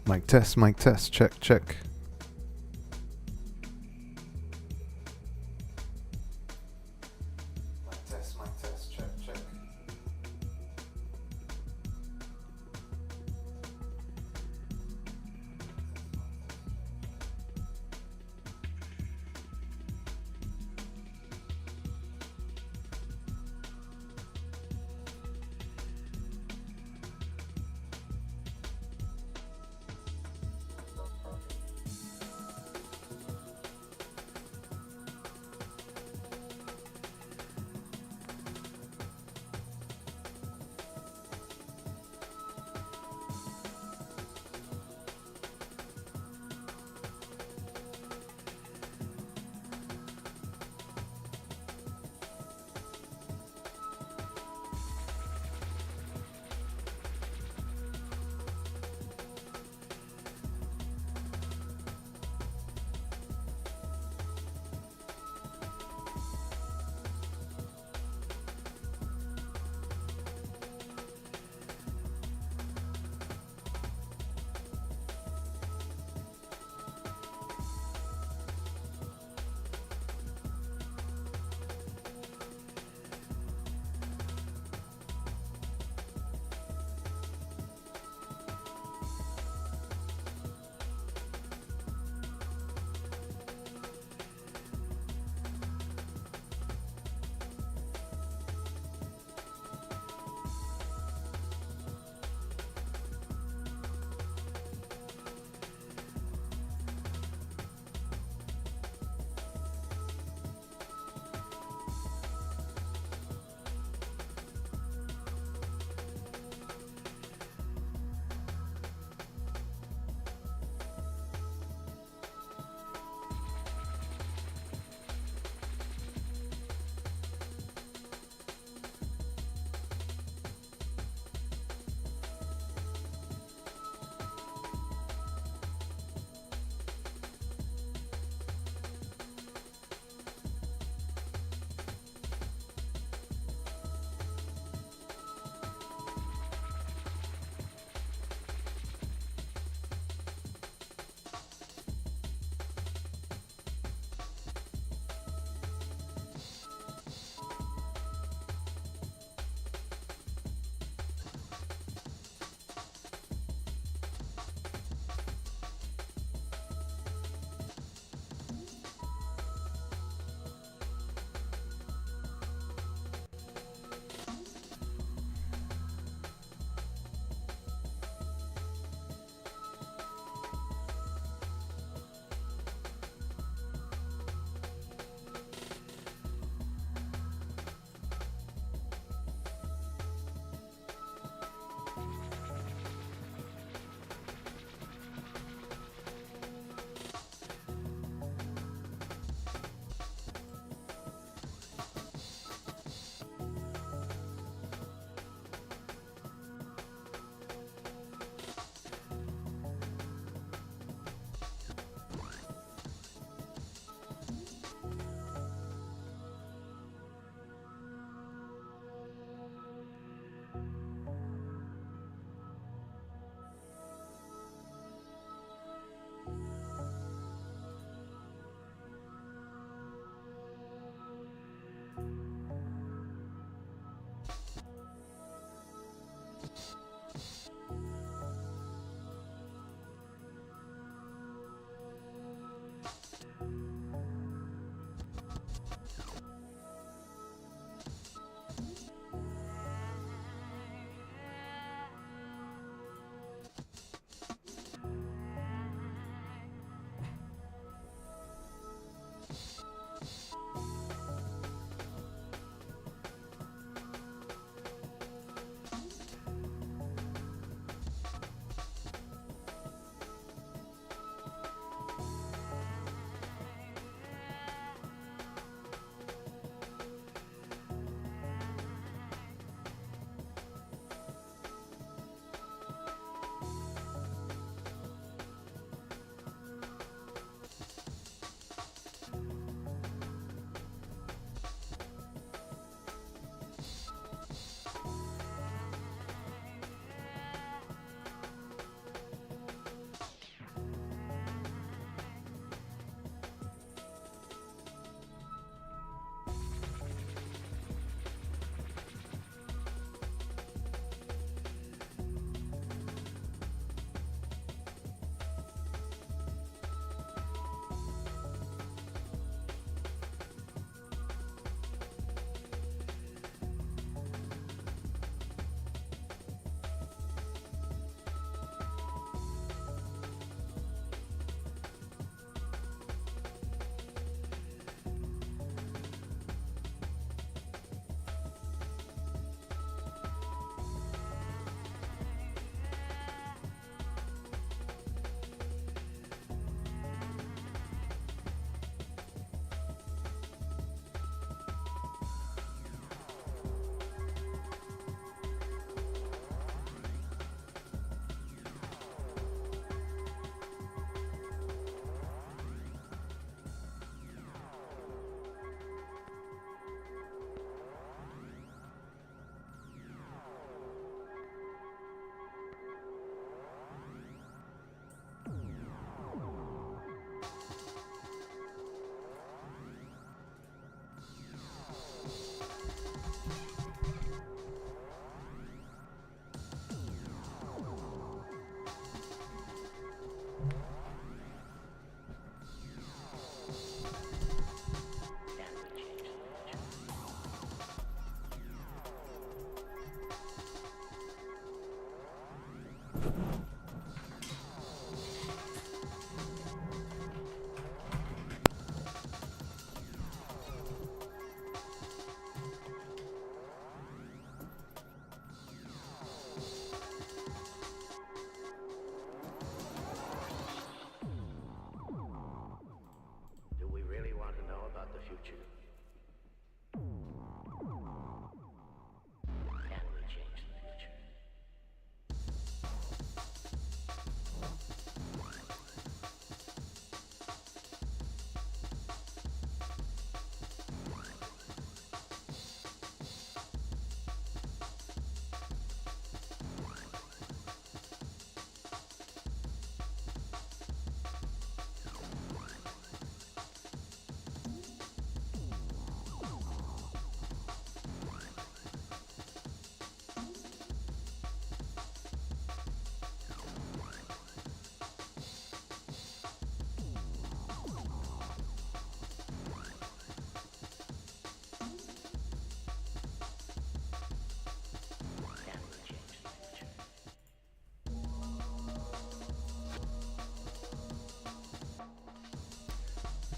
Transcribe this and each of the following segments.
Mic test, check, check. Mic test, check, check.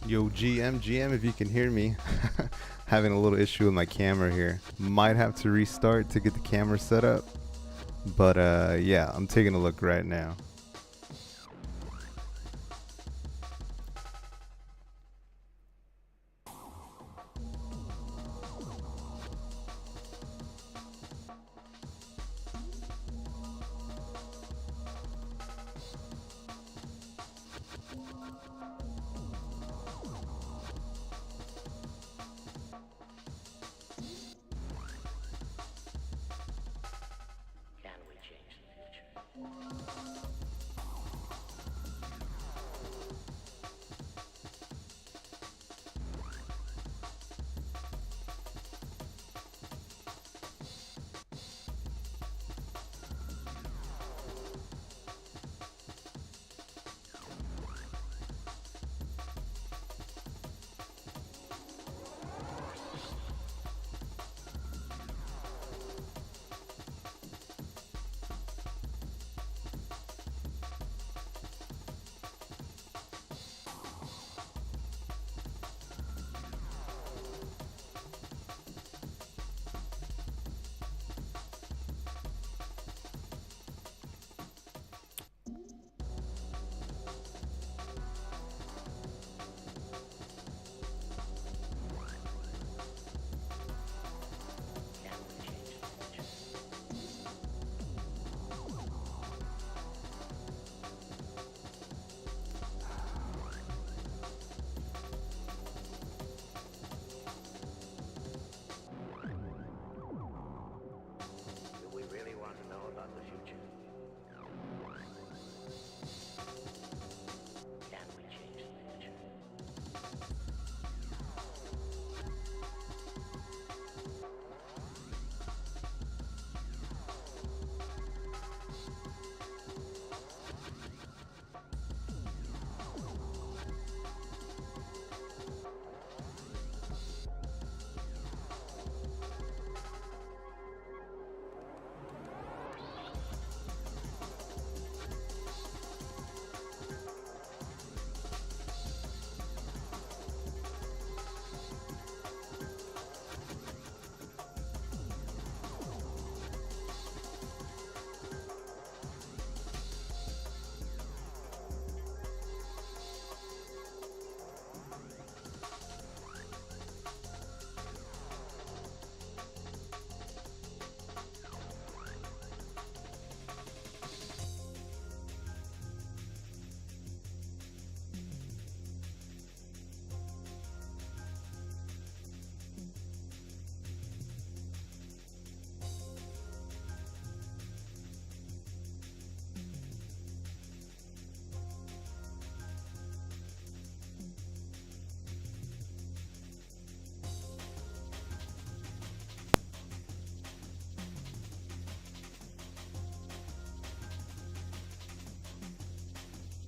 Yo, GM, if you can hear me. Having a little issue with my camera here. Might have to restart to get the camera set up. But yeah, I'm taking a look right now.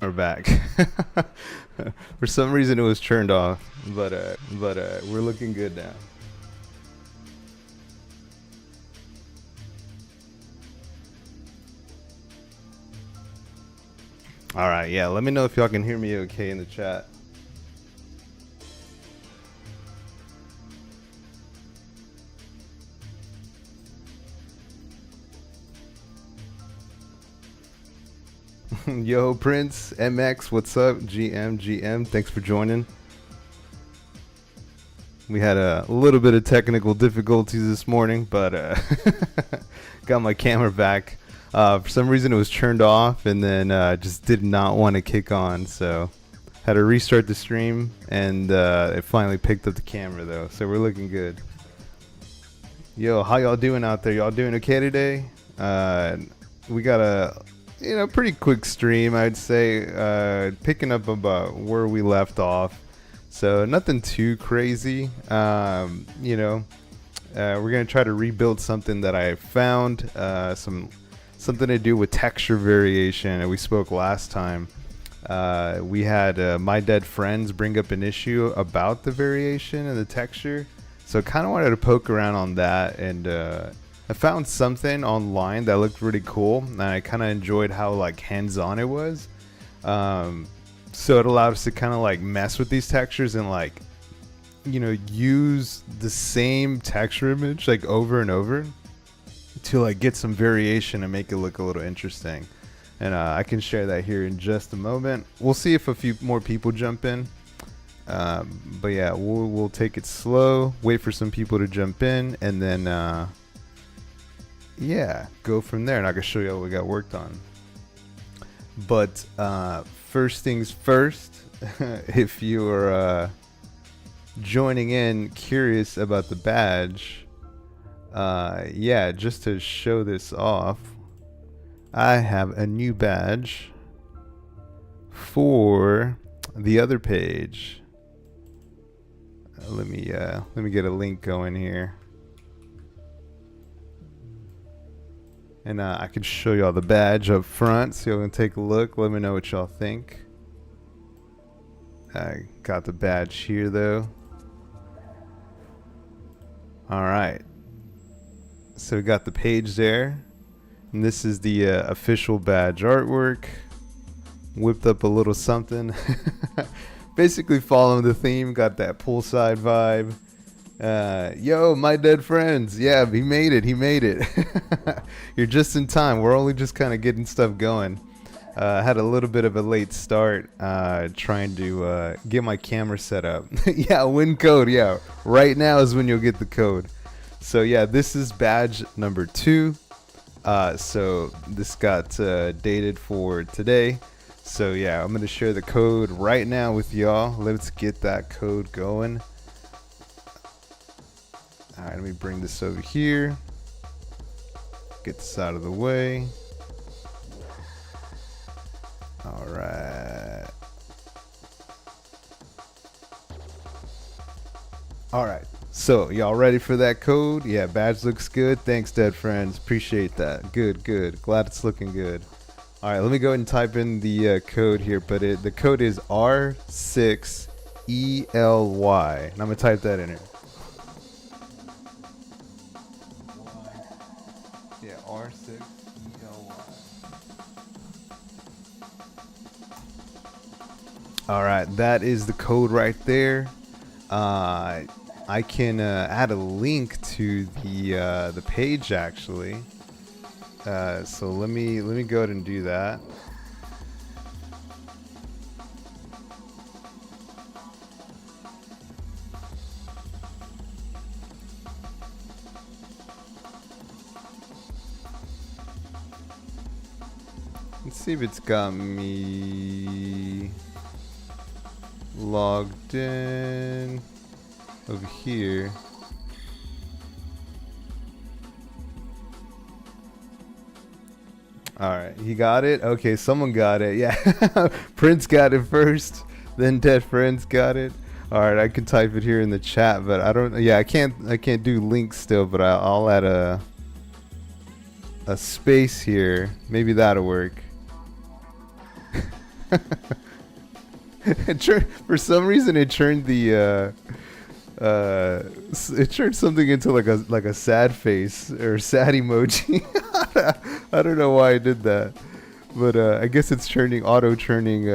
We're back. For some reason it was turned off, but we're looking good now. All right, yeah, let me know if y'all can hear me okay in the chat. Yo, Prince, MX, what's up? GM, thanks for joining. We had a little bit of technical difficulties this morning, but got my camera back. For some reason it was turned off and then just did not want to kick on, so had to restart the stream, and it finally picked up the camera though, so we're looking good. Yo, how y'all doing out there? Y'all doing okay today? We got a pretty quick stream, I'd say, picking up about where we left off, so nothing too crazy. We're gonna try to rebuild something that I found, something to do with texture variation, and we spoke last time. We had My Dead Friends bring up an issue about the variation and the texture, so kind of wanted to poke around on that, and I found something online that looked really cool, and I kind of enjoyed how like hands-on it was. So it allowed us to kind of like mess with these textures and like, use the same texture image like over and over to like get some variation and make it look a little interesting. And I can share that here in just a moment. We'll see if a few more people jump in. But yeah, we'll take it slow, wait for some people to jump in, and then yeah, go from there. And I can show you what we got worked on. But first things first, if you're joining in curious about the badge, yeah, just to show this off, I have a new badge for the other page. Let me get a link going here, and I can show y'all the badge up front, so y'all can take a look. Let me know what y'all think. I got the badge here though. All right, so we got the page there. And this is the official badge artwork. Whipped up a little something. Basically following the theme. Got that poolside vibe. Yo, my dead friends. Yeah, he made it. He made it. You're just in time. We're only just kind of getting stuff going. Had a little bit of a late start trying to get my camera set up. Yeah, win code. Yeah, right now is when you'll get the code. So yeah, this is badge number 2. So this got dated for today. So yeah, I'm going to share the code right now with y'all. Let's get that code going. All right, let me bring this over here. Get this out of the way. All right. All right. So, y'all ready for that code? Yeah, badge looks good. Thanks, dead friends. Appreciate that. Good, good. Glad it's looking good. All right, let me go ahead and type in the code here. But the code is R6ELY. And I'm going to type that in here. Yeah, R6ELY. All right, that is the code right there. I can add a link to the page actually. So let me go ahead and do that. Let's see if it's got me logged in over here. All right, he got it. Okay, someone got it. Yeah, Prince got it first, then Dead Friends got it. All right, I can type it here in the chat, but I don't. Yeah, I can't do links still, but I'll add a space here. Maybe that'll work. For some reason, it turned the it turned something into like a sad face or sad emoji. I don't know why I did that, but I guess it's auto turning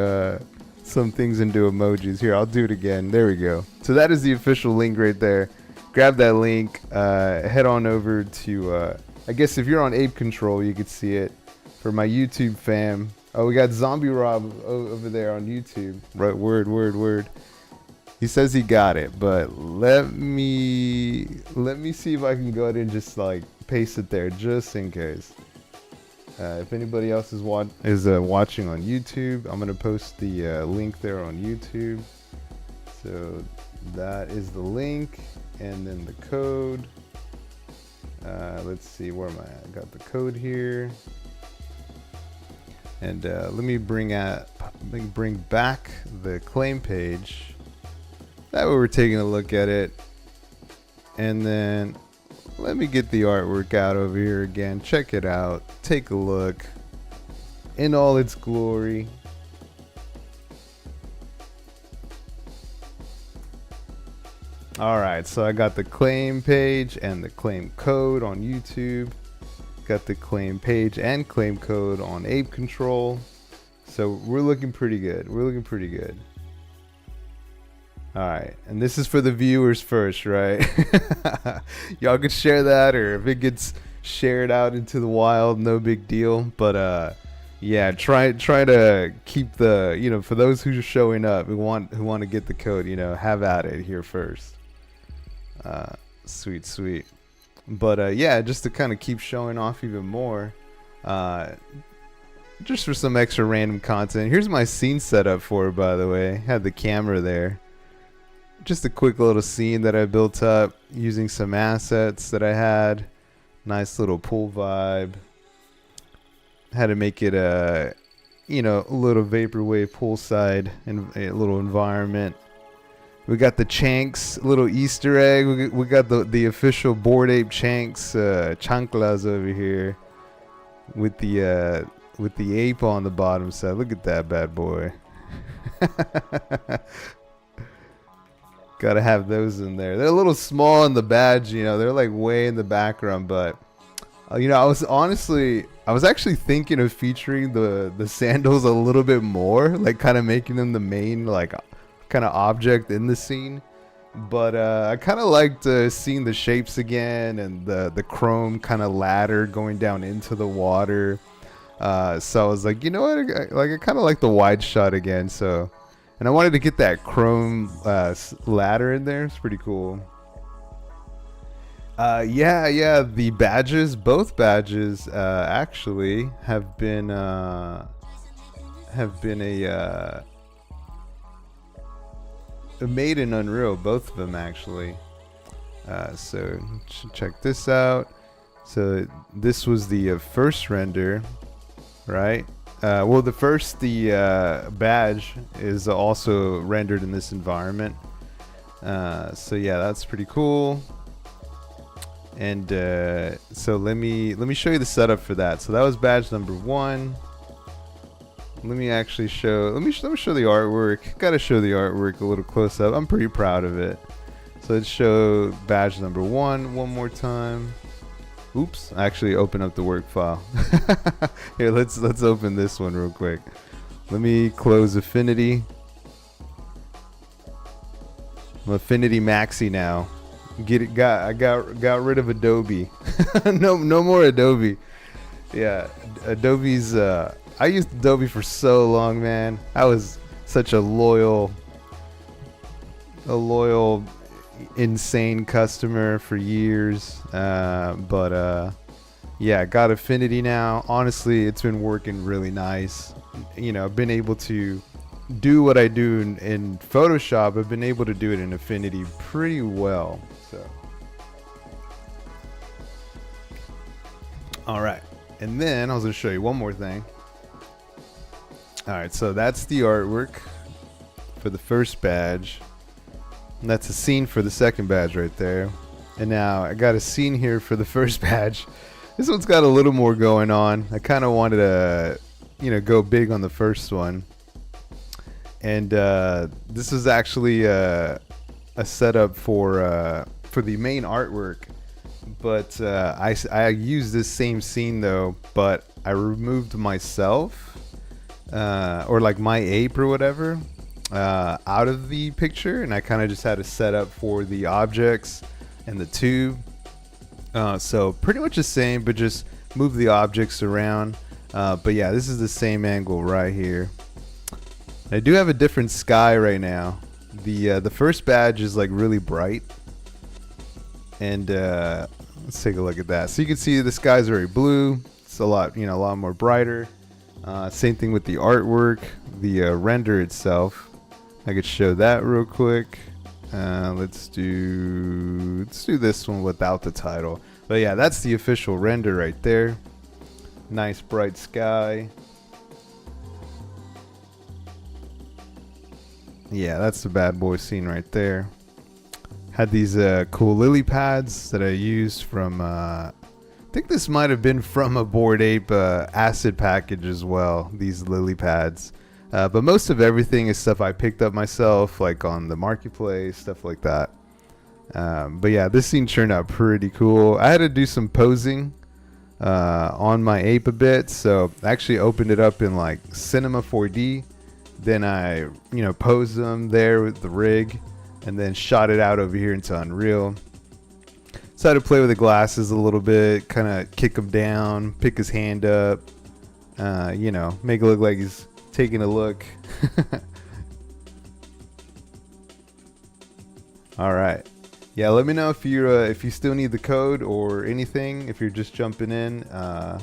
some things into emojis. Here, I'll do it again. There we go. So that is the official link right there. Grab that link. Head on over to. I guess if you're on Ape Control, you could see it. For my YouTube fam. Oh, we got Zombie Rob over there on YouTube. Right, word. He says he got it, but let me see if I can go ahead and just like paste it there just in case. If anybody else is watching on YouTube, I'm gonna post the link there on YouTube. So that is the link, and then the code. Let's see, where am I at? I got the code here. And let me bring back the claim page. That way we're taking a look at it. And then let me get the artwork out over here again. Check it out. Take a look in all its glory. All right, so I got the claim page and the claim code on YouTube. Got the claim page and claim code on Ape Control. So we're looking pretty good. We're looking pretty good. All right, and this is for the viewers first, right? Y'all could share that, or if it gets shared out into the wild, no big deal. But yeah, try to keep the, for those who are showing up who want to get the code, have at it here first. Sweet. But yeah, just to kind of keep showing off even more, just for some extra random content. Here's my scene setup for it, by the way. Had the camera there. Just a quick little scene that I built up using some assets that I had. Nice little pool vibe. Had to make it a little vaporwave poolside and a little environment. We got the Chanks little Easter egg. We got the official Bored Ape Chanks chanclas over here with the ape on the bottom side. Look at that bad boy. Gotta have those in there. They're a little small in the badge, they're like way in the background, but I was actually thinking of featuring the sandals a little bit more, like kind of making them the main like kind of object in the scene. But I kind of liked seeing the shapes again, and the chrome kind of ladder going down into the water. So I was like, you know what, I kind of like the wide shot again. So. And I wanted to get that chrome ladder in there. It's pretty cool. Yeah. The badges, both badges, actually have been made in Unreal. Both of them actually. So check this out. So this was the first render, right? Well, the badge is also rendered in this environment. So yeah, that's pretty cool. And so let me show you the setup for that. So that was badge number 1. Let me actually show. Let me show the artwork. Got to show the artwork a little close up. I'm pretty proud of it. So let's show badge number 1 one more time. Oops, I actually opened up the work file. Here, let's open this one real quick. Let me close Affinity. I'm Affinity Maxi now. I got rid of Adobe. no more Adobe. Yeah, Adobe's I used Adobe for so long, man. I was such a loyal insane customer for years, but yeah, got Affinity now. Honestly, it's been working really nice. I've been able to do what I do in Photoshop. I've been able to do it in Affinity pretty well. So all right, and then I was going to show you one more thing. All right, so that's the artwork for the first badge. And that's a scene for the second badge right there. And now I got a scene here for the first badge. This one's got a little more going on. I kind of wanted to, go big on the first one. And this is actually a setup for the main artwork. But I used this same scene though, but I removed myself, or like my ape or whatever, out of the picture, and I kind of just had a setup for the objects and the tube. So pretty much the same, but just move the objects around. But yeah, this is the same angle right here. I do have a different sky right now. The first badge is like really bright, and let's take a look at that. So you can see the sky's very blue. It's a lot more brighter. Same thing with the artwork, the render itself. I could show that real quick. Let's do this one without the title. But yeah, that's the official render right there. Nice bright sky. Yeah, that's the bad boy scene right there. Had these cool lily pads that I used from I think this might have been from a Bored Ape acid package as well, these lily pads. But most of everything is stuff I picked up myself, like on the marketplace, stuff like that. But yeah, this scene turned out pretty cool. I had to do some posing on my ape a bit. So I actually opened it up in like Cinema 4D. Then I, posed them there with the rig, and then shot it out over here into Unreal. So I had to play with the glasses a little bit, kind of kick him down, pick his hand up, make it look like he's taking a look. All right. Yeah, let me know if you still need the code or anything. If you're just jumping in, I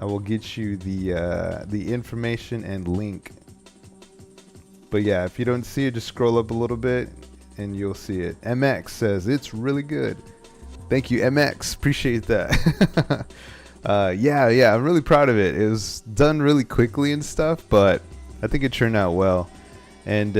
will get you the information and link. But yeah, if you don't see it, just scroll up a little bit and you'll see it. MX says it's really good. Thank you, MX. Appreciate that. Yeah, I'm really proud of it. It was done really quickly and stuff, but I think it turned out well. And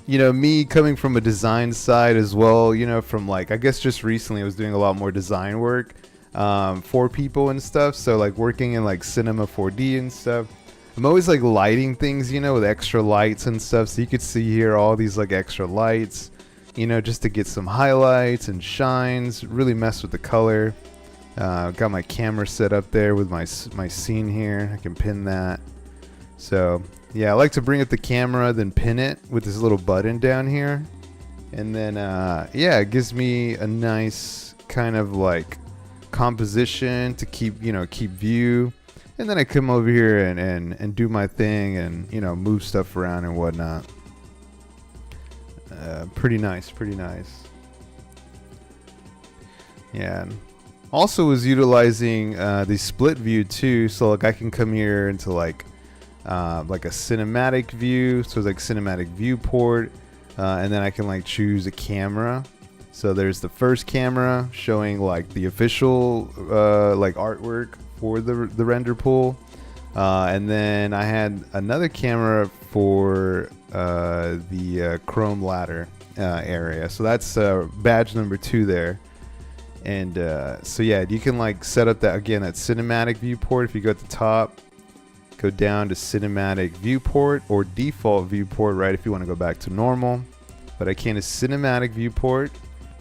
me coming from a design side as well, from like, I guess just recently I was doing a lot more design work for people and stuff. So like working in like Cinema 4D and stuff. I'm always like lighting things, with extra lights and stuff. So you could see here all these like extra lights, just to get some highlights and shines, really mess with the color. Got my camera set up there with my scene here. I can pin that. So yeah, I like to bring up the camera, then pin it with this little button down here. And then, it gives me a nice kind of like composition to keep view. And then I come over here and do my thing and, move stuff around and whatnot. Pretty nice. Yeah. Also was utilizing the split view too. So like I can come here into like a cinematic view. So it's like cinematic viewport. And then I can like choose a camera. So there's the first camera showing like the official like artwork for the render pool, and then I had another camera for the chrome ladder area. So that's badge number 2 there. And so yeah, you can like set up that again, that cinematic viewport. If you go at the top, go down to cinematic viewport or default viewport, right, if you want to go back to normal. But I came to cinematic viewport,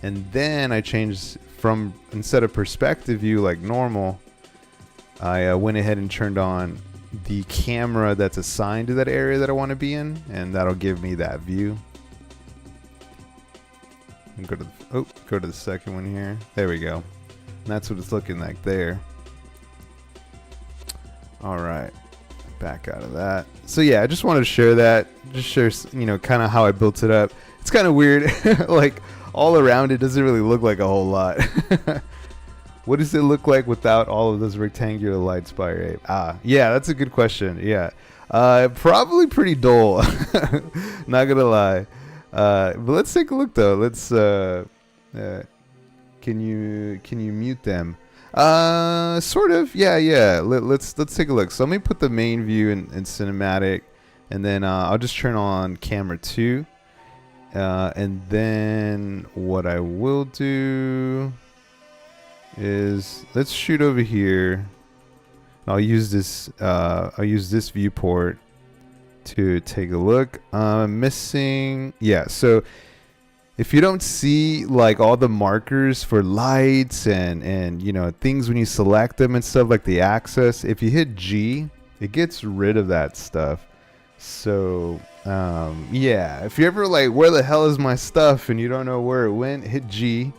and then I changed from, instead of perspective view like normal, I went ahead and turned on the camera that's assigned to that area that I want to be in, and that'll give me that view. And go to the second one here. There we go. And that's what it's looking like there. All right, back out of that. So yeah, I just wanted to share that. Just share, kind of how I built it up. It's kind of weird. Like all around it doesn't really look like a whole lot. What does it look like without all of those rectangular lights by your ape? Yeah, that's a good question. Yeah, probably pretty dull. Not gonna lie. But let's take a look though. Let's. Can you mute them? Sort of. Yeah. Let's take a look. So let me put the main view in cinematic, and then I'll just turn on camera 2, and then what I will do is let's shoot over here. I'll use this viewport to take a look. I'm missing, so if you don't see like all the markers for lights and things when you select them and stuff, like the axis, if you hit G, it gets rid of that stuff. So if you're ever like, where the hell is my stuff, and you don't know where it went, hit G.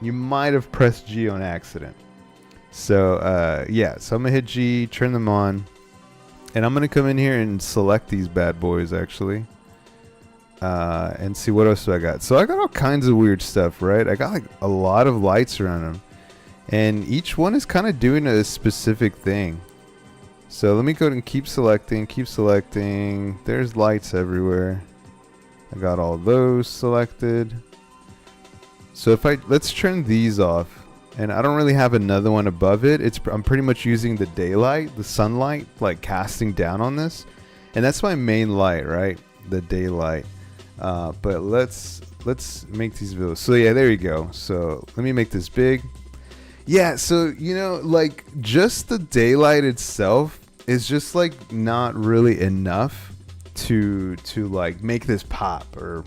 You might have pressed G on accident. So so I'm gonna hit G, turn them on, and I'm gonna come in here and select these bad boys actually, and see what else do I got. So I got all kinds of weird stuff, right? I got like a lot of lights around them, and each one is kind of doing a specific thing. So let me go and keep selecting. There's lights everywhere. I got all those selected. So let's turn these off, and I don't really have another one above it. I'm pretty much using the daylight, the sunlight, like casting down on this, and that's my main light, right? The daylight. But let's make these videos. So yeah, there you go. So let me make this big. Yeah, so like just the daylight itself is just like not really enough to like make this pop, or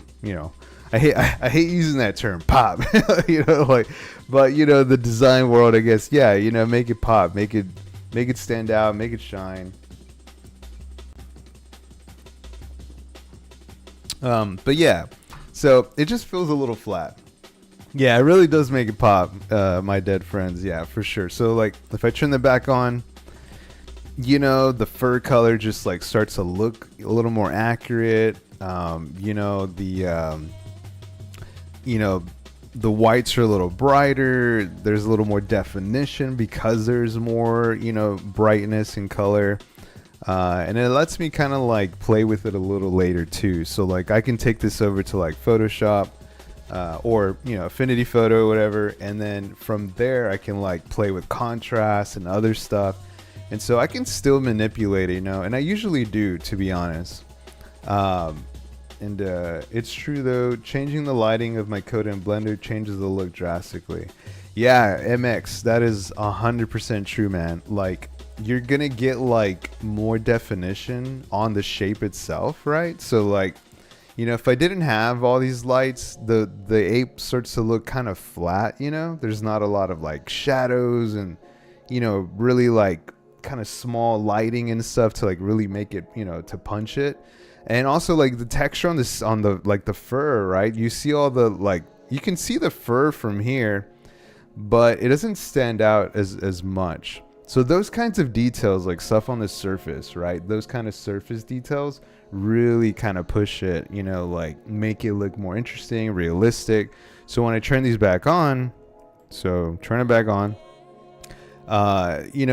I hate using that term, pop. Like, but the design world, I guess, yeah, make it pop, make it stand out, make it shine. But yeah, so it just feels a little flat. Yeah, it really does make it pop, my dead friends. Yeah, for sure. So like, if I turn the back on, the fur color just like starts to look a little more accurate. The whites are a little brighter. There's a little more definition because there's more, brightness and color. And it lets me kind of like play with it a little later too. So like I can take this over to like Photoshop, or Affinity Photo or whatever, and then from there I can like play with contrast and other stuff, and so I can still manipulate it, and I usually do, to be honest. And it's true though, changing the lighting of my Coda in Blender changes the look drastically. Yeah, MX, that is 100% true, man. Like, you're gonna get like more definition on the shape itself, right? So like, if I didn't have all these lights, the ape starts to look kind of flat, there's not a lot of like shadows and really like kind of small lighting and stuff to like really make it, to punch it. And also like the texture on the like the fur, right? You see all the like, you can see the fur from here, but it doesn't stand out as much. So those kinds of details, like stuff on the surface, right? Those kind of surface details really kind of push it, like make it look more interesting, realistic. So when I turn these back on, turn it back on,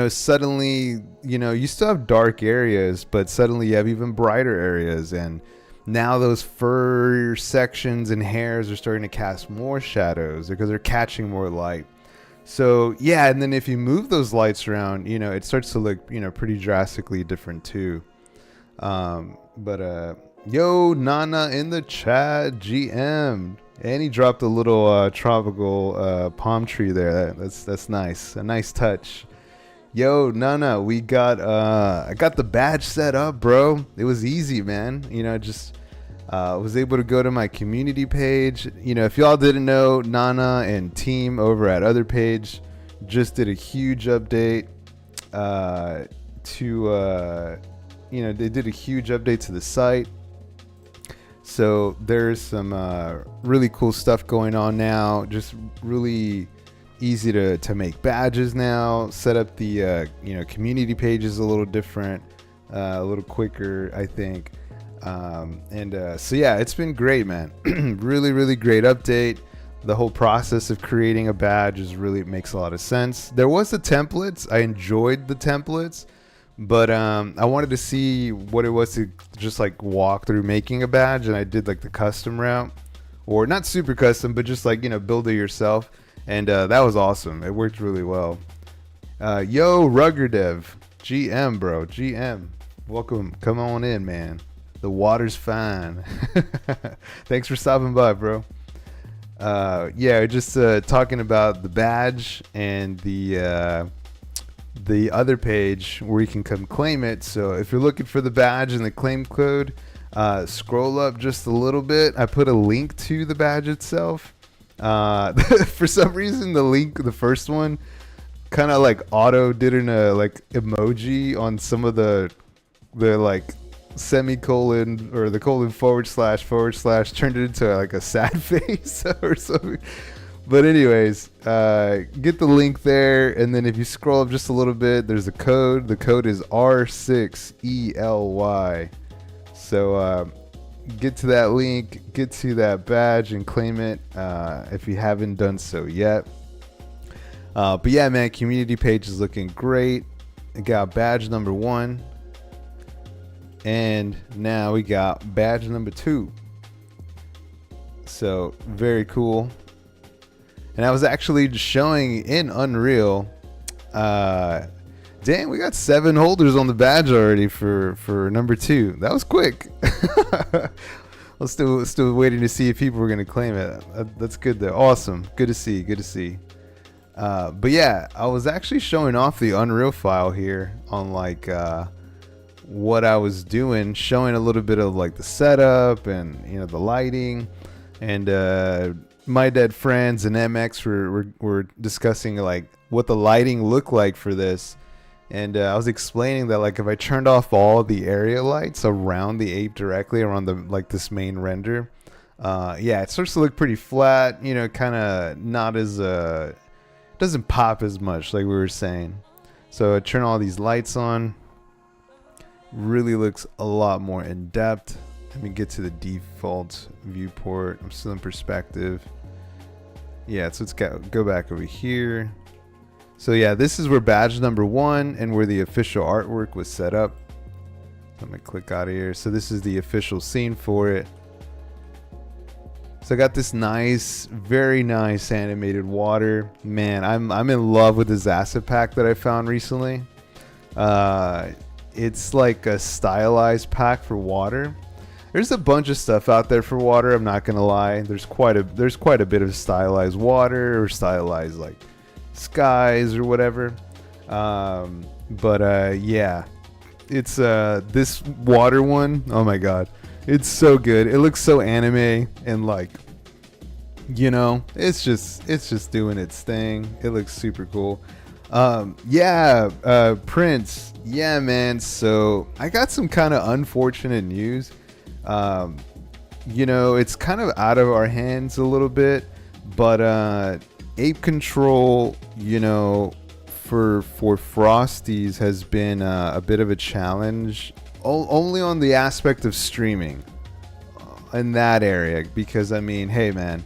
suddenly, you still have dark areas, but suddenly you have even brighter areas. And now those fur sections and hairs are starting to cast more shadows because they're catching more light. So yeah, and then if you move those lights around, it starts to look, pretty drastically different too. But yo, Nana in the chat, GM, and he dropped a little tropical palm tree there. That's nice, a nice touch. Yo, Nana, we got I got the badge set up, bro. It was easy, man. Just was able to go to my community page. If y'all didn't know, Nana and team over at Other Page just did a huge update they did a huge update to the site. So there's some really cool stuff going on now. Just really easy to make badges now. Set up the community pages a little different, a little quicker, I think. So yeah, it's been great, man. Really, really great update. The whole process of creating a badge really makes a lot of sense. There was the templates. I enjoyed the templates, but I wanted to see what it was to just like walk through making a badge, and I did like the custom route, or not super custom, but just like build it yourself, and that was awesome. It worked really well. Yo, Ruggerdev, GM, bro, GM, welcome. Come on in, man. The water's fine. Thanks for stopping by, bro. Yeah, just talking about the badge and the other page where you can come claim it. So if you're looking for the badge and the claim code, scroll up just a little bit. I put a link to the badge itself. For some reason, the first one, kind of like auto did like emoji on some of the like semicolon or the colon // turned it into like a sad face or something. But anyways, get the link there, and then if you scroll up just a little bit, there's a code. The code is R6ELY. So get to that link, get to that badge, and claim it if you haven't done so yet. But yeah, man, community page is looking great. I got badge number 1. And now we got badge number 2. So very cool. And I was actually showing in Unreal. Dang, we got 7 holders on the badge already for number 2. That was quick. I was still waiting to see if people were gonna claim it. That's good though. Awesome. Good to see. Good to see. But yeah, I was actually showing off the Unreal file here on like what I was doing, showing a little bit of like the setup and the lighting. and my dead friends and MX were discussing like what the lighting looked like for this. And I was explaining that like if I turned off all the area lights around the ape directly around the like this main render, yeah, it starts to look pretty flat. You know, kind of not as doesn't pop as much like we were saying. So I turn all these lights on. Really looks a lot more in depth. Let me get to the default viewport. I'm still in perspective. Yeah, so let's go back over here. So yeah, this is where badge number 1 and where the official artwork was set up. Let me click out of here. So this is the official scene for it. So I got this nice, very nice animated water. Man, I'm in love with this asset pack that I found recently. It's like a stylized pack for water. There's a bunch of stuff out there for water, I'm not gonna lie. There's quite a bit of stylized water or stylized like skies or whatever. Yeah, it's this water one. Oh my god, it's so good. It looks so anime and like, you know, it's just doing its thing. It looks super cool. Prince. Yeah, man. So I got some kind of unfortunate news. You know, it's kind of out of our hands a little bit, but Ape Control, you know, for Frosties has been a bit of a challenge, only on the aspect of streaming in that area, because I mean, hey man,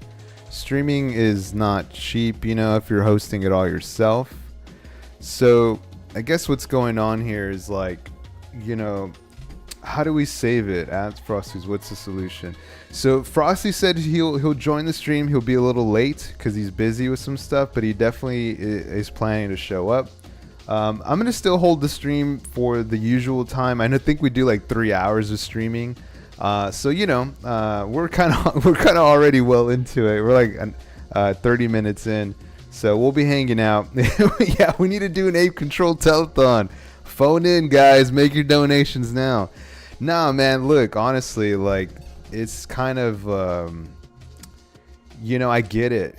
streaming is not cheap, you know, if you're hosting it all yourself. So I guess what's going on here is like, you know, how do we save it? Ask Frosty's, what's the solution? So Frosty said he'll join the stream. He'll be a little late because he's busy with some stuff, but he definitely is planning to show up. I'm gonna still hold the stream for the usual time. I think we do like 3 hours of streaming. So you know, we're kind of already well into it. We're like 30 minutes in, so we'll be hanging out. Yeah, we need to do an Ape Control telethon. Phone in, guys. Make your donations now. Nah, man, look, honestly, like, it's kind of, you know, I get it.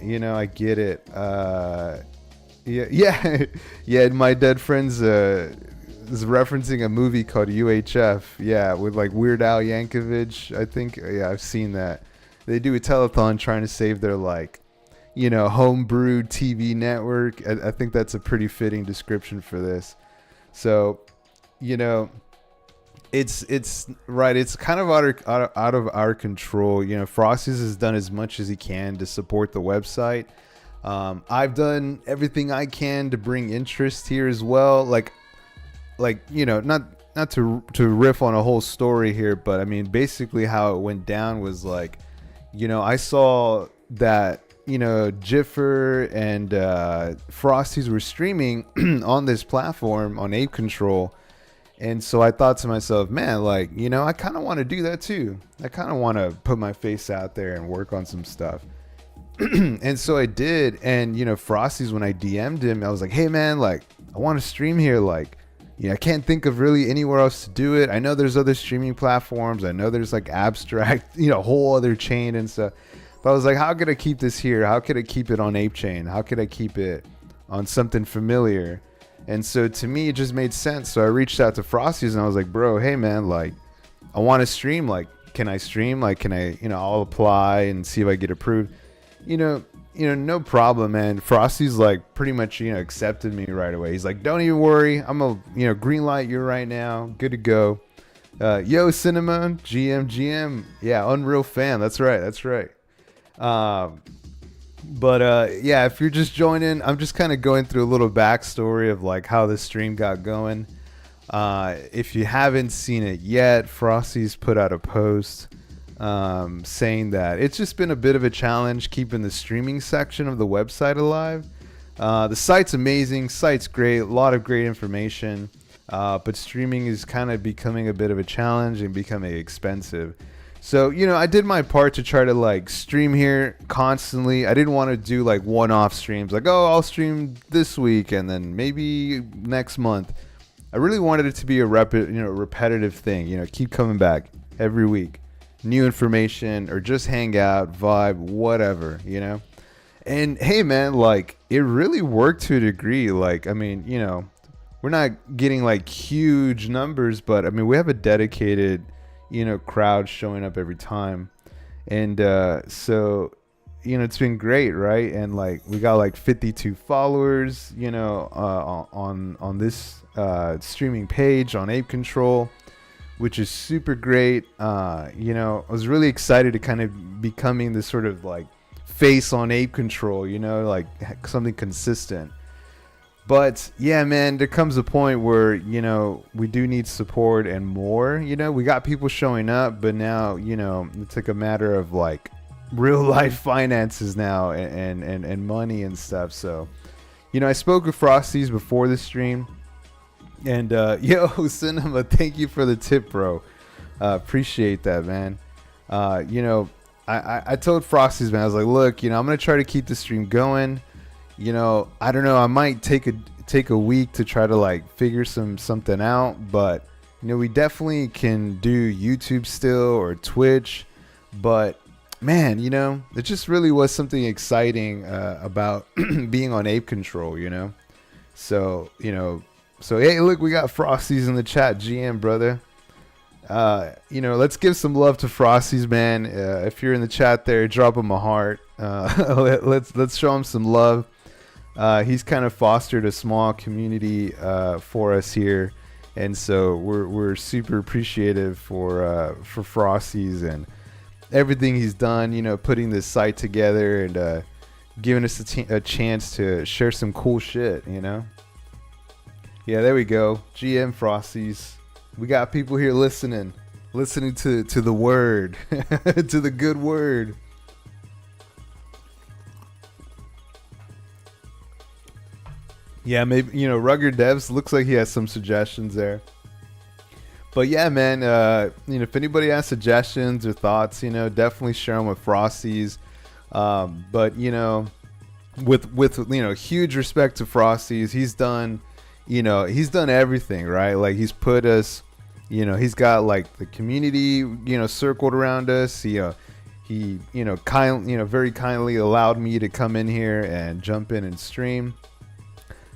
Yeah, my dead friends is referencing a movie called UHF. Yeah, with, like, Weird Al Yankovic, I think. Yeah, I've seen that. They do a telethon trying to save their, like, you know, homebrewed TV network. I think that's a pretty fitting description for this. So, you know, it's right. It's kind of out of our control. You know, Frosty's has done as much as he can to support the website. I've done everything I can to bring interest here as well. Like you know, not to riff on a whole story here, but I mean, basically how it went down was like, you know, I saw that, you know, Jiffer and Frosty's were streaming on this platform on Ape Control. And so I thought to myself, man, like, you know, I kind of want to do that too. I kind of want to put my face out there and work on some stuff. And so I did. And, you know, Frosty's, when I DM'd him, I was like, hey, man, like, I want to stream here. Like, you know, I can't think of really anywhere else to do it. I know there's other streaming platforms. I know there's like Abstract, you know, a whole other chain and stuff. But I was like, how could I keep this here? How could I keep it on Ape Chain? How could I keep it on something familiar? And so to me, it just made sense. So I reached out to Frosty's and I was like, bro, hey man, like, I want to stream. Like, can I stream? Like, can I, you know, I'll apply and see if I get approved. You know, no problem, man. Frosty's like pretty much, you know, accepted me right away. He's like, don't even worry. I'm a, you know, green light you right now. Good to go. Yo, Cinnamon, GM. Yeah, Unreal fan. That's right. Yeah, if you're just joining, I'm just kind of going through a little backstory of like how the stream got going. If you haven't seen it yet, Frosty's put out a post saying that it's just been a bit of a challenge keeping the streaming section of the website alive. The site's amazing, site's great, a lot of great information, but streaming is kind of becoming a bit of a challenge and becoming expensive. So, you know, I did my part to try to like stream here constantly. I didn't want to do like one-off streams like, oh, I'll stream this week and then maybe next month. I really wanted it to be a repetitive thing, you know, keep coming back every week. new information, or just hang out, vibe, whatever, you know? And hey, man, like it really worked to a degree. Like, I mean, you know, we're not getting like huge numbers, but I mean, we have a dedicated, you know, crowd showing up every time. And so, you know, it's been great, right? And like we got like 52 followers, you know, on this streaming page on Ape Control, which is super great. You know, I was really excited to kind of becoming this sort of like face on Ape Control, you know, like something consistent. But yeah, man, there comes a point where, you know, we do need support and more. You know, we got people showing up, but now, you know, it's like a matter of like real life finances now, and money and stuff. So, you know, I spoke with Frosties before the stream, and yo, Cinema, thank you for the tip, bro. Appreciate that, man. You know, I told Frosties, man, I was like, look, you know, I'm gonna try to keep the stream going. You know, I don't know, I might take a week to try to like figure something out, but you know, we definitely can do YouTube still or Twitch. But man, you know, it just really was something exciting about being on Ape Control, you know. So, you know, so hey, look, we got Frosties in the chat, GM brother. You know, let's give some love to Frosties, man. If you're in the chat there, drop him a heart. Let's show him some love. He's kind of fostered a small community for us here, and so we're super appreciative for Frosties and everything he's done. You know, putting this site together and giving us a chance to share some cool shit. You know. Yeah, there we go. GM Frosties. We got people here listening to the word, to the good word. Yeah, maybe, you know, Rugged Devs looks like he has some suggestions there. But yeah, man, you know, if anybody has suggestions or thoughts, you know, definitely share them with Frosties. But you know, with you know, huge respect to Frosties, he's done everything, right? Like he's put us, you know, he's got like the community, you know, circled around us. He you know, very kindly allowed me to come in here and jump in and stream.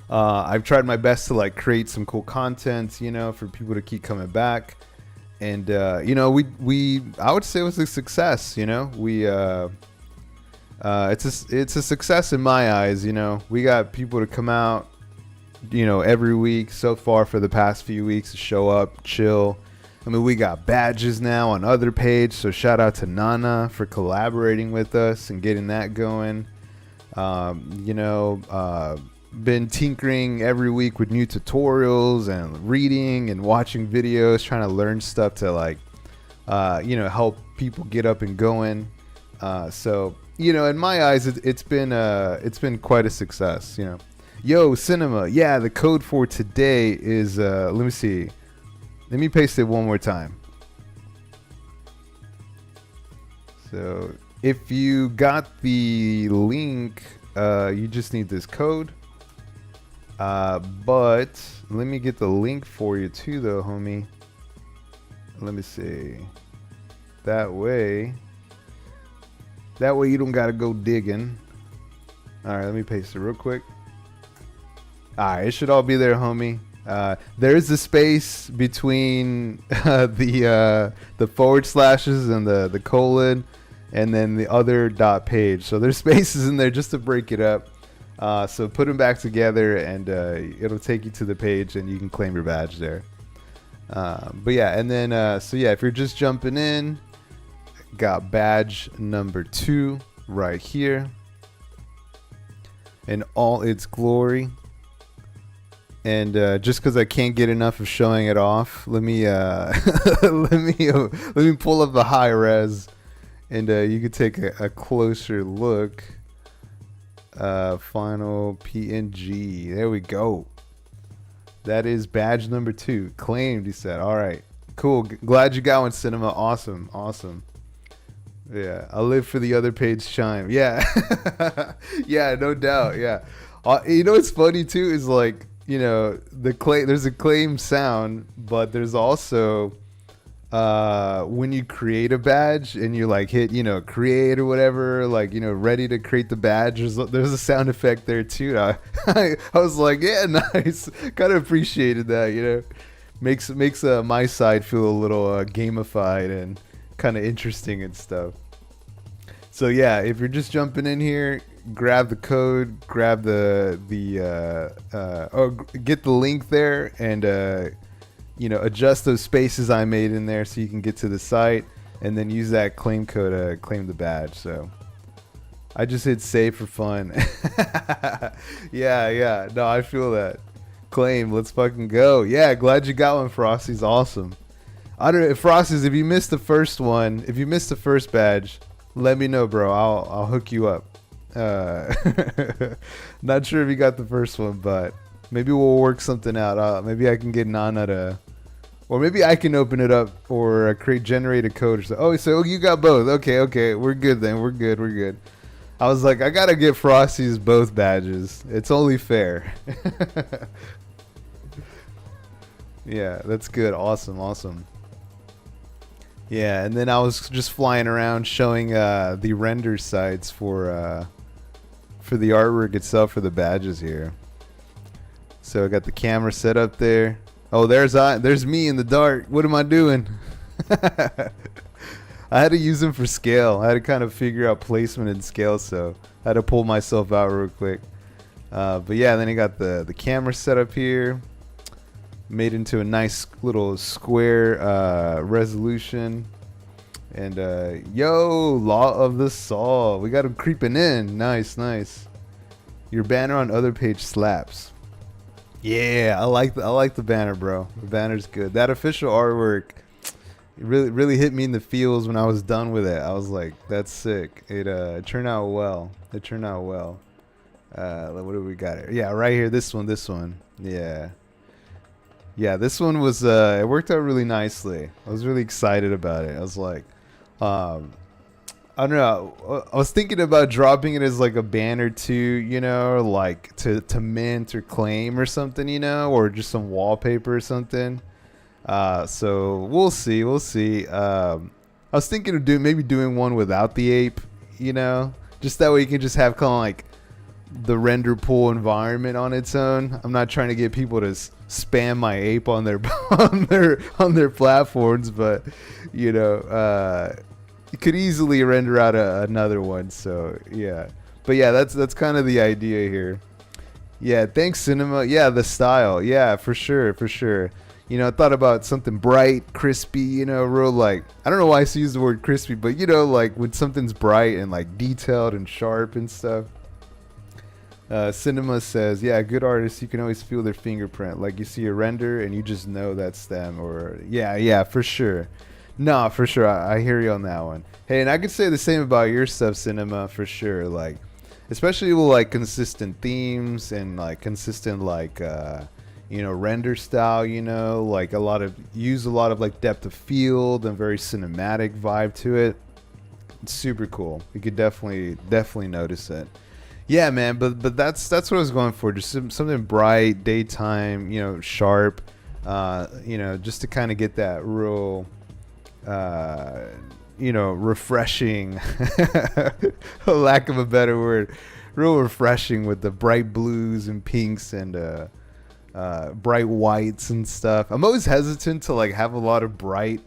I've tried my best to like create some cool content, you know, for people to keep coming back. And you know, I would say it was a success, you know. It's a success in my eyes, you know. We got people to come out, you know, every week so far for the past few weeks to show up, chill. I mean, we got badges now on other page, so shout out to Nana for collaborating with us and getting that going. You know, been tinkering every week with new tutorials and reading and watching videos, trying to learn stuff to like, you know, help people get up and going. So, you know, in my eyes, it's been quite a success, you know. Yo, Cinema, yeah, the code for today is, let me see. Let me paste it one more time. So, if you got the link, you just need this code. But let me get the link for you too, though, homie. Let me see. That way you don't gotta go digging. All right, let me paste it real quick. All right, it should all be there, homie. There is a space between the forward slashes and the colon, and then the other dot page. So there's spaces in there just to break it up. So put them back together, and it'll take you to the page, and you can claim your badge there. But yeah, and then so yeah, if you're just jumping in, got badge number 2 right here in all its glory. And just because I can't get enough of showing it off, let me let me pull up the high res, and you can take a closer look. Final PNG. There we go. That is badge number 2. Claimed, he said. All right. Cool. Glad you got one, Cinema. Awesome. Awesome. Yeah. I'll live for the other page chime. Yeah. Yeah, no doubt. Yeah. You know what's funny, too, is like, you know, there's a claim sound, but there's also when you create a badge and you like hit, create or whatever, like, ready to create the badge, there's a sound effect there too. I was like, yeah, nice. Kind of appreciated that, makes my side feel a little gamified and kind of interesting and stuff. So yeah, if you're just jumping in here, grab the code, grab get the link there, and adjust those spaces I made in there so you can get to the site, and then use that claim code to claim the badge. So I just hit save for fun. Yeah. No, I feel that. Claim, let's fucking go. Yeah, glad you got one, Frosty's awesome. I don't know, Frosty's, if you missed the first one, if you missed the first badge, let me know, bro. I'll hook you up. Not sure if you got the first one, but maybe we'll work something out. Maybe I can get Nana to, or maybe I can open it up or generate a code or so. Oh, so you got both. Okay. We're good then. We're good. I was like, I gotta get Frosty's both badges. It's only fair. Yeah, that's good. Awesome. Yeah, and then I was just flying around showing the render sites for the artwork itself for the badges here. So I got the camera set up there. Oh, there's me in the dark. What am I doing? I had to use them for scale. I had to kind of figure out placement and scale, so I had to pull myself out real quick. But yeah, then I got the camera set up here. Made into a nice little square resolution. And yo, Law of the Saw. We got him creeping in. Nice. Your banner on other page slaps. Yeah, I like the banner, bro. The banner's good. That official artwork, it really hit me in the feels when I was done with it. I was like, that's sick. It turned out well. What do we got here? Yeah, right here. This one. Yeah, this one was it worked out really nicely. I was really excited about it. I was like, I don't know. I was thinking about dropping it as like a banner too, like to mint or claim or something, or just some wallpaper or something. So we'll see. I was thinking of doing one without the ape, just that way you can just have kind of like the render pool environment on its own. I'm not trying to get people to spam my ape on their on their platforms, but you could easily render out another one. So yeah, but yeah, that's kind of the idea here. Yeah, thanks Cinema. Yeah, the style. Yeah, for sure. I thought about something bright, crispy, real like, I don't know why I use the word crispy, but like when something's bright and like detailed and sharp and stuff. Cinema says, yeah, good artists, you can always feel their fingerprint. Like you see a render and you just know that's them. Or yeah, for sure. No, for sure. I hear you on that one. Hey, and I could say the same about your stuff, Cinema, for sure. Like, especially with like consistent themes and like consistent like render style. Like use a lot of like depth of field and very cinematic vibe to it. It's super cool. You could definitely notice it. Yeah, man, but that's what I was going for. Just something bright, daytime, sharp, just to kind of get that real, refreshing, lack of a better word, real refreshing with the bright blues and pinks and bright whites and stuff. I'm always hesitant to like have a lot of bright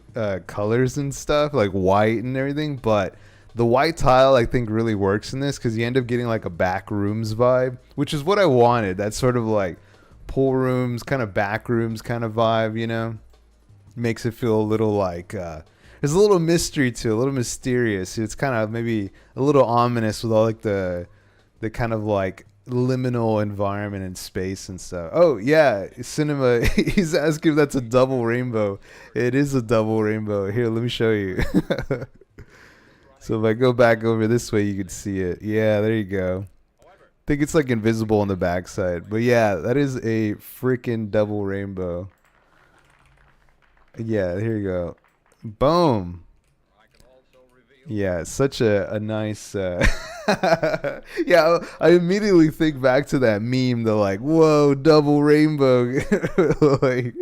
colors and stuff, like white and everything, but the white tile, I think, really works in this because you end up getting like a back rooms vibe, which is what I wanted. That sort of like pool rooms, kind of back rooms kind of vibe, Makes it feel a little like, there's a little mystery to it, a little mysterious. It's kind of maybe a little ominous with all like the kind of like liminal environment and space and stuff. Oh, yeah, Cinema, he's asking if that's a double rainbow. It is a double rainbow. Here, let me show you. So if I go back over this way, you can see it. Yeah, there you go. I think it's like invisible on the backside. But yeah, that is a freaking double rainbow. Yeah, here you go. Boom. Yeah, such a nice... yeah, I immediately think back to that meme, the like, whoa, double rainbow. Like,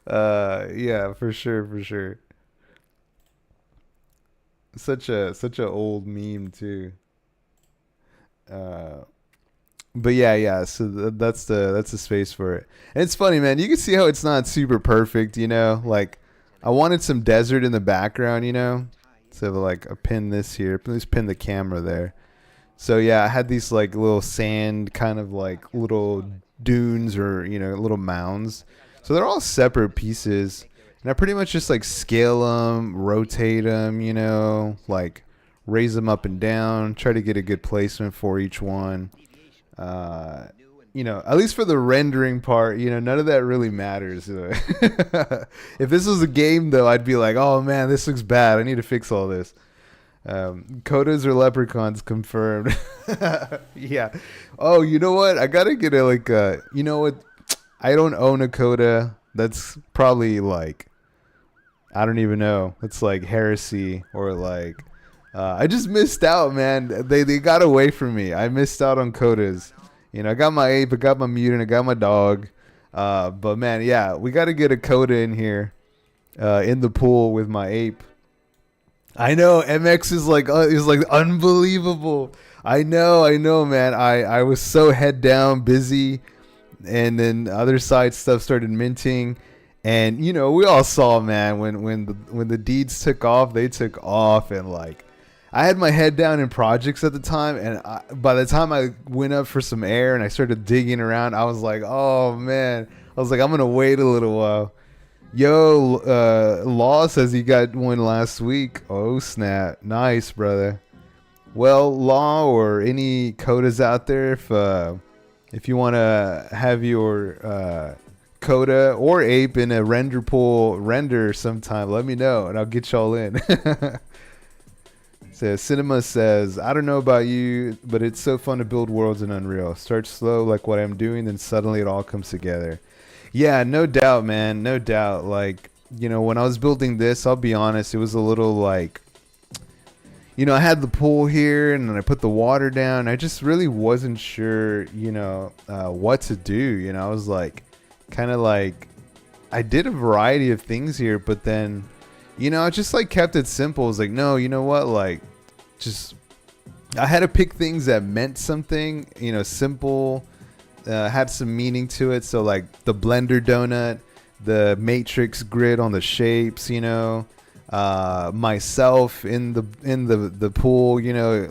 yeah, for sure. Such a old meme too. Uh, but yeah. So that's the space for it. And it's funny, man. You can see how it's not super perfect. Like I wanted some desert in the background. So like I pin this here. Please pin the camera there. So yeah, I had these like little sand kind of like little dunes or little mounds. So they're all separate pieces, and I pretty much just like scale them, rotate them, like raise them up and down, try to get a good placement for each one. Uh, at least for the rendering part, none of that really matters. If this was a game, though, I'd be like, oh man, this looks bad. I need to fix all this. Codas or leprechauns confirmed. Yeah. Oh, you know what? I gotta get a like. You know what? I don't own a Coda. That's probably like I don't even know. It's like heresy or like I just missed out, man. They got away from me. I missed out on Codas. I got my ape, I got my mutant, I got my dog. But man, yeah, we got to get a Coda in here, in the pool with my ape. I know MX is like unbelievable. I know, man. I was so head down, busy, and then other side stuff started minting, and we all saw, man, when the deeds took off, they took off, and like I had my head down in projects at the time, and by the time I went up for some air and I started digging around, I was like, oh man, I was like, I'm gonna wait a little while. Yo, Law says he got one last week. Oh snap! Nice, brother. Well, Law or any Codas out there, if you want to have your Coda or ape in a render pool render sometime, let me know and I'll get y'all in. So Cinema says, I don't know about you, but it's so fun to build worlds in Unreal. Start slow like what I'm doing, then suddenly it all comes together. Yeah, no doubt, man. No doubt. Like, when I was building this, I'll be honest, it was a little like, I had the pool here and then I put the water down. I just really wasn't sure, what to do. I was like, kind of like, I did a variety of things here, but then, I just like kept it simple. It was like, no, you know what? Like, just, I had to pick things that meant something, simple. Had some meaning to it. So like the blender donut, the matrix grid on the shapes, myself in the pool,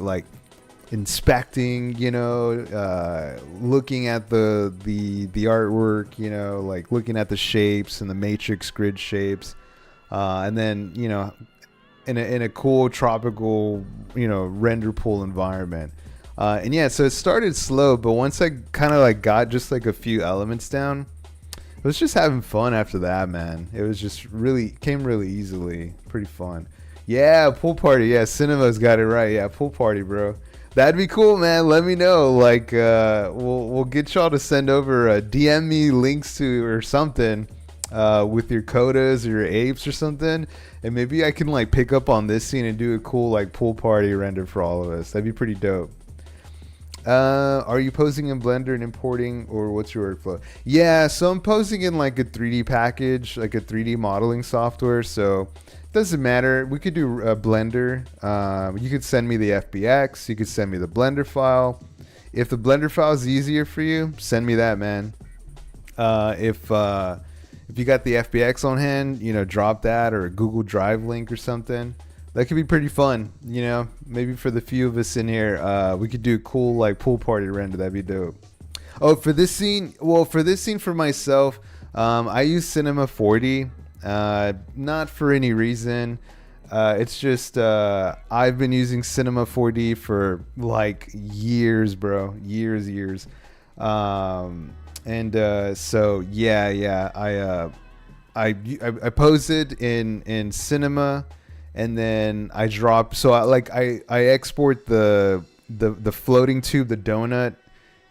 like inspecting, looking at the artwork, like looking at the shapes and the matrix grid shapes, and then in a cool tropical render pool environment. And yeah, so it started slow, but once I kind of like got just like a few elements down, I was just having fun after that, man. It was just came really easily. Pretty fun. Yeah, pool party. Yeah, Cinema's got it right. Yeah, pool party, bro. That'd be cool, man. Let me know. Like, we'll get y'all to send over, DM me links to or something, with your Codas or your apes or something, and maybe I can like pick up on this scene and do a cool like pool party render for all of us. That'd be pretty dope. Are you posing in Blender and importing, or what's your workflow? Yeah, so I'm posing in like a 3D package, like a 3D modeling software. So it doesn't matter. We could do Blender. You could send me the FBX. You could send me the Blender file. If the Blender file is easier for you, send me that, man. If you got the FBX on hand, drop that or a Google Drive link or something. That could be pretty fun, maybe for the few of us in here, we could do a cool like pool party render. That'd be dope. Oh, for this scene for myself, I use Cinema 4D, not for any reason. It's just, I've been using Cinema 4D for like years, bro, years. So yeah, I posed in Cinema. And then I drop, so I export the floating tube, the donut,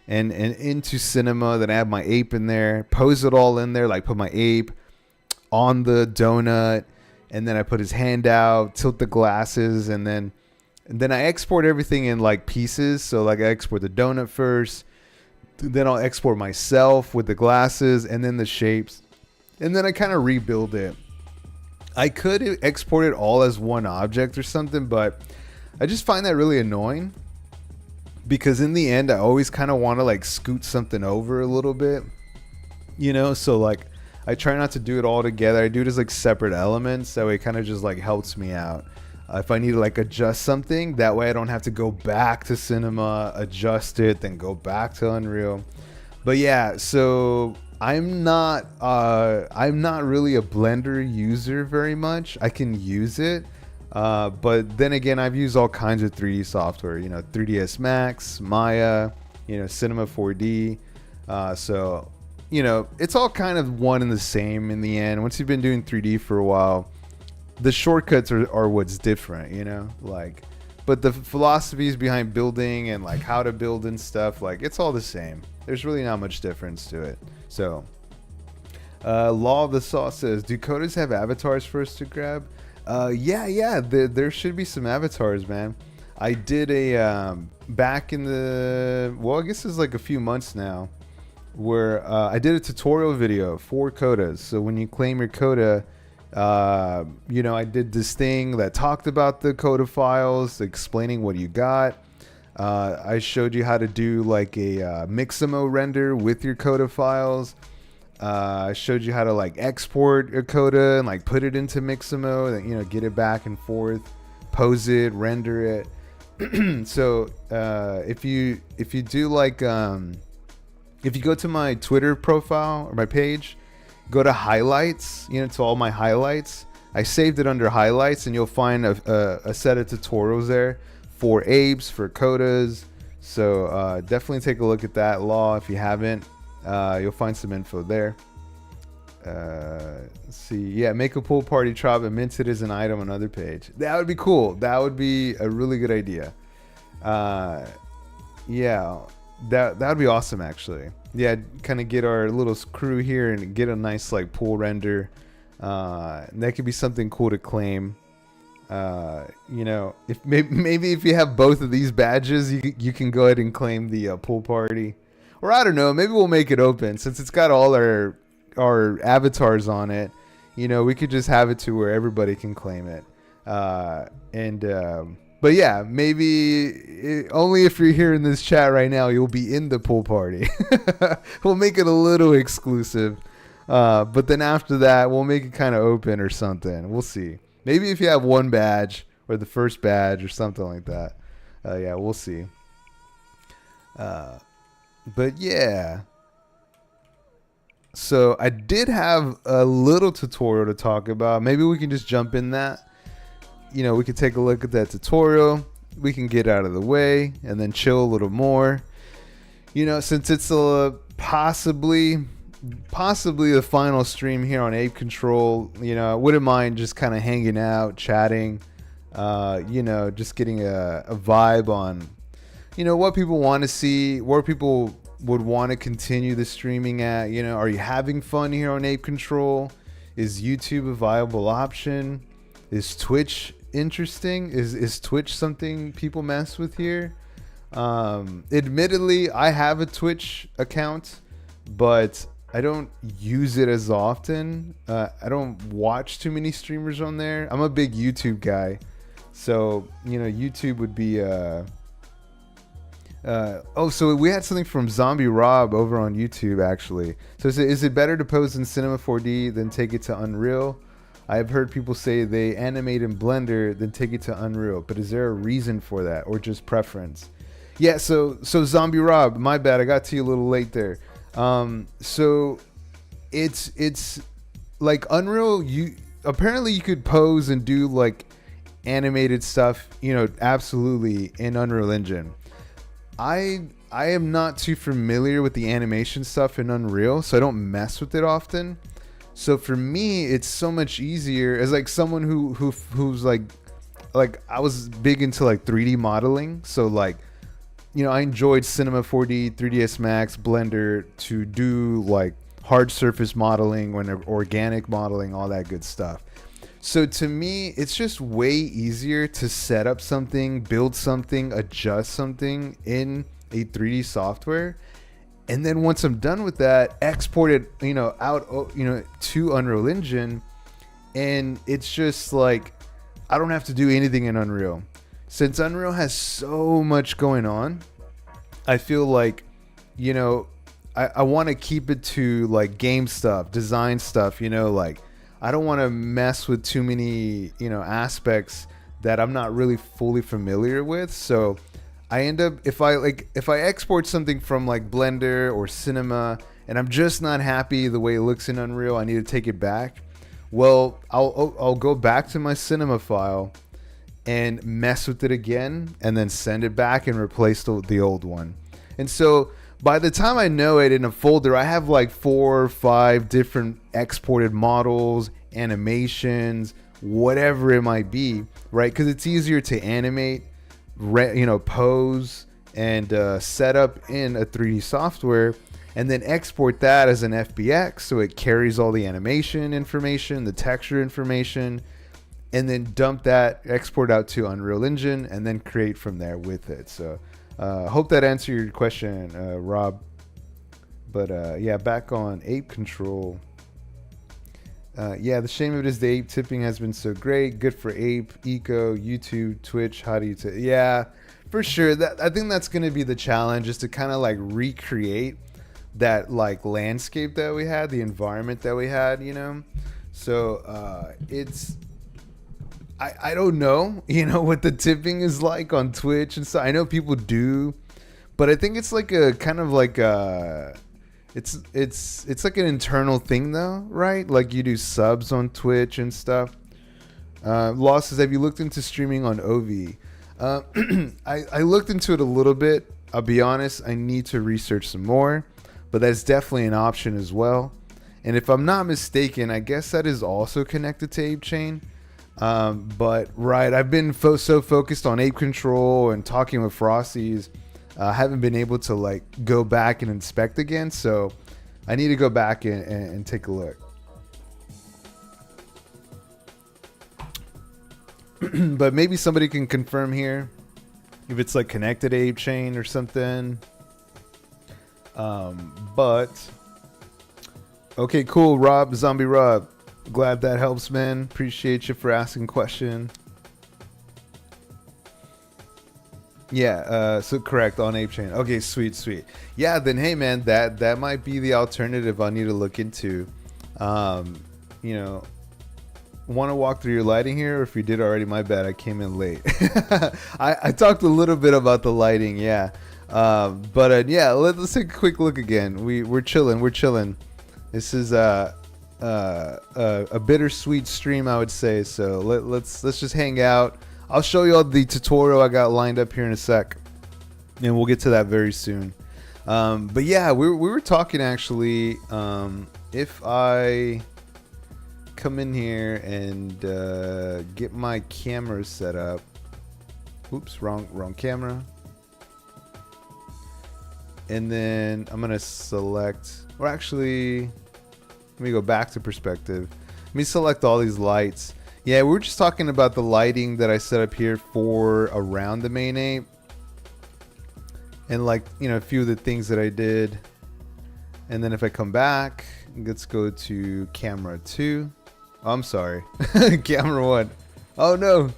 and into Cinema. Then I have my ape in there, pose it all in there, like put my ape on the donut, and then I put his hand out, tilt the glasses, and then I export everything in like pieces. So like I export the donut first, then I'll export myself with the glasses, and then the shapes, and then I kind of rebuild it. I could export it all as one object or something, but I just find that really annoying because in the end I always kind of want to like scoot something over a little bit, so like I try not to do it all together. I do it as like separate elements. That way it kind of just like helps me out. If I need to like adjust something, that way I don't have to go back to Cinema, adjust it, then go back to Unreal. But yeah, so I'm not really a Blender user very much. I can use it, but then again, I've used all kinds of 3D software. 3ds Max, Maya, Cinema 4D. So it's all kind of one and the same in the end. Once you've been doing 3D for a while, the shortcuts are what's different. But the philosophies behind building and like how to build and stuff, like it's all the same. There's really not much difference to it. So, Law of the Saw says, do codas have avatars for us to grab? Yeah. There should be some avatars, man. I did a back in the I guess it's like a few months now, where I did a tutorial video for codas. So when you claim your coda, I did this thing that talked about the coda files, explaining what you got. I showed you how to do like a Mixamo render with your coda files. I showed you how to like export a coda and like put it into Mixamo, and get it back and forth, pose it, render it. So if you do like if you go to my Twitter profile or my page, go to highlights, to all my highlights. I saved it under highlights, and you'll find a set of tutorials there for apes, for codas. So definitely take a look at that, Law, if you haven't. You'll find some info there. Let's see. Yeah, make a pool party trop and mint it as an item on another page. That would be cool. That would be a really good idea. Yeah, that would be awesome, actually. Yeah, kind of get our little crew here and get a nice like pool render. That could be something cool to claim. If maybe if you have both of these badges, you can go ahead and claim the pool party. Or I don't know, maybe we'll make it open since it's got all our avatars on it. We could just have it to where everybody can claim it. But yeah, maybe only if you're here in this chat right now, you'll be in the pool party. We'll make it a little exclusive. But then after that, we'll make it kind of open or something. We'll see. Maybe if you have one badge or the first badge or something like that. Yeah, we'll see. But yeah. So I did have a little tutorial to talk about. Maybe we can just jump in that. We can take a look at that tutorial. We can get out of the way and then chill a little more. Since it's possibly the final stream here on Ape Control, I wouldn't mind just kind of hanging out, chatting, just getting a vibe on, what people want to see, where people would want to continue the streaming at. Are you having fun here on Ape Control? Is YouTube a viable option? Is Twitch interesting? Is Twitch something people mess with here? Admittedly, I have a Twitch account, but I don't use it as often. I don't watch too many streamers on there. I'm a big YouTube guy, so YouTube would be so we had something from Zombie Rob over on YouTube, actually. So is it better to pose in Cinema 4D than take it to Unreal? I've heard people say they animate in Blender then take it to Unreal, but is there a reason for that or just preference? Yeah, so Zombie Rob, my bad, I got to you a little late there. So it's like Unreal, apparently you could pose and do like animated stuff, absolutely in Unreal Engine. I am not too familiar with the animation stuff in Unreal, so I don't mess with it often. So for me, it's so much easier as like someone who's like I was big into like 3D modeling. So like, I enjoyed Cinema 4D, 3ds Max, Blender to do like hard surface modeling, organic modeling, all that good stuff. So to me, it's just way easier to set up something, build something, adjust something in a 3D software. And then once I'm done with that, export it, out, to Unreal Engine. and it's just like I don't have to do anything in Unreal. Since Unreal has so much going on, I feel like, you know, I want to keep it to like game stuff, design stuff, you know, like I don't want to mess with too many, you know, aspects that I'm not really fully familiar with. So I end up, if I export something from like Blender or Cinema and I'm just not happy the way it looks in Unreal, I need to take it back. Well, I'll go back to my Cinema file and mess with it again and then send it back and replace the old one. And so by the time I know it in a folder, I have like 4 or 5 different exported models, animations, whatever it might be, right? Because it's easier to animate, pose, and set up in a 3D software, and then export that as an FBX so it carries all the animation information, the texture information, and then dump that, export out to Unreal Engine, and then create from there with it. So hope that answered your question, Rob. But yeah, back on Ape Control. Yeah, the shame of it is the ape tipping has been so great. Good for Ape, Eco, YouTube, Twitch. How do you yeah, for sure. I think that's going to be the challenge, is to kind of like recreate that like landscape that we had, the environment that we had, you know? So it's... I don't know, you know, what the tipping is like on Twitch and stuff. I know people do, but I think it's like a kind of like it's like an internal thing though, right? Like you do subs on Twitch and stuff. Law says, have you looked into streaming on OV? I looked into it a little bit. I'll be honest, I need to research some more, but that's definitely an option as well. And if I'm not mistaken, I guess that is also connected to ApeChain. But right, I've been so focused on Ape Control and talking with Frosties, haven't been able to like go back and inspect again. So I need to go back and take a look. But maybe somebody can confirm here if it's like connected to ApeChain or something. But okay, cool. Rob, Zombie Rob. Glad that helps, man. Appreciate you for asking question. Yeah, so correct on ApeChain. Okay, sweet. Yeah, then hey, man, that might be the alternative I need to look into. You know, want to walk through your lighting here, or if you did already, my bad, I came in late. I talked a little bit about the lighting, yeah. But yeah, let's take a quick look again. We're chilling. This is a bittersweet stream, I would say. So let's just hang out. I'll show you all the tutorial I got lined up here in a sec, and we'll get to that very soon. But yeah, we were talking actually. If I come in here and get my camera set up. Oops, wrong camera. And then I'm gonna select, or actually, let me go back to perspective. Let me select all these lights. Yeah, we were just talking about the lighting that I set up here for around the main ape. And like, you know, a few of the things that I did. And then if I come back, let's go to camera 2. Oh, I'm sorry. Camera 1. Oh no.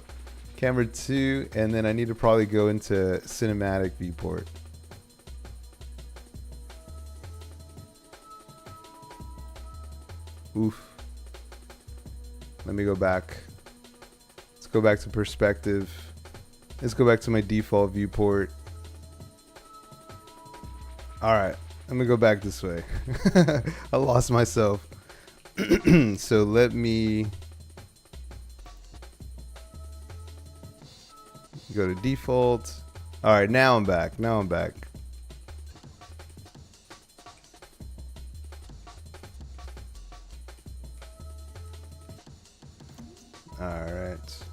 Camera 2. And then I need to probably go into cinematic viewport. Oof. Let me go back. Let's go back to perspective. Let's go back to my default viewport. Alright. Let me go back this way. I lost myself. So let me go to default. Alright, now I'm back. Alright.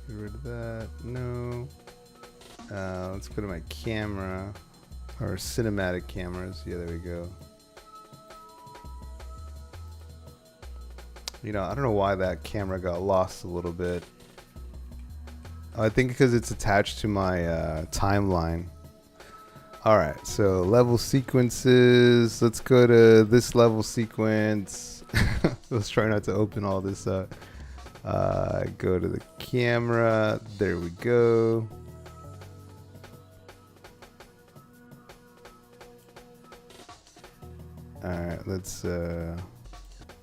Get rid of that. No. Let's go to my camera. Or cinematic cameras. Yeah, there we go. You know, I don't know why that camera got lost a little bit. I think because it's attached to my timeline. Alright, so level sequences. Let's go to this level sequence. Let's try not to open all this up. Go to the camera. There we go. Alright, let's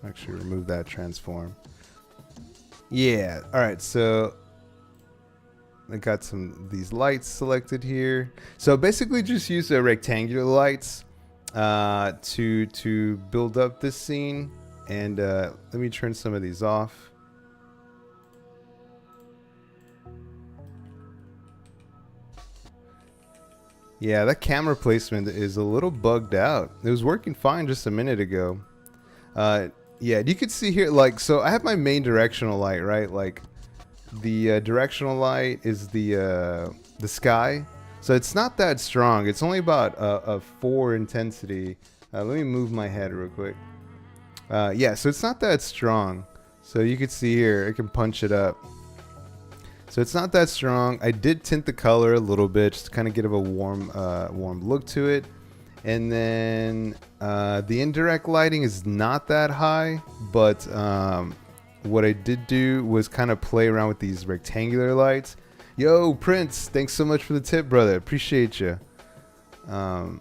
actually remove that transform. Yeah, alright, so I got these lights selected here. So basically just use the rectangular lights to build up this scene. And let me turn some of these off. Yeah, that camera placement is a little bugged out. It was working fine just a minute ago. Yeah, you could see here, like, so I have my main directional light, right? Like, the directional light is the sky. So it's not that strong. It's only about a 4 intensity. Let me move my head real quick. Yeah, so it's not that strong. So you can see here, I can punch it up. So it's not that strong. I did tint the color a little bit just to kind of give a warm look to it. And then the indirect lighting is not that high, but what I did do was kind of play around with these rectangular lights. Yo, Prince, thanks so much for the tip, brother. Appreciate you. Yeah,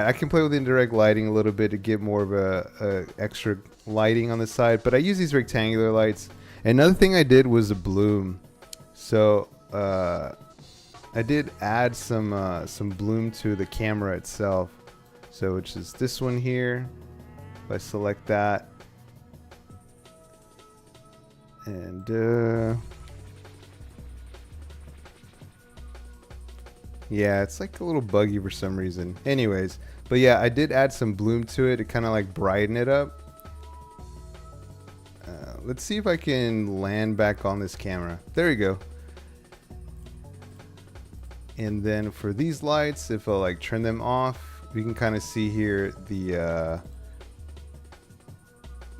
I can play with indirect lighting a little bit to get more of a extra lighting on the side. But I use these rectangular lights. Another thing I did was a bloom. So I did add some bloom to the camera itself. So which is this one here. If I select that, and yeah, it's like a little buggy for some reason. Anyways, but yeah, I did add some bloom to it to kind of like brighten it up. Let's see if I can land back on this camera. There we go. And then for these lights, if I like turn them off, we can kind of see here the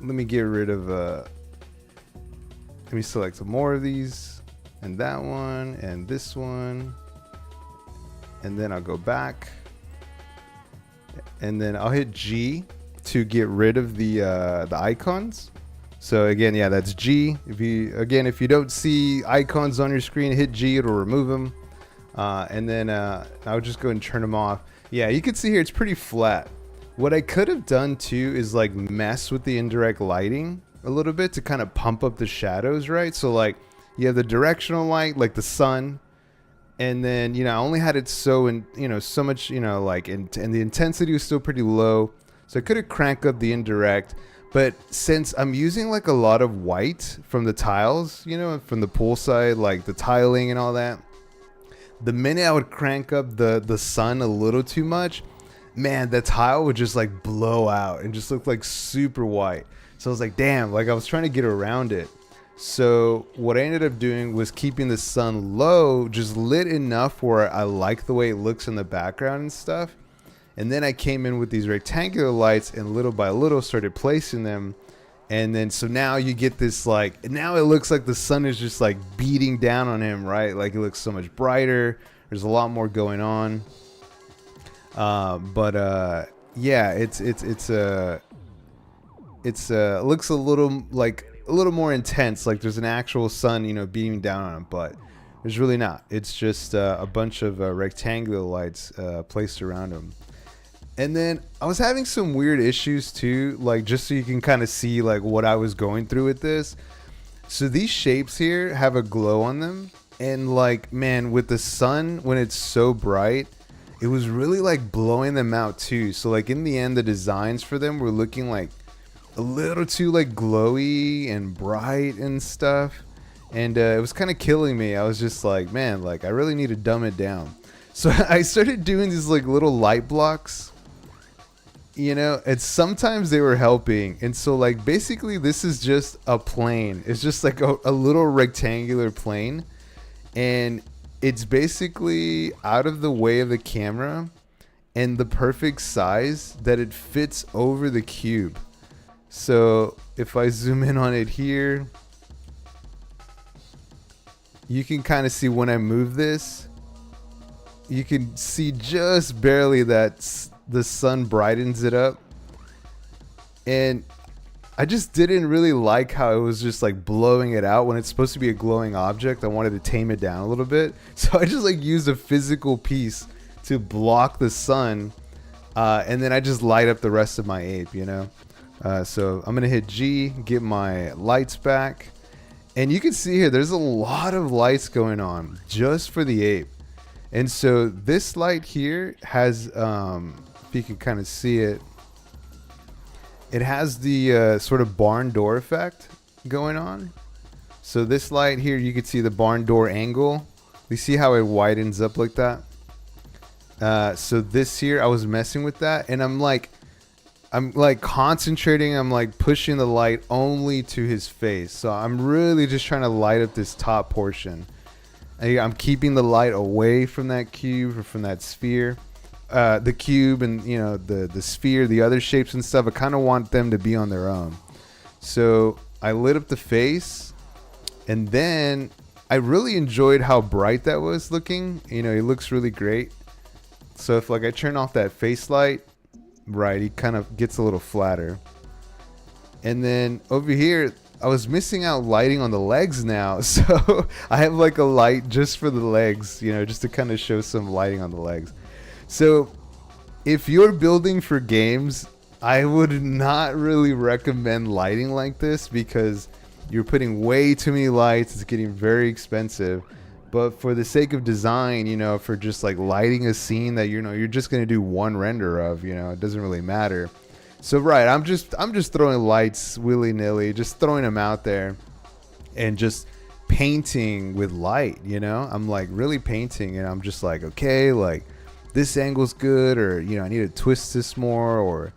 let me get rid of let me select some more of these, and that one and this one, and then I'll go back, and then I'll hit G to get rid of the icons. So again, yeah, that's G. If you don't see icons on your screen, hit G, it'll remove them. And then I'll just go and turn them off. Yeah, you can see here it's pretty flat. What I could have done too is like mess with the indirect lighting a little bit to kind of pump up the shadows, right? So like you have the directional light, like the sun, and then I only had it so much, like, and the intensity was still pretty low. So I could have cranked up the indirect. But since I'm using like a lot of white from the tiles, from the pool side, like the tiling and all that, the minute I would crank up the sun a little too much, man, the tile would just like blow out and just look like super white. So I was like, damn, like I was trying to get around it. So what I ended up doing was keeping the sun low, just lit enough where I like the way it looks in the background and stuff. And then I came in with these rectangular lights and little by little started placing them. And then so now you get this, like, now it looks like the sun is just like beating down on him, right? Like it looks so much brighter. There's a lot more going on. Yeah, it looks a little more intense. Like there's an actual sun, beating down on him, but there's really not. It's just a bunch of rectangular lights placed around him. And then I was having some weird issues too, like just so you can kind of see like what I was going through with this. So these shapes here have a glow on them, and like, man, with the sun when it's so bright, it was really like blowing them out too. So like in the end, the designs for them were looking like a little too like glowy and bright and stuff, and it was kind of killing me. I was just like, man, like I really need to dumb it down. So I started doing these like little light blocks, and sometimes they were helping. And so like basically this is just a plane. It's just like a little rectangular plane, and it's basically out of the way of the camera and the perfect size that it fits over the cube. So if I zoom in on it here, you can kind of see when I move this, you can see just barely that the sun brightens it up. And I just didn't really like how it was just like blowing it out when it's supposed to be a glowing object. I wanted to tame it down a little bit. So I just like used a physical piece to block the sun. And then I just light up the rest of my ape, you know? So I'm going to hit G, get my lights back. And you can see here, there's a lot of lights going on just for the ape. And so this light here has, if you can kind of see it, it has the sort of barn door effect going on. So this light here, you can see the barn door angle. You see how it widens up like that? So this here, I was messing with that, and I'm like concentrating. I'm like pushing the light only to his face. So I'm really just trying to light up this top portion. I'm keeping the light away from that cube or from that sphere. The cube and, you know, the sphere, the other shapes and stuff, I kind of want them to be on their own. So I lit up the face, and then I really enjoyed how bright that was looking. You know, it looks really great. So if like I turn off that face light, right, he kind of gets a little flatter. And then over here, I was missing out lighting on the legs now. So I have like a light just for the legs, you know, just to kind of show some lighting on the legs. So if you're building for games, I would not really recommend lighting like this because you're putting way too many lights. It's getting very expensive. But for the sake of design, you know, for just like lighting a scene that, you know, you're just going to do one render of, you know, it doesn't really matter. So, right, I'm just throwing lights willy-nilly, just throwing them out there and just painting with light, you know? I'm like really painting, and I'm just like, okay, like this angle's good, or, you know, I need to twist this more, or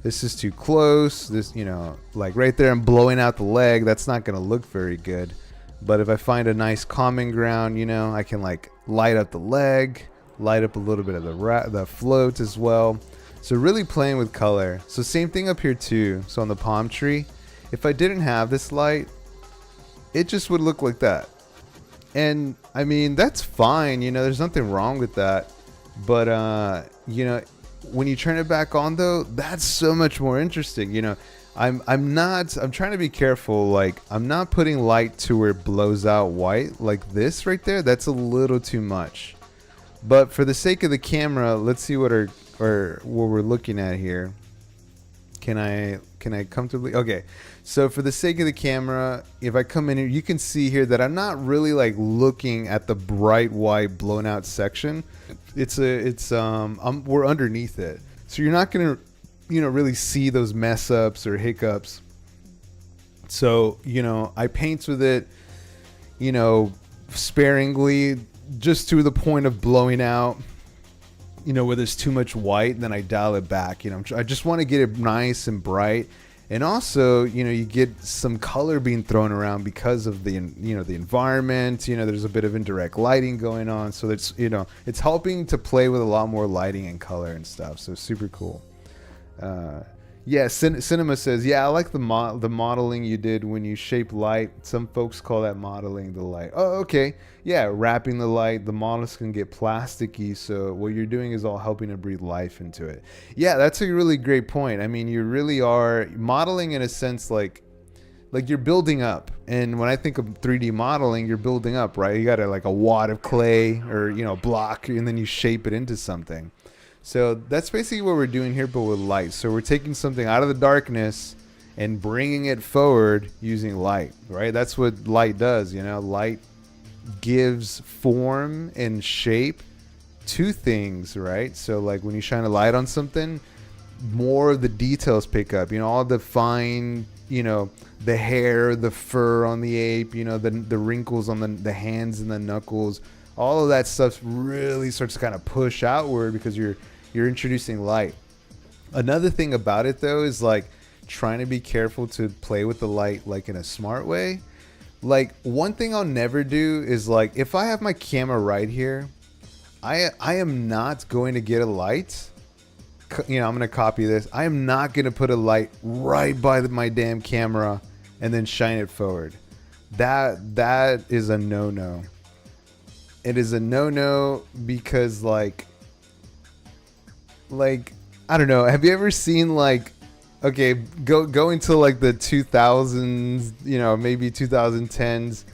this is too close. This, you know, like right there, I'm blowing out the leg. That's not going to look very good. But if I find a nice common ground, you know, I can like light up the leg, light up a little bit of the float as well. So really playing with color. So same thing up here too. So on the palm tree, if I didn't have this light, it just would look like that. And I mean, that's fine. You know, there's nothing wrong with that. But, you know, when you turn it back on though, that's so much more interesting. You know, I'm trying to be careful. Like, I'm not putting light to where it blows out white like this right there. That's a little too much. But for the sake of the camera, let's see what we're looking at here. Can I comfortably? Okay. So for the sake of the camera, if I come in here, you can see here that I'm not really like looking at the bright white blown out section. We're underneath it. So you're not going to, you know, really see those mess ups or hiccups. So, you know, I paint with it, you know, sparingly, just to the point of blowing out, you know, where there's too much white, and then I dial it back. You know, I just want to get it nice and bright. And also, you know, you get some color being thrown around because of the, you know, the environment. You know, there's a bit of indirect lighting going on. So that's, you know, it's helping to play with a lot more lighting and color and stuff. So super cool. Yeah, Cinema says, yeah, I like the modeling you did when you shape light. Some folks call that modeling the light. Oh, okay. Yeah, wrapping the light. The models can get plasticky, so what you're doing is all helping to breathe life into it. Yeah, that's a really great point. I mean, you really are modeling in a sense like you're building up. And when I think of 3D modeling, you're building up, right? You got like a wad of clay or, you know, block, and then you shape it into something. So that's basically what we're doing here, but with light. So we're taking something out of the darkness and bringing it forward using light, right? That's what light does, you know. Light gives form and shape to things, right? So like when you shine a light on something, more of the details pick up, you know, all the fine, you know, the hair, the fur on the ape, you know, the wrinkles on the hands and the knuckles. All of that stuff really starts to kind of push outward because you're introducing light. Another thing about it though is like trying to be careful to play with the light like in a smart way. Like one thing I'll never do is like if I have my camera right here, I am not going to get a light. You know, I'm going to copy this. I am not going to put a light right by my damn camera and then shine it forward. That is a no-no. It is a no-no because like I don't know, have you ever seen like Okay, go into like the 2000s, you know, maybe 2010s,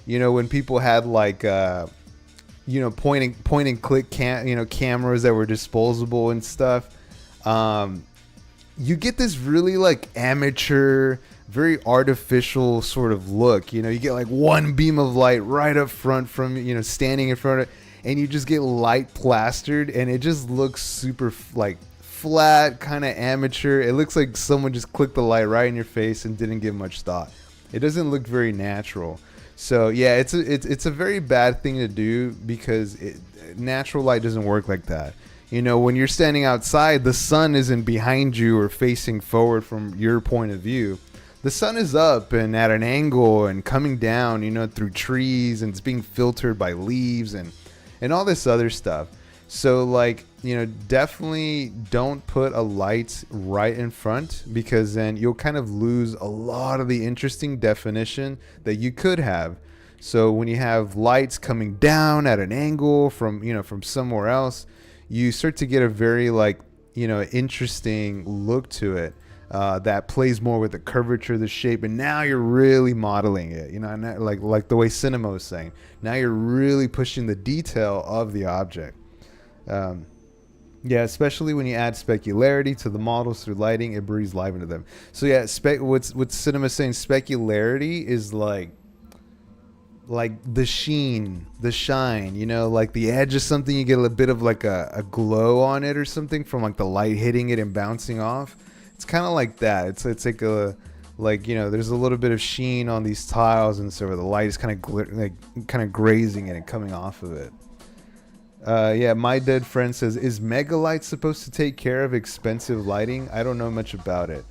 you know, when people had like you know, point and click cameras that were disposable and stuff. Um, you get this really like amateur, very artificial sort of look. You know, you get like one beam of light right up front from, you know, standing in front of it, and you just get light plastered, and it just looks super like flat, kind of amateur. It looks like someone just clicked the light right in your face and didn't give much thought. It doesn't look very natural. So yeah, it's a very bad thing to do because natural light doesn't work like that. You know, when you're standing outside, the sun isn't behind you or facing forward from your point of view. The sun is up and at an angle and coming down, you know, through trees, and it's being filtered by leaves and all this other stuff. So like, you know, definitely don't put a light right in front, because then you'll kind of lose a lot of the interesting definition that you could have. So when you have lights coming down at an angle from, you know, from somewhere else, you start to get a very like, you know, interesting look to it, that plays more with the curvature, the shape, and now you're really modeling it, you know, and like the way cinema was saying. Now you're really pushing the detail of the object. Yeah, especially when you add specularity to the models through lighting, it breathes life into them. So yeah, what's cinema saying, specularity is like the sheen, the shine, you know, like the edge of something, you get a bit of like a glow on it or something from like the light hitting it and bouncing off. It's kind of like that. It's like a, like, you know, there's a little bit of sheen on these tiles, and so the light is kind of grazing it and coming off of it. Yeah, my dead friend says, is Megalight supposed to take care of expensive lighting? I don't know much about it.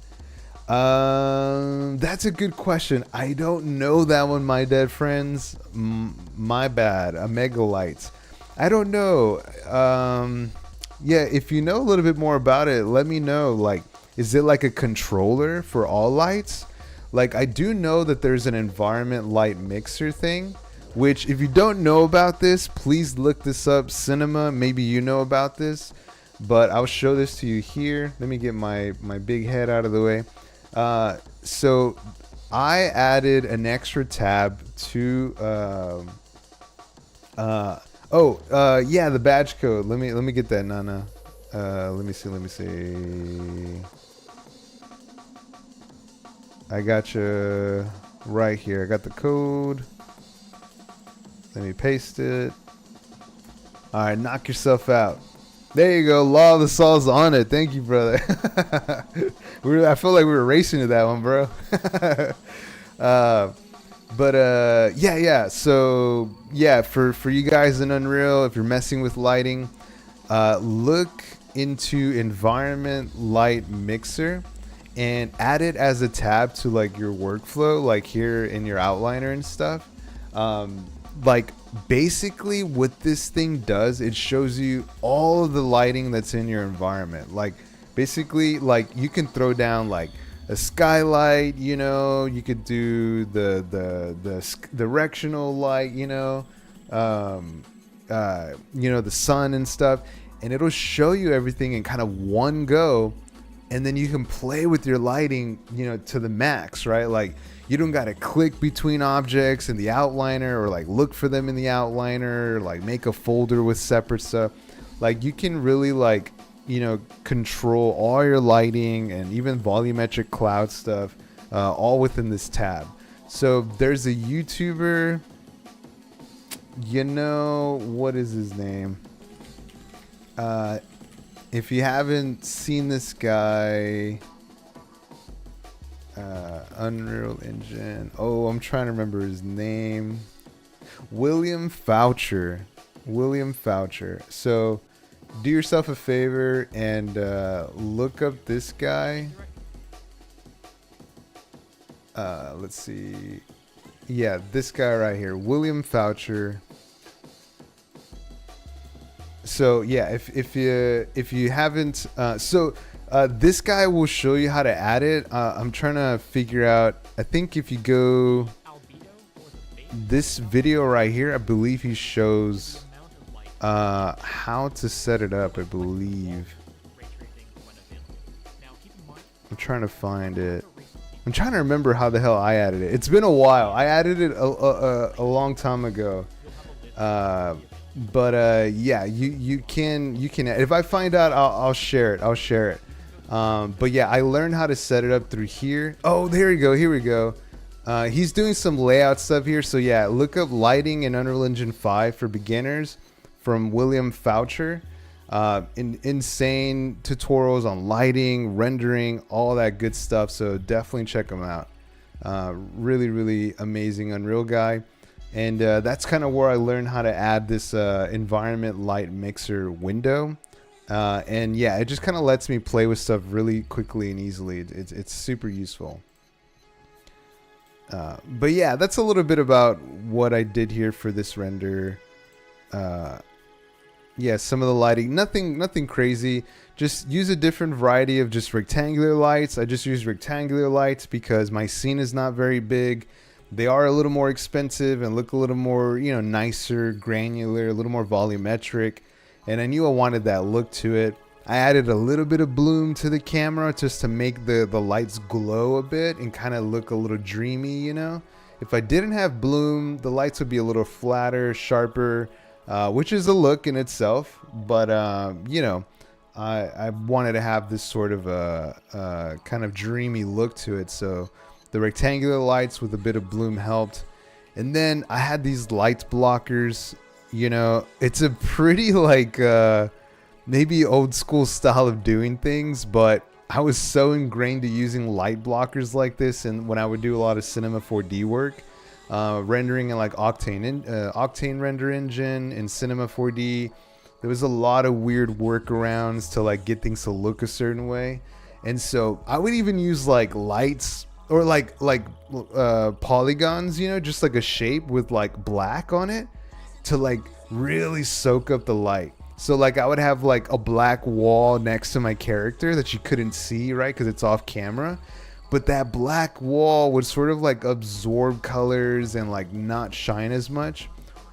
That's a good question. I don't know that one, my dead friends. My bad. A Megalight. I don't know. Yeah, if you know a little bit more about it, let me know. Like, is it like a controller for all lights? Like, I do know that there's an environment light mixer thing, which if you don't know about this, please look this up. Cinema, maybe you know about this, but I'll show this to you here. Let me get my big head out of the way. So I added an extra tab to yeah, the badge code. Let me get that, Nana. Let me see. I got you right here. I got the code. Let me paste it. All right, knock yourself out. There you go. Law of the Saw's on it. Thank you, brother. I feel like we were racing to that one, bro. Yeah. So yeah, for you guys in Unreal, if you're messing with lighting, look into Environment Light Mixer and add it as a tab to like your workflow, like here in your outliner and stuff. Like basically what this thing does, it shows you all of the lighting that's in your environment. Like basically, like you can throw down like a skylight, you know, you could do the directional light, you know, the sun and stuff, and it'll show you everything in kind of one go, and then you can play with your lighting, you know, to the max, right? Like you don't got to click between objects in the outliner, or like look for them in the outliner, or like make a folder with separate stuff. Like you can really like, you know, control all your lighting and even volumetric cloud stuff, all within this tab. So there's a YouTuber, you know, what is his name? If you haven't seen this guy, Unreal Engine. Oh, I'm trying to remember his name. William Foucher. So do yourself a favor and look up this guy. Let's see. Yeah, this guy right here, William Foucher. So yeah, if you haven't, this guy will show you how to add it. I'm trying to figure out. I think if you go this video right here, I believe he shows how to set it up, I believe. I'm trying to find it. I'm trying to remember how the hell I added it. It's been a while. I added it a long time ago. Yeah, you can if I find out, I'll share it. But yeah, I learned how to set it up through here. Oh, there we go. Here we go. He's doing some layout stuff here. So yeah, look up lighting in Unreal Engine 5 for beginners from William Foucher. Insane tutorials on lighting, rendering, all that good stuff. So definitely check him out. Really, really amazing Unreal guy. And that's kind of where I learned how to add this environment light mixer window. And yeah, it just kind of lets me play with stuff really quickly and easily. It's super useful. But yeah, that's a little bit about what I did here for this render. Yeah, some of the lighting, nothing crazy. Just use a different variety of just rectangular lights. I just use rectangular lights because my scene is not very big. They are a little more expensive and look a little more, nicer, granular, a little more volumetric. And I knew I wanted that look to it. I added a little bit of bloom to the camera just to make the lights glow a bit and kind of look a little dreamy, If I didn't have bloom, the lights would be a little flatter, sharper, which is a look in itself. But, I wanted to have this sort of a kind of dreamy look to it. So the rectangular lights with a bit of bloom helped. And then I had these light blockers. It's a pretty maybe old school style of doing things, but I was so ingrained to using light blockers like this. And when I would do a lot of Cinema 4D work, rendering in like Octane render engine in Cinema 4D, there was a lot of weird workarounds to get things to look a certain way. And so I would even use lights or polygons, just like a shape with black on it to really soak up the light. So I would have a black wall next to my character that you couldn't see, right? Because it's off camera. But that black wall would sort of absorb colors and not shine as much.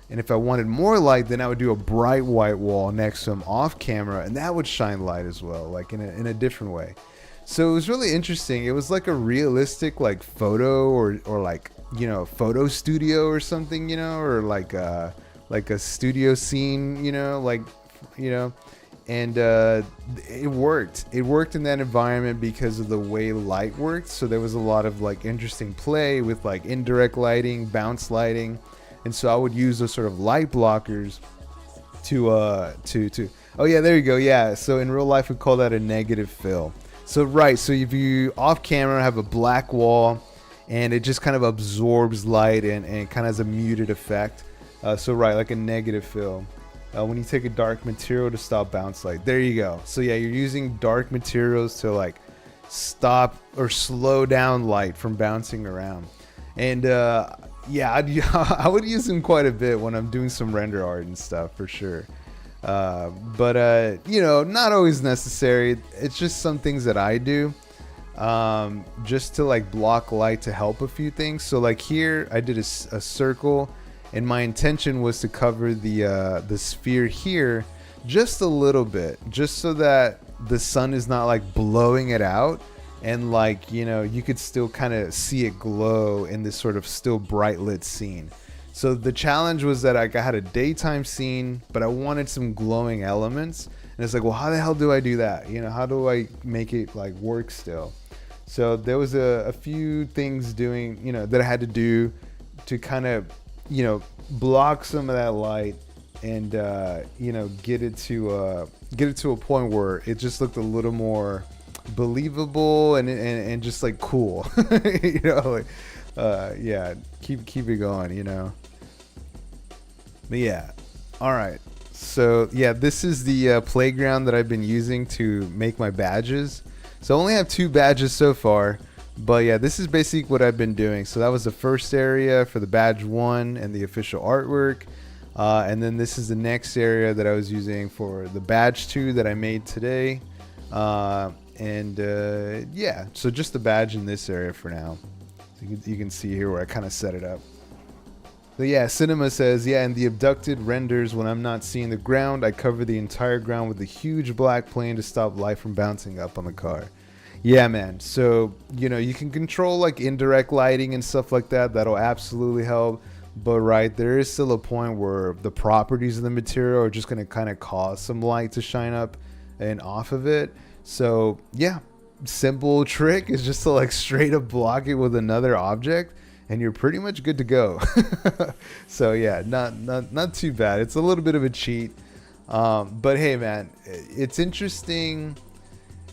And if I wanted more light, then I would do a bright white wall next to him off camera, and that would shine light as well, in a different way. So it was really interesting. It was like a realistic photo or photo studio or something, or like a studio scene, and it worked. It worked in that environment because of the way light worked. So there was a lot of interesting play with indirect lighting, bounce lighting, and so I would use those sort of light blockers to oh yeah, there you go. Yeah, so in real life we call that a negative fill. So right, so if you off camera have a black wall and it just kind of absorbs light and kind of has a muted effect. So right, like a negative fill. When you take a dark material to stop bounce light. There you go. So yeah, you're using dark materials to stop or slow down light from bouncing around. And yeah, I would use them quite a bit when I'm doing some render art and stuff for sure. But not always necessary. It's just some things that I do just to block light to help a few things. So here I did a circle, and my intention was to cover the sphere here just a little bit, just so that the sun is not blowing it out, and you could still kind of see it glow in this sort of still bright lit scene. So the challenge was that I had a daytime scene, but I wanted some glowing elements. And it's well, how the hell do I do that? How do I make it work still? So there was a few things doing, that I had to do to kind of, block some of that light and, get it to a point where it just looked a little more believable and just cool, yeah, keep it going, But yeah, all right. So yeah, this is the playground that I've been using to make my badges. So I only have 2 badges so far, but yeah, this is basically what I've been doing. So that was the first area for the badge 1 and the official artwork. And then this is the next area that I was using for the badge 2 that I made today. Yeah, so just the badge in this area for now. So you can see here where I kind of set it up. So yeah, Cinema says, yeah, in the abducted renders, when I'm not seeing the ground, I cover the entire ground with a huge black plane to stop light from bouncing up on the car. Yeah, man. So, you can control like indirect lighting and stuff like that. That'll absolutely help. But, right, there is still a point where the properties of the material are just going to kind of cause some light to shine up and off of it. So, yeah, simple trick is just to like straight up block it with another object and you're pretty much good to go. So, yeah, not too bad. It's a little bit of a cheat. But hey, man, it's interesting.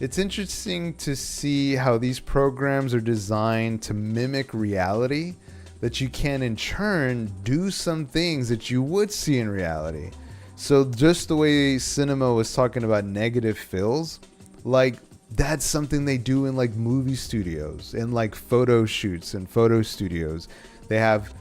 It's interesting to see how these programs are designed to mimic reality, that you can in turn do some things that you would see in reality. So just the way cinema was talking about negative fills, like that's something they do in like movie studios and like photo shoots and photo studios. They have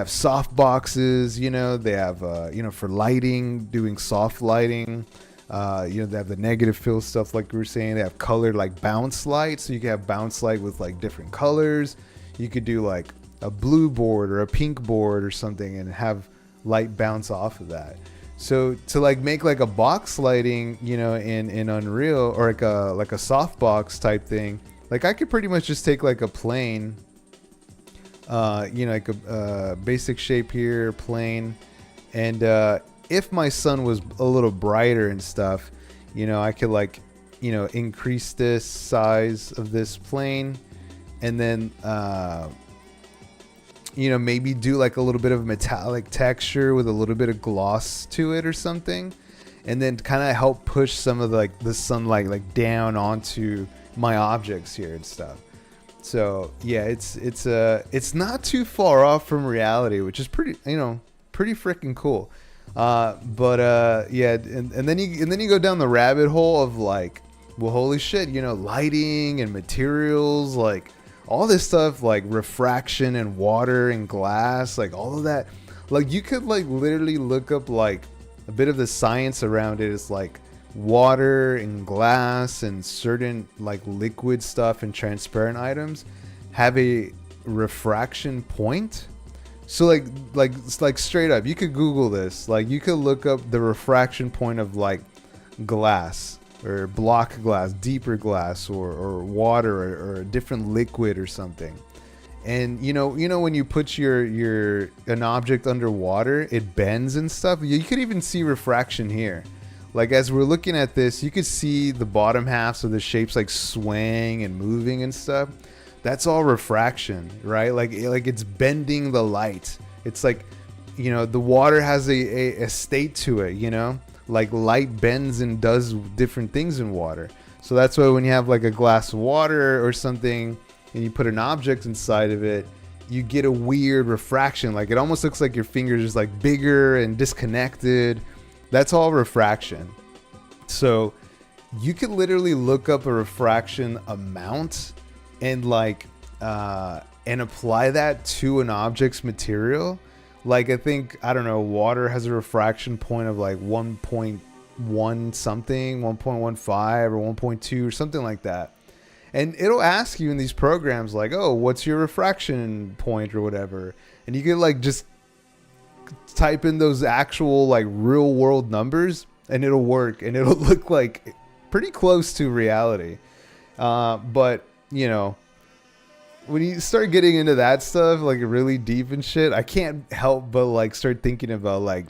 soft boxes, they have for lighting, doing soft lighting. They have the negative fill stuff like we were saying. They have colored like bounce light, so you can have bounce light with like different colors. You could do like a blue board or a pink board or something and have light bounce off of that. So to like make like a box lighting, in Unreal, or like a softbox type thing, like I could pretty much just take like a plane, like a basic shape here, plane, and if my sun was a little brighter and stuff, I could like, increase this size of this plane, and then maybe do like a little bit of metallic texture with a little bit of gloss to it or something, and then kind of help push some of the sunlight like down onto my objects here and stuff. So yeah, it's not too far off from reality, which is pretty freaking cool. Yeah, and then you go down the rabbit hole of like, well, holy shit, lighting and materials, like all this stuff, like refraction and water and glass, like all of that. Like you could like literally look up like a bit of the science around it. It's like water and glass and certain like liquid stuff and transparent items have a refraction point. So like straight up, you could Google this. Like you could look up the refraction point of like glass or block glass, deeper glass, or water, or a different liquid or something. And when you put an object underwater, it bends and stuff. You could even see refraction here. Like as we're looking at this, you could see the bottom halves of the shapes like swaying and moving and stuff. That's all refraction, right? Like it's bending the light. It's like, the water has a state to it, like light bends and does different things in water. So that's why when you have like a glass of water or something and you put an object inside of it, you get a weird refraction. Like it almost looks like your fingers is like bigger and disconnected. That's all refraction. So you could literally look up a refraction amount and like and apply that to an object's material. Like I don't know, water has a refraction point of like 1.1 something, 1.15 or 1.2 or something like that. And it'll ask you in these programs like, oh, what's your refraction point or whatever. And you can like just type in those actual like real world numbers and it'll work and it'll look like pretty close to reality. But when you start getting into that stuff, like really deep and shit, I can't help but like start thinking about like,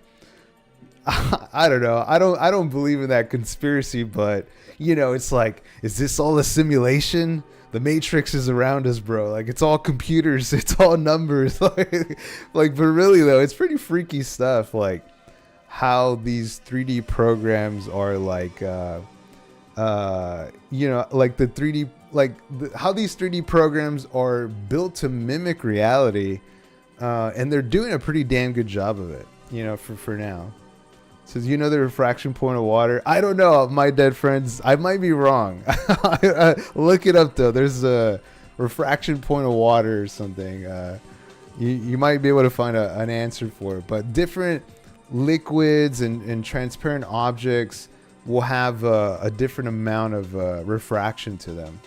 I don't know. I don't believe in that conspiracy, but it's like, is this all a simulation? The Matrix is around us, bro. Like it's all computers, it's all numbers. Like, but really though, it's pretty freaky stuff. Like how these 3D programs are like, like the 3D, like how these 3D programs are built to mimic reality, and they're doing a pretty damn good job of it, for now. So the refraction point of water? I don't know, my dead friends. I might be wrong. Look it up though. There's a refraction point of water or something. You might be able to find an answer for it. But different liquids and transparent objects will have a different amount of refraction to them.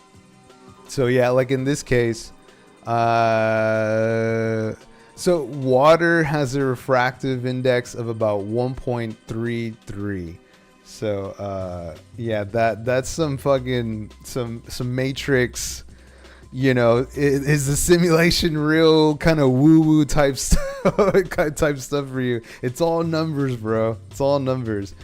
So yeah, like in this case, so water has a refractive index of about 1.33. So yeah, that's some fucking some Matrix. You know, is the simulation real kind of woo woo type type stuff for you? It's all numbers, bro. It's all numbers.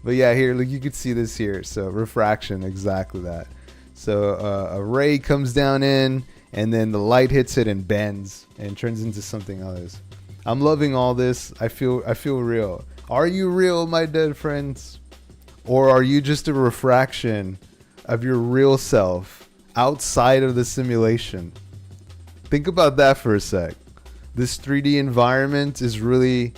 But yeah, here, look, you can see this here. So refraction, exactly that. So a ray comes down in, and then the light hits it and bends and turns into something else. I'm loving all this. I feel real. Are you real, my dead friends? Or are you just a refraction of your real self outside of the simulation? Think about that for a sec. This 3D environment is really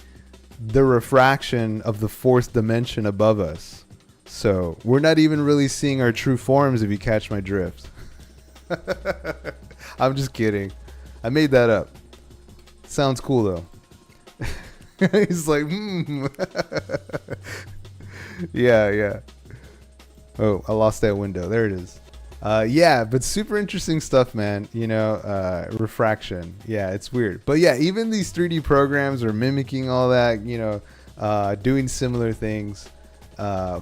the refraction of the fourth dimension above us. So we're not even really seeing our true forms, if you catch my drift. I'm just kidding. I made that up. Sounds cool though. He's like, yeah. Oh, I lost that window. There it is. Yeah, but super interesting stuff, man. You know, refraction. Yeah, it's weird. But yeah, even these 3D programs are mimicking all that, you know, doing similar things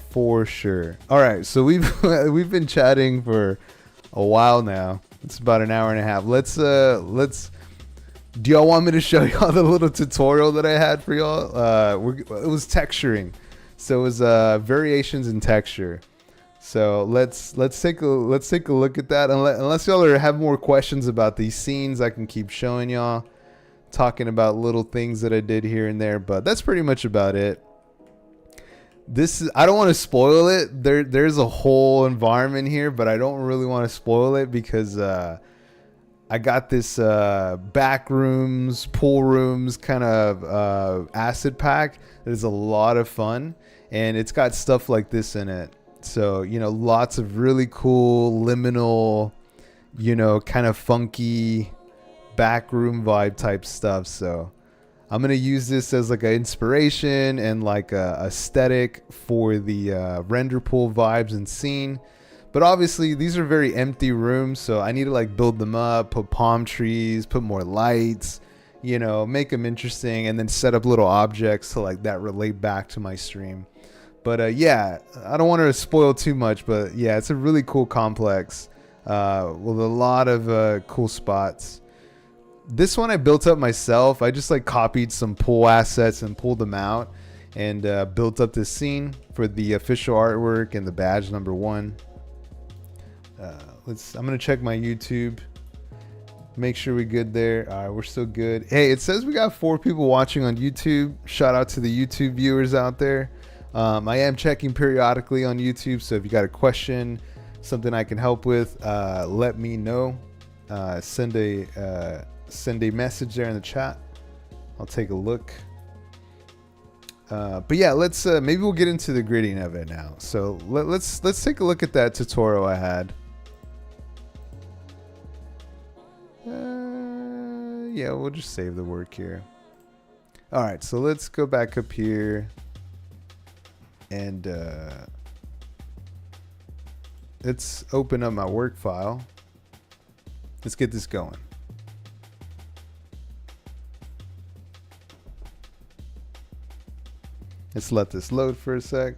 for sure. All right, so we've been chatting for a while now. It's about an hour and a half. Let's do y'all want me to show y'all the little tutorial that I had for y'all? It was texturing. So it was variations in texture. So let's take a look at that. Unless y'all have more questions about these scenes, I can keep showing y'all, talking about little things that I did here and there. But that's pretty much about it. I don't want to spoil it. There's a whole environment here, but I don't really want to spoil it because I got this back rooms, pool rooms kind of acid pack that is a lot of fun, and it's got stuff like this in it. So, you know, lots of really cool liminal, you know, kind of funky back room vibe type stuff. So I'm going to use this as like an inspiration and like a aesthetic for the render pool vibes and scene. But obviously these are very empty rooms, so I need to like build them up, put palm trees, put more lights, you know, make them interesting, and then set up little objects to like that relate back to my stream. But yeah, I don't want to spoil too much, but yeah, it's a really cool complex with a lot of cool spots. This one I built up myself. I just like copied some pool assets and pulled them out and built up this scene for the official artwork and the badge number 1. I'm gonna check my YouTube, make sure we're good there. All right, we're still good. Hey, it says we got 4 people watching on YouTube. Shout out to the YouTube viewers out there. I am checking periodically on YouTube, so if you got a question, something I can help with, let me know. Send a message there in the chat. I'll take a look. But yeah, let's maybe we'll get into the grading of it now. So let's take a look at that tutorial I had. Yeah, we'll just save the work here. All right, so let's go back up here and let's open up my work file. Let's get this going. Let's let this load for a sec.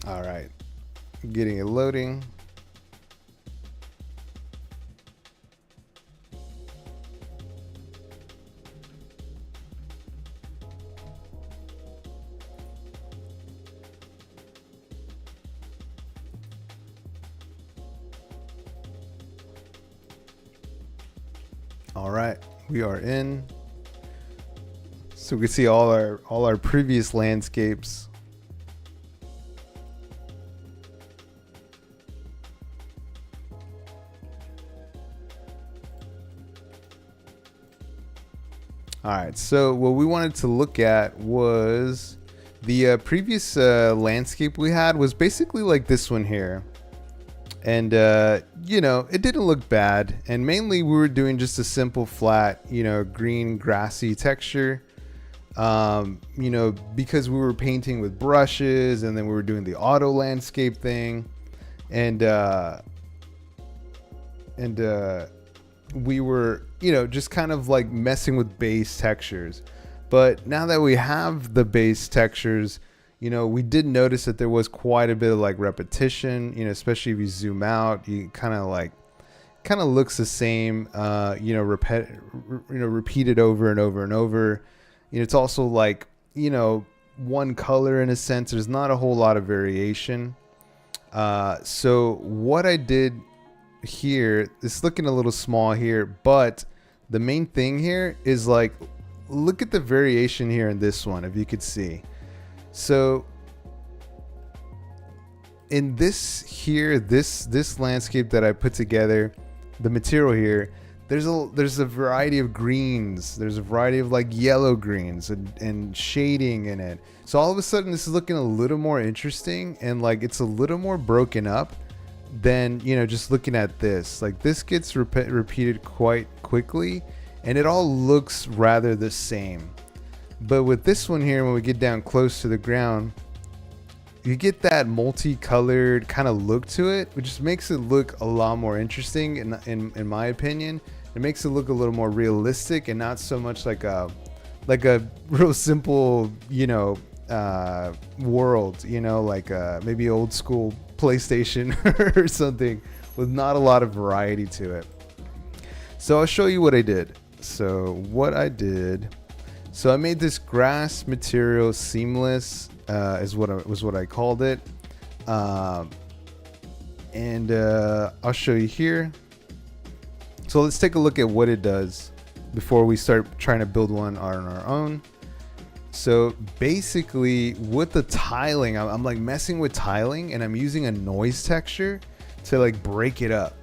All right, getting it loading. All right, we are in. So we can see all our previous landscapes. All right, so what we wanted to look at was the previous landscape we had was basically like this one here. And it didn't look bad, and mainly we were doing just a simple flat, green grassy texture, because we were painting with brushes, and then we were doing the auto landscape thing, and we were just kind of like messing with base textures. But now that we have the base textures, we did notice that there was quite a bit of like repetition, especially if you zoom out, you kind of looks the same, repeated over and over and over. It's also like, one color in a sense. There's not a whole lot of variation. So what I did here, it's looking a little small here, but the main thing here is like, look at the variation here in this one, if you could see. So in this here, this landscape that I put together, the material here, there's a variety of greens. There's a variety of like yellow greens and shading in it. So all of a sudden this is looking a little more interesting, and like it's a little more broken up than, just looking at this. Like this gets repeated quite quickly, and it all looks rather the same. But with this one here, when we get down close to the ground, you get that multicolored kind of look to it, which just makes it look a lot more interesting. In my opinion, it makes it look a little more realistic and not so much like a real simple, world, like maybe old school PlayStation or something with not a lot of variety to it. So I'll show you what I did. So I made this grass material seamless, was what I called it. And I'll show you here. So let's take a look at what it does before we start trying to build one on our own. So basically with the tiling, I'm like messing with tiling, and I'm using a noise texture to like break it up.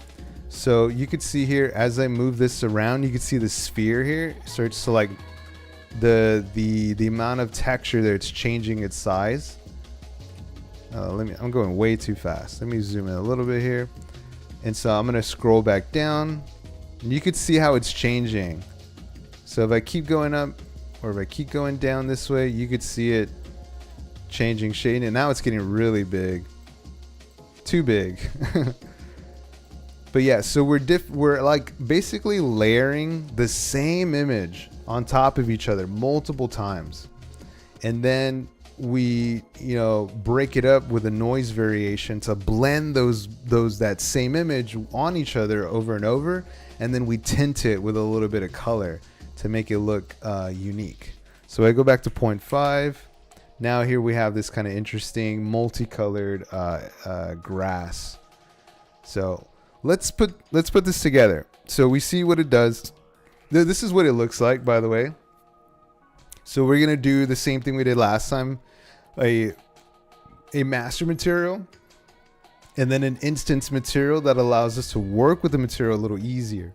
So you could see here, as I move this around, you can see the sphere here starts to like the amount of texture there, it's changing its size. I'm going way too fast. Let me zoom in a little bit here. And so I'm going to scroll back down, and you could see how it's changing. So if I keep going up, or if I keep going down this way, you could see it changing shade, and now it's getting really big. Too big. But yeah, so we're like basically layering the same image on top of each other multiple times, and then we break it up with a noise variation to blend that same image on each other over and over, and then we tint it with a little bit of color to make it look unique. So I go back to 0.5. Now here we have this kind of interesting multicolored grass. So let's put this together. So we see what it does. This is what it looks like, by the way. So we're gonna do the same thing we did last time, a master material, and then an instance material that allows us to work with the material a little easier.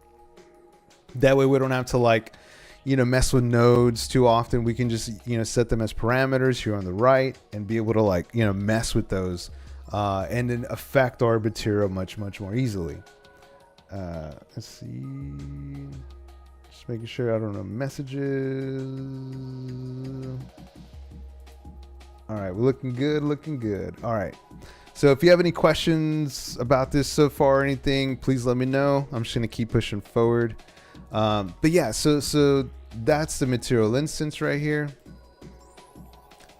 That way we don't have to like, mess with nodes too often. We can just, set them as parameters here on the right and be able to like, mess with those and then affect our material much, much more easily. Let's see. Just making sure I don't know messages. All right, we're looking good. All right. So if you have any questions about this so far or anything, please let me know. I'm just gonna keep pushing forward. But yeah, so that's the material instance right here.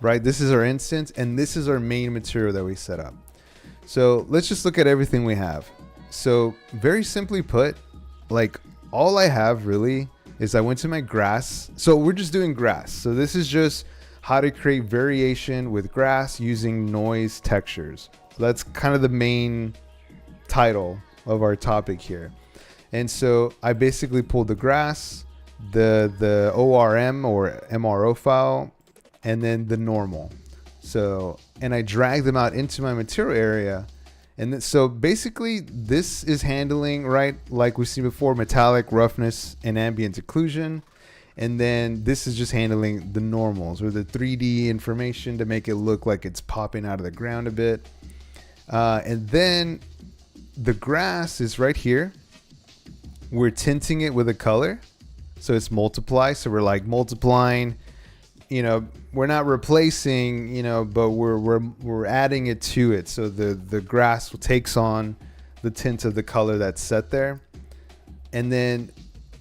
Right, this is our instance, and this is our main material that we set up. So let's just look at everything we have. So very simply put, like all I have really is I went to my grass. So we're just doing grass. So this is just how to create variation with grass using noise textures. So that's kind of the main title of our topic here. And so I basically pulled the grass, the ORM or MRO file, and then the normal. So, and I drag them out into my material area. And so basically this is handling, right, like we've seen before, metallic, roughness, and ambient occlusion. And then this is just handling the normals or the 3D information to make it look like it's popping out of the ground a bit. And then the grass is right here. We're tinting it with a color. So it's multiply. So we're like multiplying, you know, we're not replacing, you know, but we're adding it to it. So the grass takes on the tint of the color that's set there. And then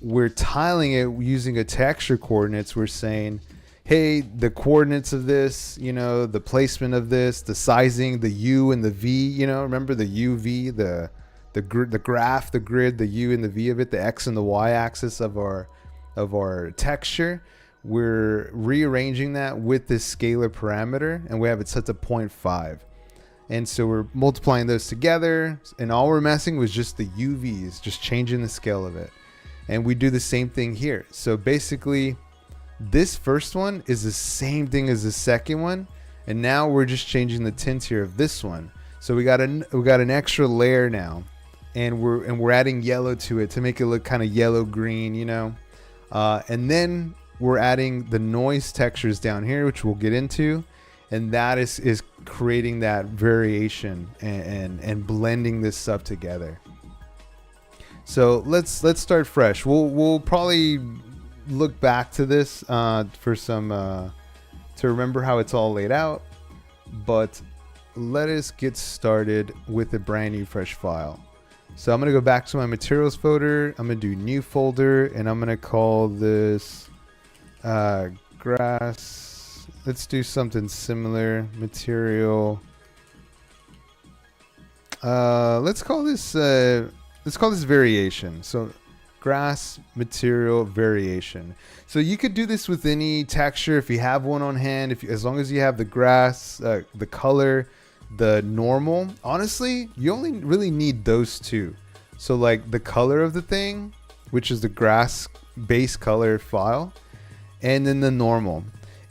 we're tiling it using a texture coordinates. We're saying, hey, the coordinates of this, you know, the placement of this, the sizing, the U and the V, you know, remember the UV, the graph, the grid, the U and the V of it, the X and the Y axis of our texture. We're rearranging that with this scalar parameter, and we have it set to 0.5. And so we're multiplying those together, and all we're messing with just the UVs, just changing the scale of it. And we do the same thing here. So basically, this first one is the same thing as the second one, and now we're just changing the tint here of this one. So we got an extra layer now, and we're adding yellow to it to make it look kind of yellow green, you know. And then we're adding the noise textures down here, which we'll get into, and that is creating that variation and blending this stuff together. So let's start fresh. We'll probably look back to this for some to remember how it's all laid out, but let us get started with a brand new fresh file. So I'm gonna go back to my materials folder. I'm gonna do new folder, and I'm gonna call this grass. Let's do something similar. Material. Let's call this variation. So grass material variation. So you could do this with any texture if you have one on hand. As long as you have the grass, the color, the normal. Honestly, you only really need those two. So like the color of the thing, which is the grass base color file, and then the normal.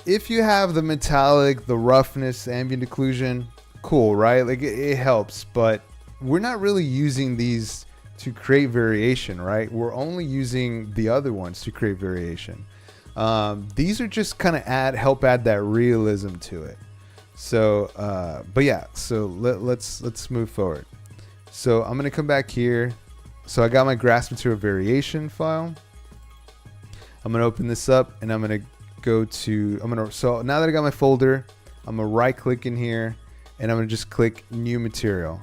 If you have the metallic, the roughness, ambient occlusion, cool, right? Like it helps, but we're not really using these to create variation, right? We're only using the other ones to create variation. These are just kind of help add that realism to it. So, but yeah, so let's move forward. So I'm gonna come back here. So I got my grass material variation file. I'm gonna open this up, and I'm gonna go to, so now that I got my folder, I'm gonna right click in here, and I'm gonna just click new material.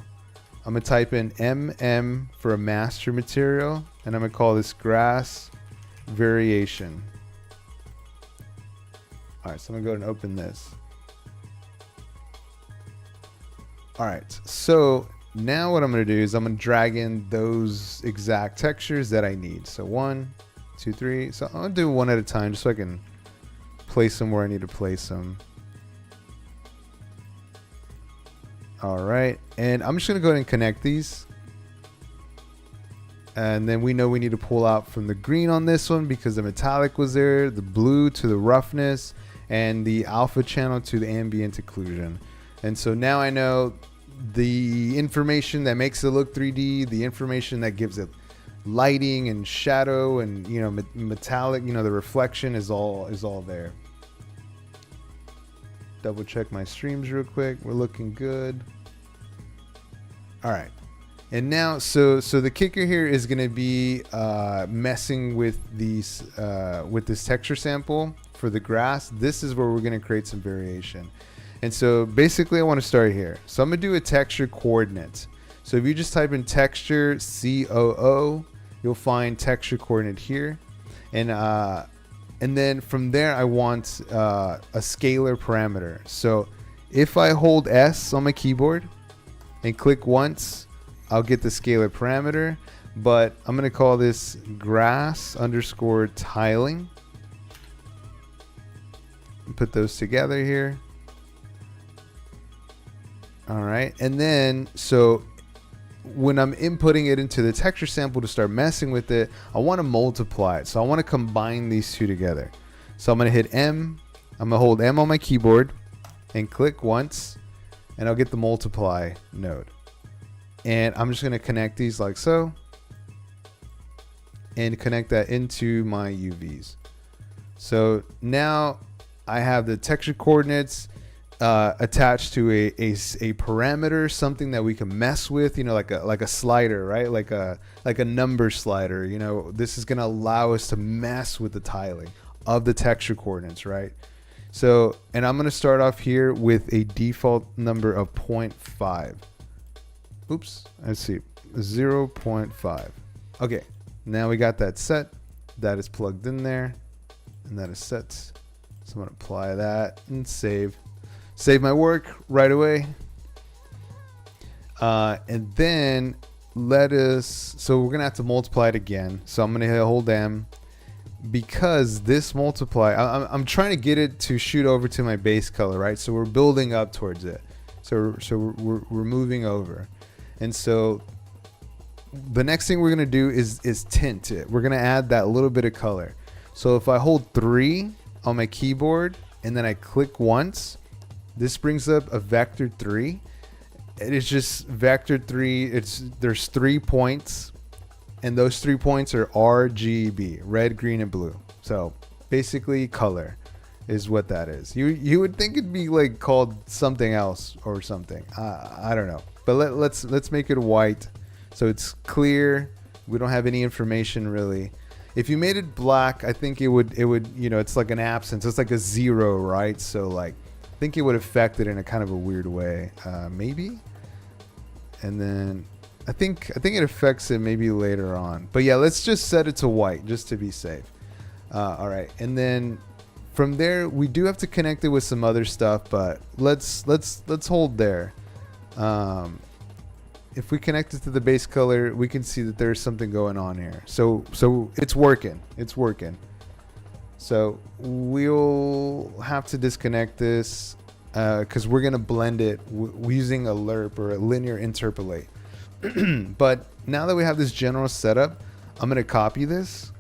I'm gonna type in MM for a master material, and I'm gonna call this grass variation. All right, so I'm gonna go ahead and open this. All right, so now what I'm gonna do is I'm gonna drag in those exact textures that I need. So 1, 2, 3. So I'm gonna do one at a time just so I can place them where I need to place them. All right, and I'm just gonna go ahead and connect these. And then we know we need to pull out from the green on this one because the metallic was there, the blue to the roughness, and the alpha channel to the ambient occlusion. And so now I know the information that makes it look 3D, the information that gives it lighting and shadow and, you know, metallic, you know, the reflection is all there. Double check my streams real quick. We're looking good. All right. And now, so the kicker here is going to be messing with these with this texture sample for the grass. This is where we're going to create some variation. And so basically I want to start here. So I'm going to do a texture coordinate. So if you just type in texture COO, you'll find texture coordinate here. And then from there, I want a scalar parameter. So if I hold S on my keyboard and click once, I'll get the scalar parameter. But I'm going to call this grass underscore tiling. Put those together here. All right. And then, so when I'm inputting it into the texture sample to start messing with it, I want to multiply it. So I want to combine these two together. So I'm going to hit M. I'm going to hold M on my keyboard and click once, and I'll get the multiply node. And I'm just going to connect these like so, and connect that into my UVs. So now I have the texture coordinates. attached to a parameter, something that we can mess with, like a slider, right? Like a number slider. This is going to allow us to mess with the tiling of the texture coordinates, right? So, and I'm going to start off here with a default number of 0.5. Oops, let's see, 0.5. Okay, now we got that set. That is plugged in there, and that is set. So I'm going to apply that and save. Save my work right away. And then so we're going to have to multiply it again. So I'm going to hit hold M, because this multiply, I'm trying to get it to shoot over to my base color, right? So we're building up towards it. So we're moving over. And so the next thing we're going to do is tint it. We're going to add that little bit of color. So if I hold 3 on my keyboard and then I click once, this brings up a vector 3. It is just vector 3. There's 3 points, and those 3 points are RGB, red, green, and blue. So basically color is what that is. You would think it'd be like called something else or something. I don't know. But let's make it white so it's clear. We don't have any information really. If you made it black, I think it would it's like an absence. It's like a 0, right? So like I think it would affect it in a kind of a weird way, maybe. And then I think it affects it maybe later on. But yeah, let's just set it to white just to be safe. All right, and then from there we do have to connect it with some other stuff, but let's hold there. If we connect it to the base color, we can see that there's something going on here. So it's working. It's working. So we'll have to disconnect this because we're going to blend it using a lerp or a linear interpolate. But now that we have this general setup, I'm going to copy this.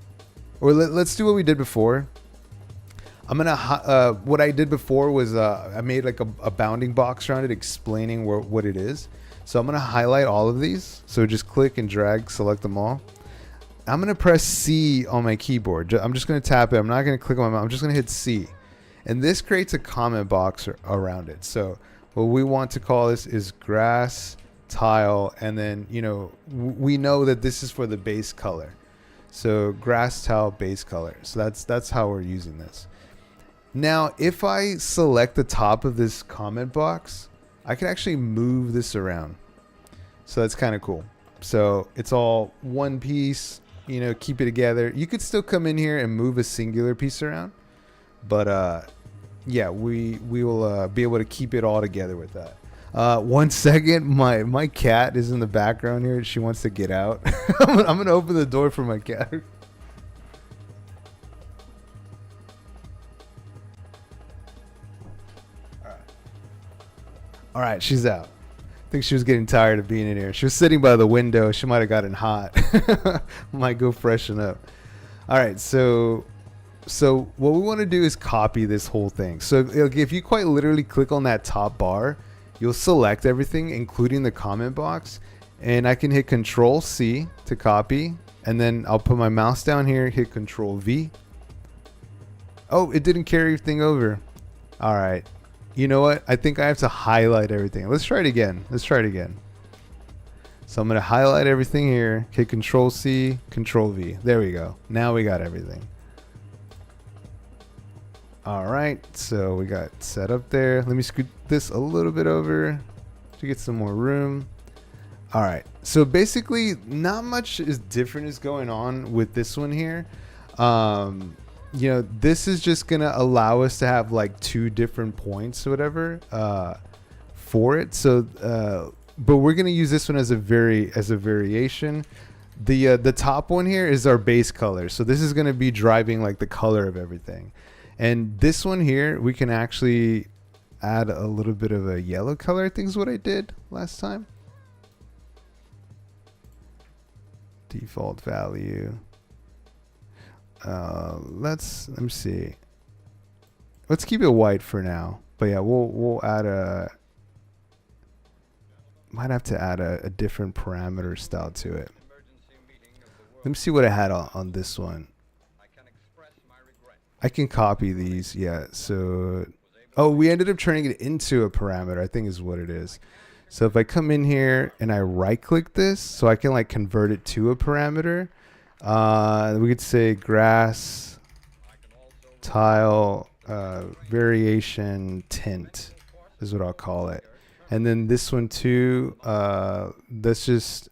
Or let's do what we did before. What I did before was I made like a bounding box around it explaining what it is. So I'm going to highlight all of these. So just click and drag, select them all. I'm going to press C on my keyboard. I'm just going to tap it. I'm not going to click on my mouse. I'm just going to hit C. And this creates a comment box around it. So what we want to call this is grass tile. And then, we know that this is for the base color. So grass tile base color. So that's how we're using this. Now, if I select the top of this comment box, I can actually move this around. So that's kind of cool. So it's all one piece. Keep it together. You could still come in here and move a singular piece around, but yeah, we will be able to keep it all together with that. 1 second, my cat is in the background here. She wants to get out. I'm gonna open the door for my cat. All right, she's out. I think she was getting tired of being in here. She was sitting by the window. She might have gotten hot. Might go freshen up. All right, so what we want to do is copy this whole thing. So if you quite literally click on that top bar, you'll select everything, including the comment box. And I can hit Control C to copy. And then I'll put my mouse down here, hit Control V. Oh, it didn't carry everything over. All right. You know what? I think I have to highlight everything. Let's try it again. So I'm going to highlight everything here. Hit Control C, Control V. There we go. Now we got everything. All right. So we got set up there. Let me scoot this a little bit over to get some more room. All right. So basically, not much is different is going on with this one here. This is just going to allow us to have like 2 different points or whatever for it. So, but we're going to use this one as a variation. The top one here is our base color. So this is going to be driving like the color of everything. And this one here, we can actually add a little bit of a yellow color. I think is what I did last time. Default value. Let me see. Let's keep it white for now. But yeah, we'll add might have to add a different parameter style to it. Let me see what I had on this one. I can copy these. Yeah. So Oh, we ended up turning it into a parameter, I think is what it is. So if I come in here and I right click this, so I can like convert it to a parameter, we could say grass tile variation tint is what I'll call it. And then this one too, let's just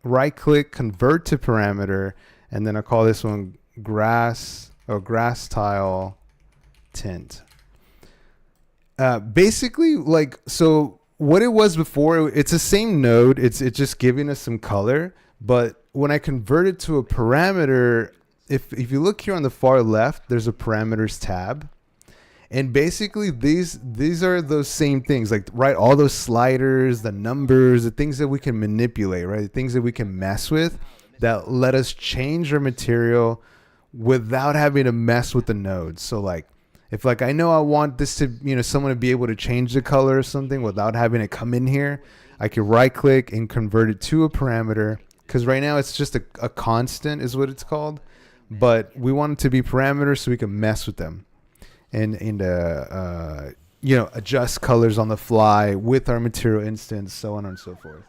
right click, convert to parameter, and then I'll call this one grass tile tint. Basically, like, so what it was before, it's the same node. It's just giving us some color. But when I convert it to a parameter, if you look here on the far left, there's a parameters tab. And basically these are those same things, like, right, all those sliders, the numbers, the things that we can manipulate, right? The things that we can mess with that let us change our material without having to mess with the nodes. So like, if like I know I want this to, you know, someone to be able to change the color or something without having to come in here, I can right click and convert it to a parameter, because right now it's just a constant is what it's called, but we want it to be parameters so we can mess with them and you know, adjust colors on the fly with our material instance, so on and so forth.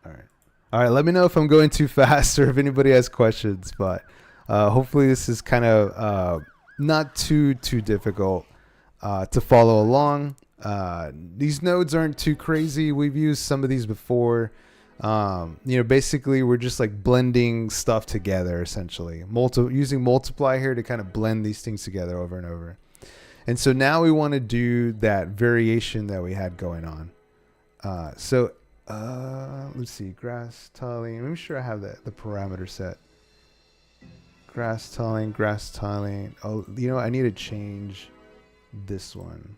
All right, let me know if I'm going too fast or if anybody has questions, but hopefully this is kind of not too difficult to follow along. These nodes aren't too crazy. We've used some of these before. You know, basically we're just like blending stuff together, essentially. Using multiply here to kind of blend these things together over and over. And so now we want to do that variation that we had going on. Let's see, grass tiling. Let me sure I have the parameter set. Grass tiling. Oh, you know, I need to change this one.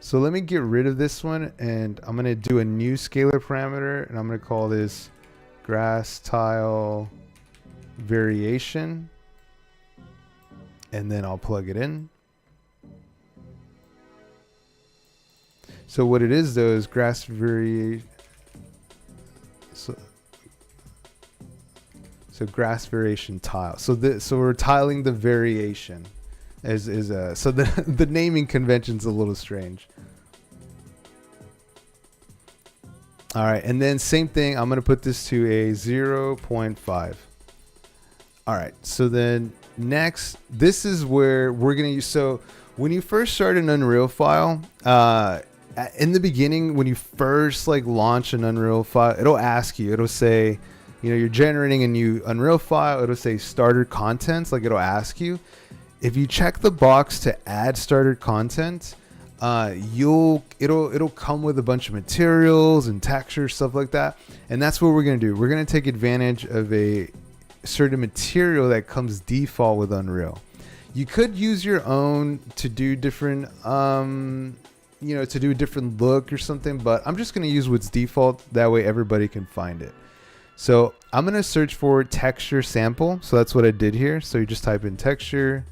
So let me get rid of this one, and I'm going to do a new scalar parameter, and I'm going to call this grass tile variation, and then I'll plug it in. So what it is though is grass variation. So grass variation tile. So we're tiling the variation. So the naming convention's a little strange. All right, and then same thing. I'm gonna put this to a 0.5. All right. So then next, this is where we're gonna use. So when you first start an Unreal file, in the beginning, when you first like launch an Unreal file, it'll ask you. It'll say, you know, you're generating a new Unreal file. It'll say starter contents. Like, it'll ask you. If you check the box to add starter content, it'll come with a bunch of materials and textures, stuff like that. And that's what we're gonna do. We're gonna take advantage of a certain material that comes default with Unreal. You could use your own to do different, you know, to do a different look or something, but I'm just gonna use what's default. That way everybody can find it. So I'm gonna search for texture sample. So that's what I did here. So you just type in texture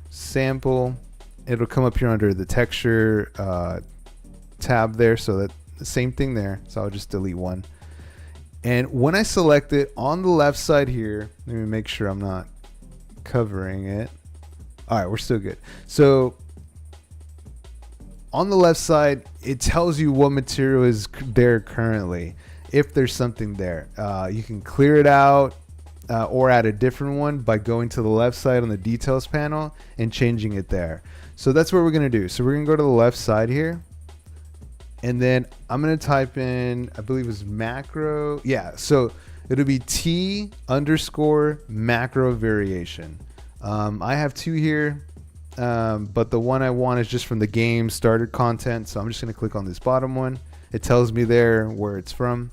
sample. It'll come up here under the texture tab there. So that the same thing there. So I'll just delete one. And when I select it on the left side here, let me make sure I'm not covering it. All right, we're still good. So on the left side, it tells you what material is there currently. If there's something there, you can clear it out or add a different one by going to the left side on the details panel and changing it there. So that's what we're gonna do. So we're gonna go to the left side here, and then I'm gonna type in, I believe it's macro. Yeah, so it'll be T _ macro variation. I have two here, but the one I want is just from the game starter content. So I'm just gonna click on this bottom one. It tells me there where it's from.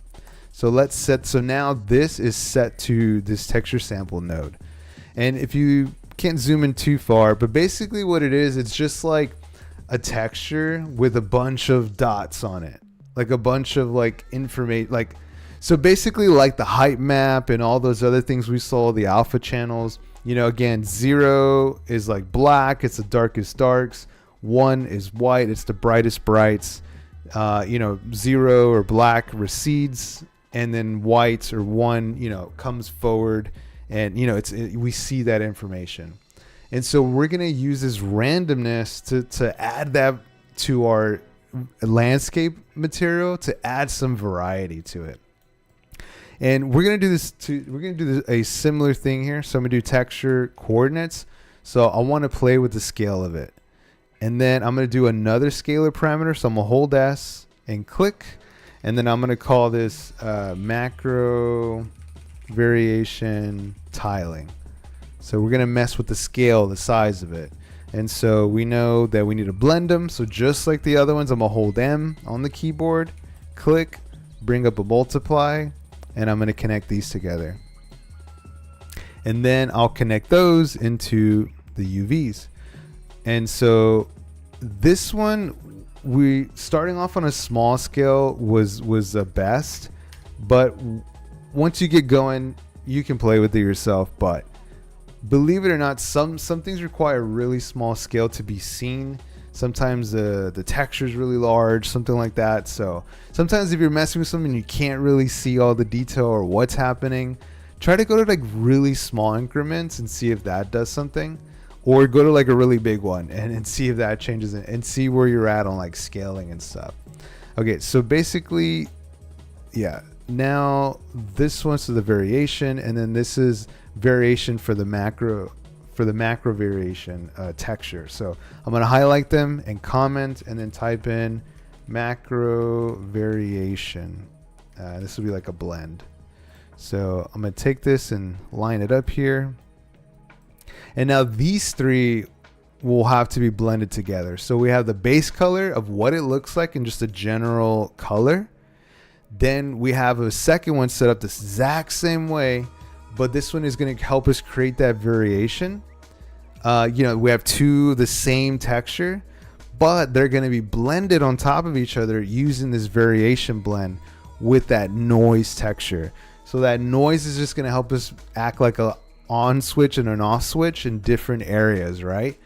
So so now this is set to this texture sample node. And if you can't zoom in too far, but basically what it is, it's just like a texture with a bunch of dots on it. Like a bunch of like information, like, so basically like the height map and all those other things we saw, the alpha channels, you know, again, 0 is like black. It's the darkest darks. 1 is white. It's the brightest brights. You know, 0 or black recedes, and then white or 1, you know, comes forward, and you know, we see that information. And so we're going to use this randomness to add that to our landscape material to add some variety to it. And we're going to do a similar thing here. So I'm going to do texture coordinates. So I want to play with the scale of it. And then I'm going to do another scalar parameter. So I'm going to hold S and click. And then I'm going to call this macro variation tiling. So we're going to mess with the scale, the size of it. And so we know that we need to blend them. So just like the other ones, I'm going to hold M on the keyboard, click, bring up a multiply, and I'm going to connect these together. And then I'll connect those into the UVs. And so this one, we starting off on a small scale was the best. But once you get going, you can play with it yourself. But believe it or not, some things require really small scale to be seen. Sometimes the texture is really large, something like that. So sometimes if you're messing with something you can't really see all the detail or what's happening, try to go to like really small increments and see if that does something, or go to like a really big one and see if that changes it, and see where you're at on like scaling and stuff. Okay, so basically, yeah. Now this one's to the variation, and then this is variation for the macro variation texture. So I'm going to highlight them and comment, and then type in macro variation. This will be like a blend. So I'm going to take this and line it up here. And now these three will have to be blended together. So we have the base color of what it looks like in just a general color. Then we have a second one set up the exact same way, but this one is going to help us create that variation. We have two the same texture, but they're going to be blended on top of each other using this variation blend with that noise texture. So that noise is just going to help us act like a on switch and an off switch in different areas, right?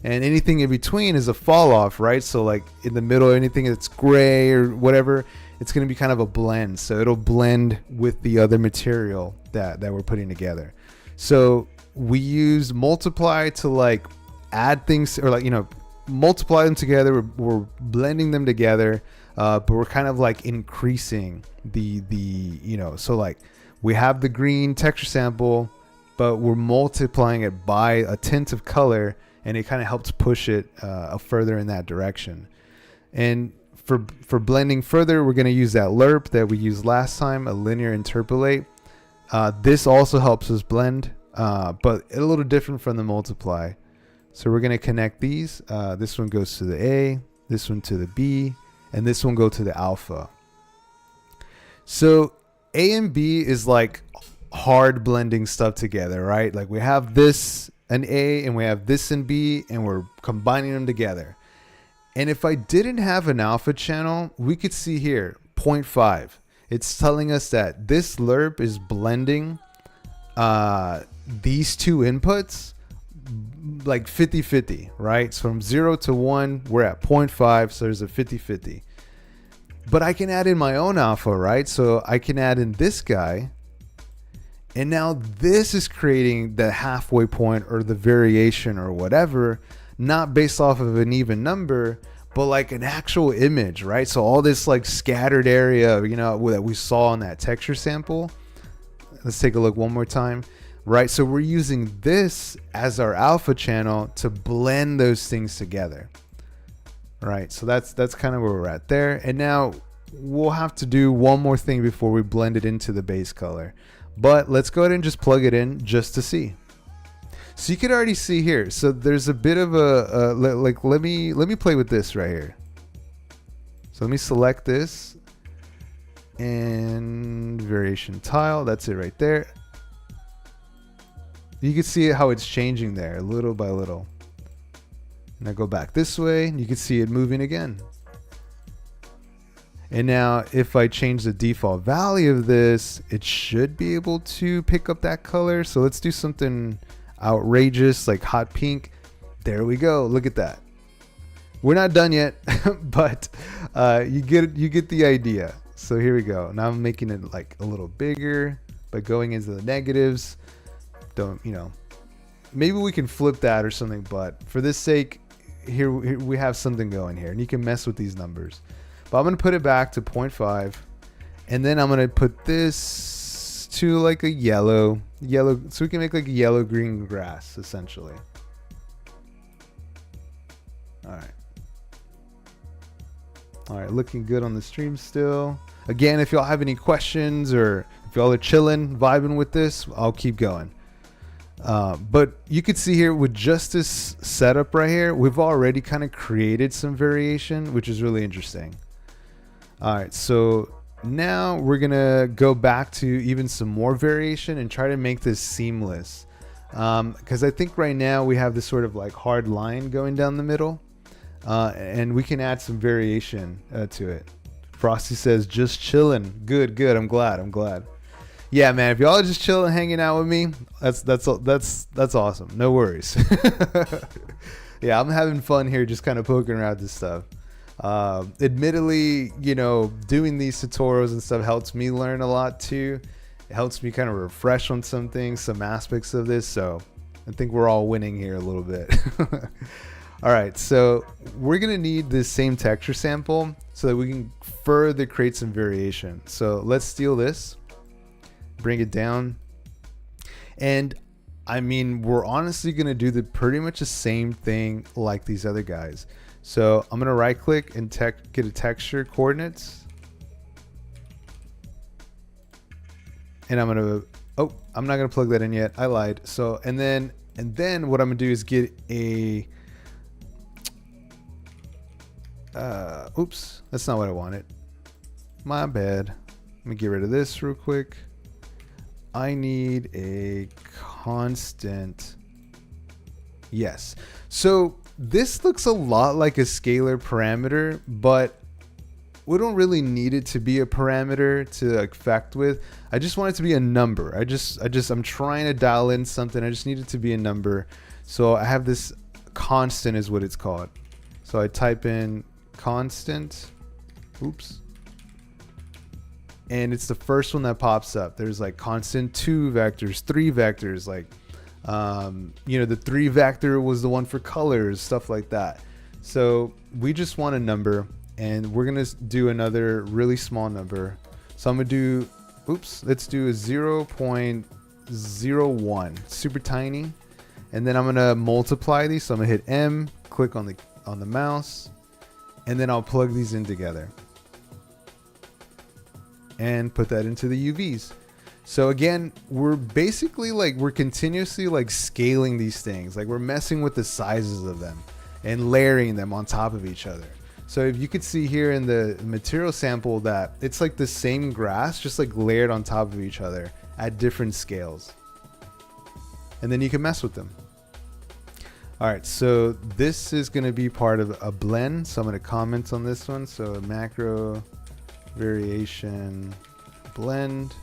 And anything in between is a fall off, right? So like in the middle, anything that's gray or whatever, it's going to be kind of a blend. So it'll blend with the other material that we're putting together. So we use multiply to like add things, or like, multiply them together. We're blending them together, but we're kind of like increasing the so like we have the green texture sample, but we're multiplying it by a tint of color, and it kind of helps push it further in that direction. And for blending further, we're going to use that lerp that we used last time, a linear interpolate. This also helps us blend, but a little different from the multiply. So we're going to connect these. This one goes to the A, this one to the B, and this one go to the alpha. So A and B is like hard blending stuff together, right? Like we have this and A, and we have this and B, and we're combining them together. And if I didn't have an alpha channel, we could see here 0.5. It's telling us that this lerp is blending these two inputs like 50-50, right? So from 0 to 1, we're at 0.5, so there's a 50-50. But I can add in my own alpha, right? So I can add in this guy. And now this is creating the halfway point or the variation or whatever, not based off of an even number, but like an actual image, right? So all this like scattered area, that we saw in that texture sample. Let's take a look one more time, right? So we're using this as our alpha channel to blend those things together, right? So that's kind of where we're at there. And now we'll have to do one more thing before we blend it into the base color. But let's go ahead and just plug it in just to see. So you can already see here. So there's a bit of let me play with this right here. So let me select this and variation tile. That's it right there. You can see how it's changing there little by little. And I go back this way, and you can see it moving again. And now if I change the default value of this, it should be able to pick up that color. So let's do something outrageous like hot pink. There we go. Look at that. We're not done yet, but you get the idea. So here we go. Now I'm making it like a little bigger by going into the negatives. maybe we can flip that or something, but for this sake, here we have something going here, and you can mess with these numbers. But I'm going to put it back to 0.5, and then I'm going to put this to like a yellow, so we can make like a yellow-green grass, essentially. All right, looking good on the stream still. Again, if y'all have any questions or if y'all are chilling, vibing with this, I'll keep going. But you could see here with just this setup right here, we've already kind of created some variation, which is really interesting. All right, so now we're gonna go back to even some more variation and try to make this seamless. Because I think right now we have this sort of like hard line going down the middle, and we can add some variation to it. Frosty says, just chilling. Good. I'm glad. Yeah, man, if y'all are just chilling, hanging out with me, that's awesome. No worries. Yeah, I'm having fun here, just kind of poking around this stuff. Admittedly, you know, doing these tutorials and stuff helps me learn a lot too. It helps me kind of refresh on some things, some aspects of this. So I think we're all winning here a little bit. All right, so we're gonna need this same texture sample so that we can further create some variation. So let's steal this, bring it down, and I mean, we're honestly gonna do pretty much the same thing like these other guys. So I'm gonna right click and get a texture coordinates, and I'm not gonna plug that in yet. I lied. So and then what I'm gonna do is get a oops, that's not what I wanted. My bad. Let me get rid of this real quick. I need a constant. Yes. So this looks a lot like a scalar parameter, but we don't really need it to be a parameter to affect with. I just want it to be a number. I'm trying to dial in something. I just need it to be a number. So I have this constant is what it's called. So I type in constant, oops, and it's the first one that pops up. There's like constant 2 vectors, 3 vectors, like you know, the 3 vector was the one for colors, stuff like that. So we just want a number, and we're gonna do another really small number. So I'm gonna do, oops, let's do a 0.01, super tiny, and then I'm gonna multiply these. So I'm gonna hit M, click on the mouse, and then I'll plug these in together and put that into the UVs. So again, we're basically like, we're continuously like scaling these things. Like we're messing with the sizes of them and layering them on top of each other. So if you could see here in the material sample that it's like the same grass, just like layered on top of each other at different scales. And then you can mess with them. All right, so this is gonna be part of a blend. So I'm gonna comment on this one. So macro variation blend.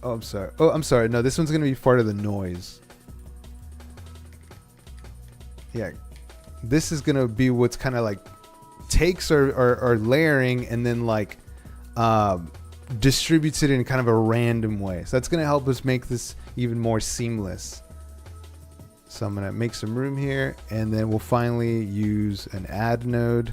Oh, I'm sorry. No, this one's gonna be part of the noise. Yeah, this is gonna be what's kind of like takes our layering and then like distributes it in kind of a random way. So that's gonna help us make this even more seamless. So I'm gonna make some room here, and then we'll finally use an add node.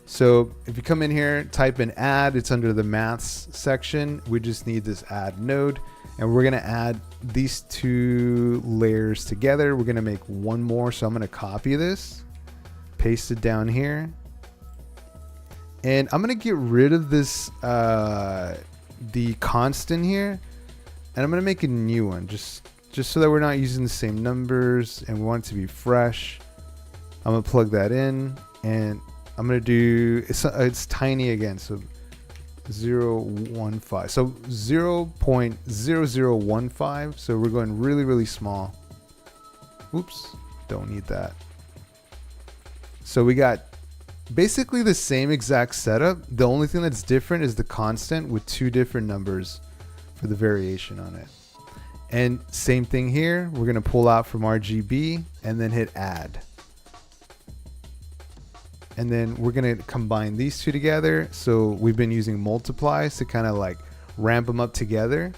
So if you come in here, type in add, it's under the maths section. We just need this add node, and we're gonna add these 2 layers together. We're gonna make one more. So I'm gonna copy this, paste it down here, and I'm gonna get rid of this, the constant here, and I'm gonna make a new one just so that we're not using the same numbers and we want it to be fresh. I'm gonna plug that in, and I'm gonna do, it's tiny again, so 0.15, so 0.0015. So we're going really small. Oops, don't need that. So we got basically the same exact setup. The only thing that's different is the constant with 2 different numbers for the variation on it. And same thing here, we're gonna pull out from RGB and then hit add. And then we're gonna combine these 2 together. So we've been using multiplies to kind of like ramp them up together.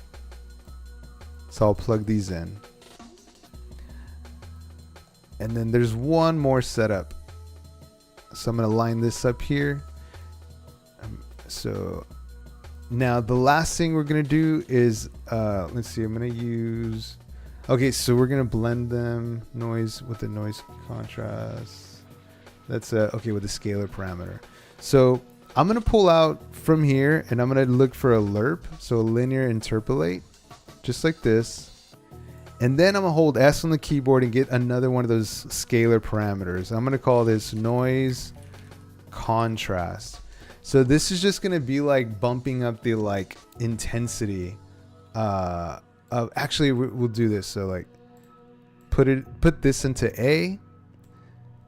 So I'll plug these in. And then there's one more setup. So I'm going to line this up here. So now the last thing we're going to do is, let's see, I'm going to use, okay, so we're going to blend them noise with the noise contrast. That's okay, with the scalar parameter. So I'm going to pull out from here and I'm going to look for a lerp. So a linear interpolate, just like this. And then I'm going to hold S on the keyboard and get another one of those scalar parameters. I'm going to call this noise contrast. So this is just going to be like bumping up the like intensity of, actually we'll do this. So like put this into A,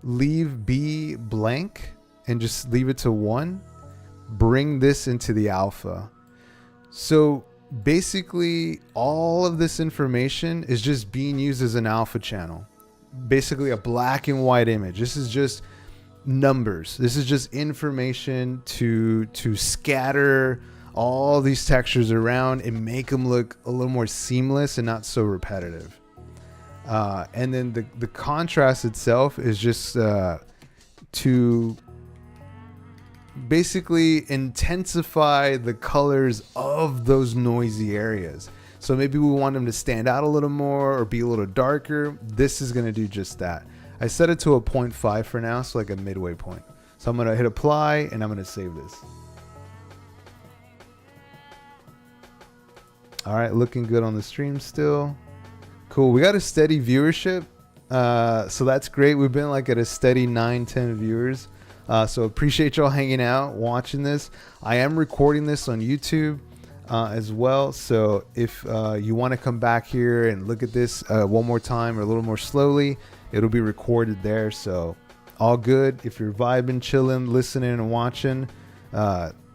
leave B blank and just leave it to 1. Bring this into the alpha. So basically all of this information is just being used as an alpha channel, basically a black and white image. This is just numbers. This is just information to scatter all these textures around and make them look a little more seamless and not so repetitive. And then the contrast itself is just to basically intensify the colors of those noisy areas. So maybe we want them to stand out a little more or be a little darker. This is going to do just that. I set it to a 0.5 for now, so like a midway point. So I'm going to hit apply and I'm going to save this. All right, looking good on the stream still. Cool. We got a steady viewership. So that's great. We've been like at a steady 9-10 viewers. So appreciate y'all hanging out, watching this. I am recording this on YouTube as well. So if you want to come back here and look at this one more time or a little more slowly, it'll be recorded there. So all good. If you're vibing, chilling, listening and watching,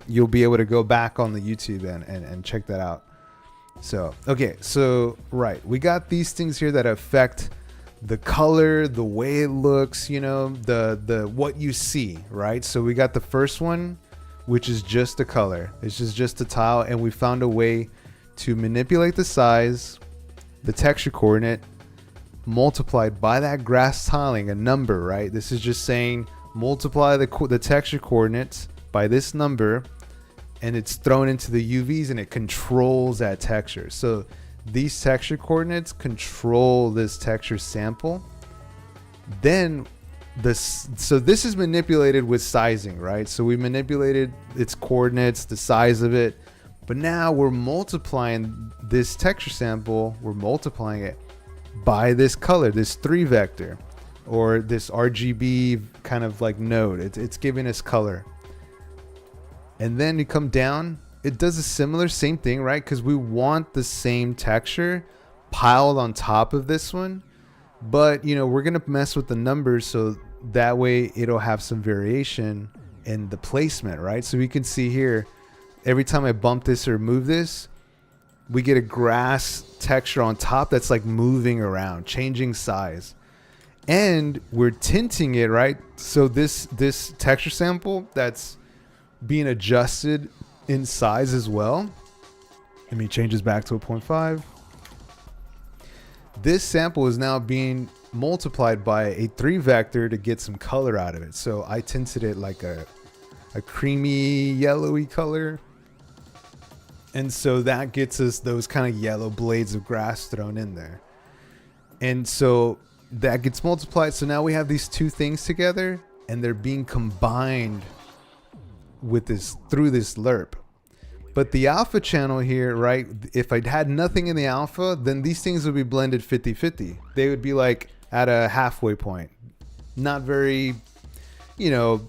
you'll be able to go back on the YouTube and check that out. So, okay. So, right. We got these things here that affect the color, the way it looks, you know, the what you see, right? So we got the first one, which is just a color. It's just a tile, and we found a way to manipulate the size, the texture coordinate, multiplied by that grass tiling, a number, right? This is just saying multiply the texture coordinates by this number, and it's thrown into the UVs, and it controls that texture. So these texture coordinates control this texture sample. Then so this is manipulated with sizing, right? So we manipulated its coordinates, the size of it, but now we're multiplying this texture sample, we're multiplying it by this color, this 3 vector, or this RGB kind of like node. It's giving us color. And then you come down, it does a same thing, right? Because we want the same texture piled on top of this one, but you know, we're gonna mess with the numbers so that way it'll have some variation in the placement, right? So we can see here, every time I bump this or move this, we get a grass texture on top that's like moving around, changing size, and we're tinting it, right? So this texture sample that's being adjusted in size as well. Let me change this back to a 0.5. This sample is now being multiplied by a 3 vector to get some color out of it. So I tinted it like a creamy yellowy color. And so that gets us those kind of yellow blades of grass thrown in there. And so that gets multiplied. So now we have these two things together and they're being combined with this through this lerp. But the alpha channel here, right? If I had nothing in the alpha, then these things would be blended 50-50. They would be like at a halfway point. Not very, you know,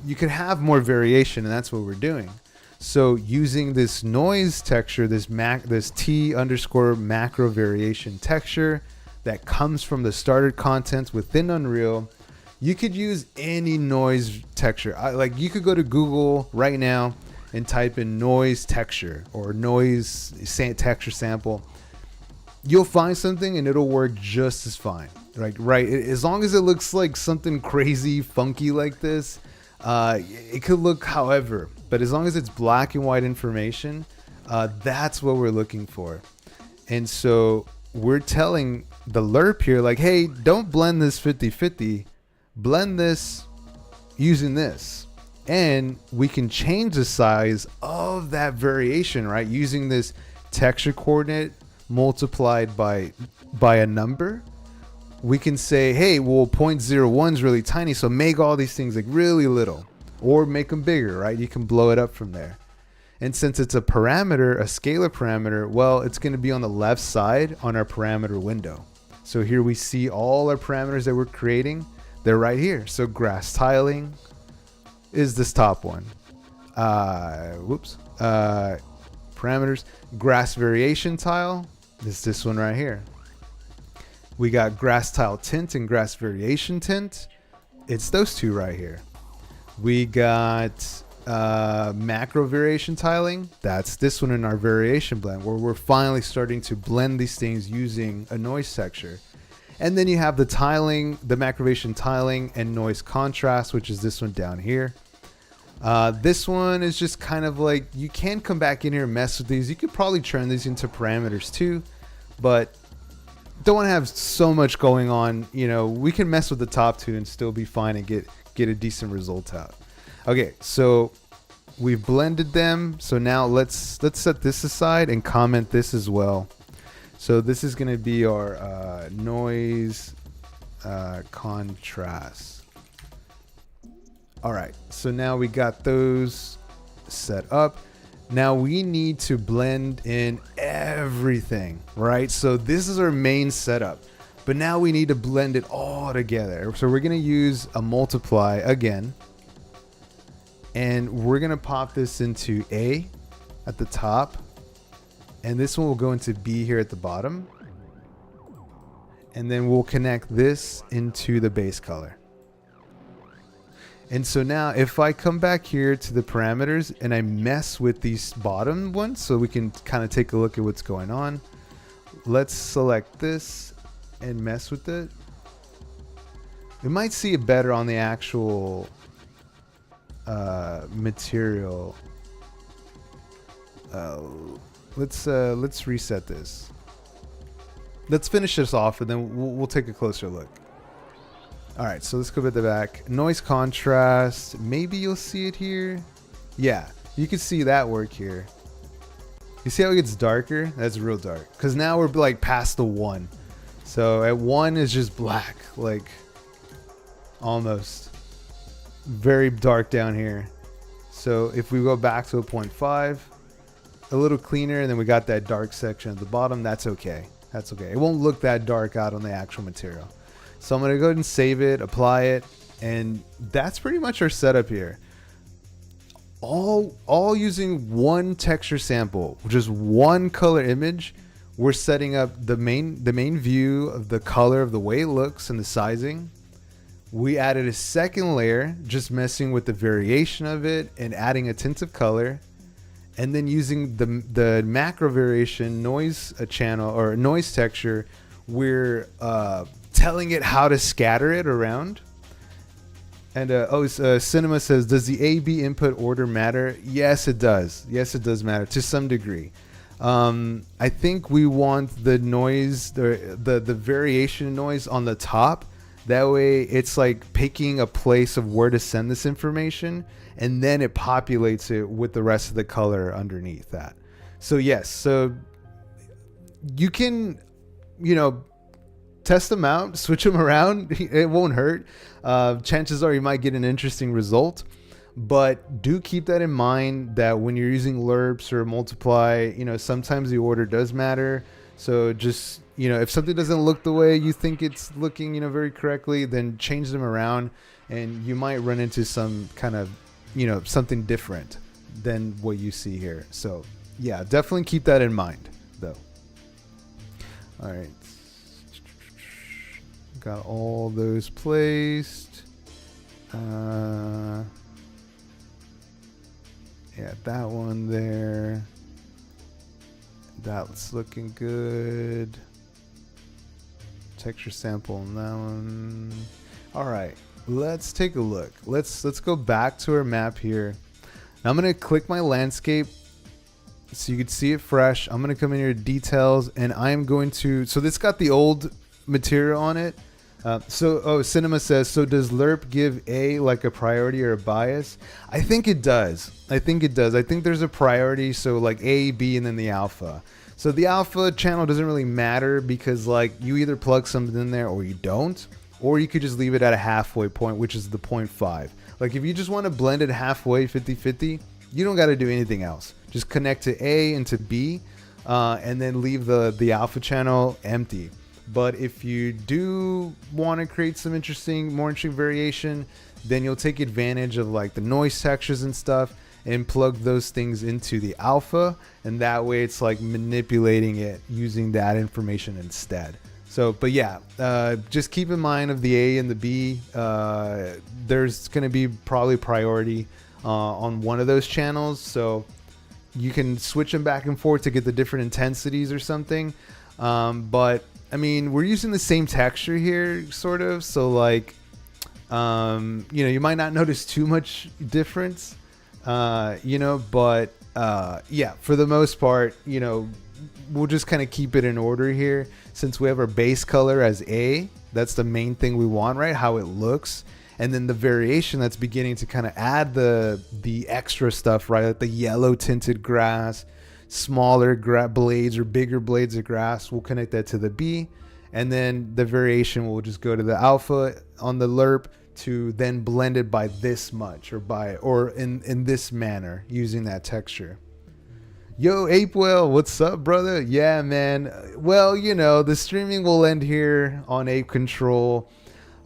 you could have more variation, and that's what we're doing. So using this noise texture, this T underscore macro variation texture that comes from the starter content within Unreal, you could use any noise texture. Like you could go to Google right now and type in noise texture or noise texture sample. You'll find something and it'll work just as fine. Right. As long as it looks like something crazy, funky like this, it could look however, but as long as it's black and white information, that's what we're looking for. And so we're telling the lerp here, like, hey, don't blend this 50-50, blend this using this. And we can change the size of that variation, right? Using this texture coordinate multiplied by a number. We can say, hey, well, 0.01 is really tiny, so make all these things like really little, or make them bigger, right? You can blow it up from there. And since it's a parameter, a scalar parameter, well, it's going to be on the left side on our parameter window. So here we see all our parameters that we're creating. They're right here. So grass tiling is this top one. Parameters. Grass variation tile is this one right here. We got grass tile tint and grass variation tint. It's those two right here. We got macro variation tiling. That's this one in our variation blend, where we're finally starting to blend these things using a noise texture. And then you have the tiling, the macrovariation tiling and noise contrast, which is this one down here. This one is just kind of like, you can come back in here and mess with these. You could probably turn these into parameters too, but don't want to have so much going on. You know, we can mess with the top two and still be fine and get a decent result out. Okay, so we've blended them. So now let's set this aside and comment this as well. So this is going to be our noise contrast. All right, so now we got those set up. Now we need to blend in everything, right? So this is our main setup, but now we need to blend it all together. So we're going to use a multiply again, and we're going to pop this into A at the top. And this one will go into B here at the bottom. And then we'll connect this into the base color. And so now if I come back here to the parameters and I mess with these bottom ones so we can kind of take a look at what's going on. Let's select this and mess with it. We might see it better on the actual material. Let's reset this. Let's finish this off and then we'll take a closer look. All right, so let's go at the back. Noise contrast, maybe you'll see it here. Yeah, you can see that work here. You see how it gets darker? That's real dark. Because now we're like past the 1. So at 1 is just black, like almost. Very dark down here. So if we go back to a 0.5, a little cleaner, and then we got that dark section at the bottom, that's okay. That's okay. It won't look that dark out on the actual material. So I'm going to go ahead and save it, apply it, and that's pretty much our setup here. All using one texture sample, just one color image. We're setting up the main view of the color of the way it looks and the sizing. We added a second layer, just messing with the variation of it and adding a tint of color. And then using the macro variation noise channel or noise texture, we're telling it how to scatter it around. And Cinema says, does the A/B input order matter? Yes, it does. Yes, it does matter to some degree. I think we want the noise, the variation noise on the top. That way it's like picking a place of where to send this information, and then it populates it with the rest of the color underneath that. So yes, so you can, test them out, switch them around. It won't hurt. Chances are you might get an interesting result, but do keep that in mind that when you're using lerps or multiply, sometimes the order does matter. So just, if something doesn't look the way you think it's looking, very correctly, then change them around and you might run into some kind of, something different than what you see here. So yeah, definitely keep that in mind though. All right. Got all those placed. Yeah, that one there. That's looking good. Texture sample on that one. All right, let's take a look. Let's go back to our map here. I'm gonna click my landscape, so you can see it fresh. I'm going to come in here to details, and I'm going to, so this got the old material on it. Cinema says, so does lerp give A like a priority or a bias? I think it does. I think there's a priority, so like A, B, and then the alpha. So the alpha channel doesn't really matter because like you either plug something in there or you don't, or you could just leave it at a halfway point, which is the 0.5. Like if you just want to blend it halfway 50-50, you don't got to do anything else. Just connect to A and to B, and then leave the alpha channel empty. But if you do want to create some more interesting variation, then you'll take advantage of like the noise textures and stuff and plug those things into the alpha. And that way it's like manipulating it using that information instead. So, but yeah, just keep in mind of the A and the B, there's going to be probably priority on one of those channels. So you can switch them back and forth to get the different intensities or something. But I mean, we're using the same texture here, sort of. So like, you might not notice too much difference, but yeah, for the most part, we'll just kind of keep it in order here. Since we have our base color as A, that's the main thing we want, right? How it looks. And then the variation that's beginning to kind of add the extra stuff, right? Like the yellow tinted grass, smaller blades or bigger blades of grass, we'll connect that to the B, and then the variation will just go to the alpha on the lerp to then blend it by this much or in this manner using that texture. Yo, Apewell, what's up, brother? Yeah, man. Well, the streaming will end here on Ape Control.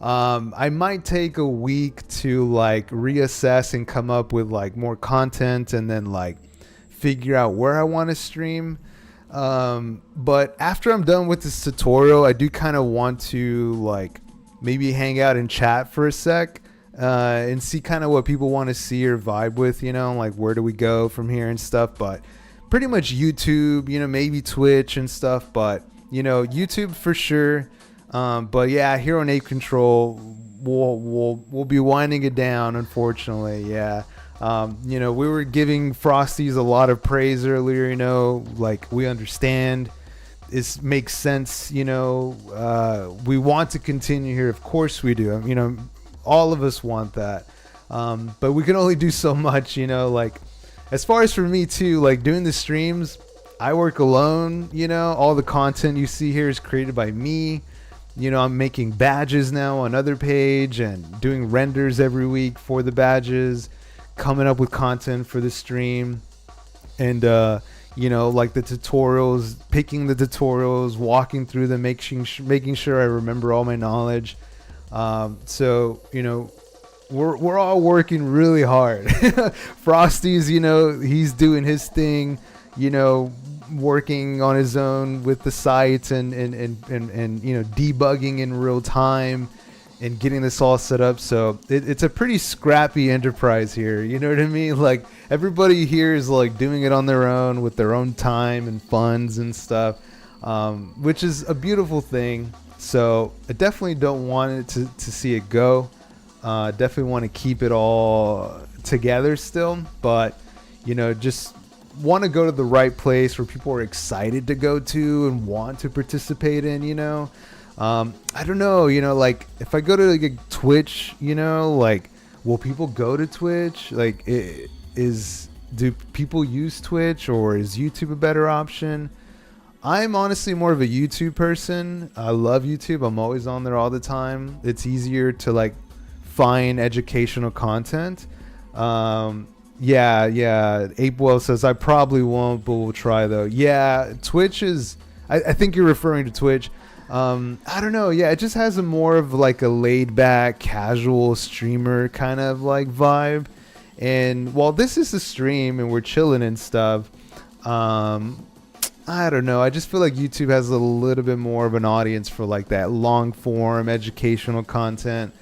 I might take a week to like reassess and come up with like more content and then like figure out where I want to stream. But after I'm done with this tutorial, I do kind of want to like maybe hang out and chat for a sec and see kind of what people want to see or vibe with, like where do we go from here and stuff. But pretty much YouTube, maybe Twitch and stuff, but YouTube for sure. But yeah, here on Ape Control, we'll be winding it down, unfortunately. Yeah. We were giving Frosties a lot of praise earlier, like we understand. This makes sense, we want to continue here. Of course we do. All of us want that. But we can only do so much, like as far as for me too, like doing the streams, I work alone, all the content you see here is created by me. I'm making badges now on other page and doing renders every week for the badges, coming up with content for the stream, and like the tutorials, picking the tutorials, walking through them, making sure I remember all my knowledge. So we're all working really hard. Frosty's, he's doing his thing, working on his own with the site and debugging in real time and getting this all set up. So it's a pretty scrappy enterprise here. You know what I mean? Like everybody here is like doing it on their own with their own time and funds and stuff, which is a beautiful thing. So I definitely don't want it to see it go. Definitely want to keep it all together still, but just want to go to the right place where people are excited to go to and want to participate in. I don't know, like if I go to like a Twitch, like will people go to Twitch? Like do people use Twitch, or is YouTube a better option? I'm honestly more of a YouTube person. I love YouTube. I'm always on there all the time. It's easier to like find educational content. Yeah. Apewell says I probably won't, but we'll try though. Yeah, Twitch is. I think you're referring to Twitch. I don't know. Yeah, it just has a more of like a laid back, casual streamer kind of like vibe. And while this is a stream and we're chilling and stuff, I don't know. I just feel like YouTube has a little bit more of an audience for like that long form educational content.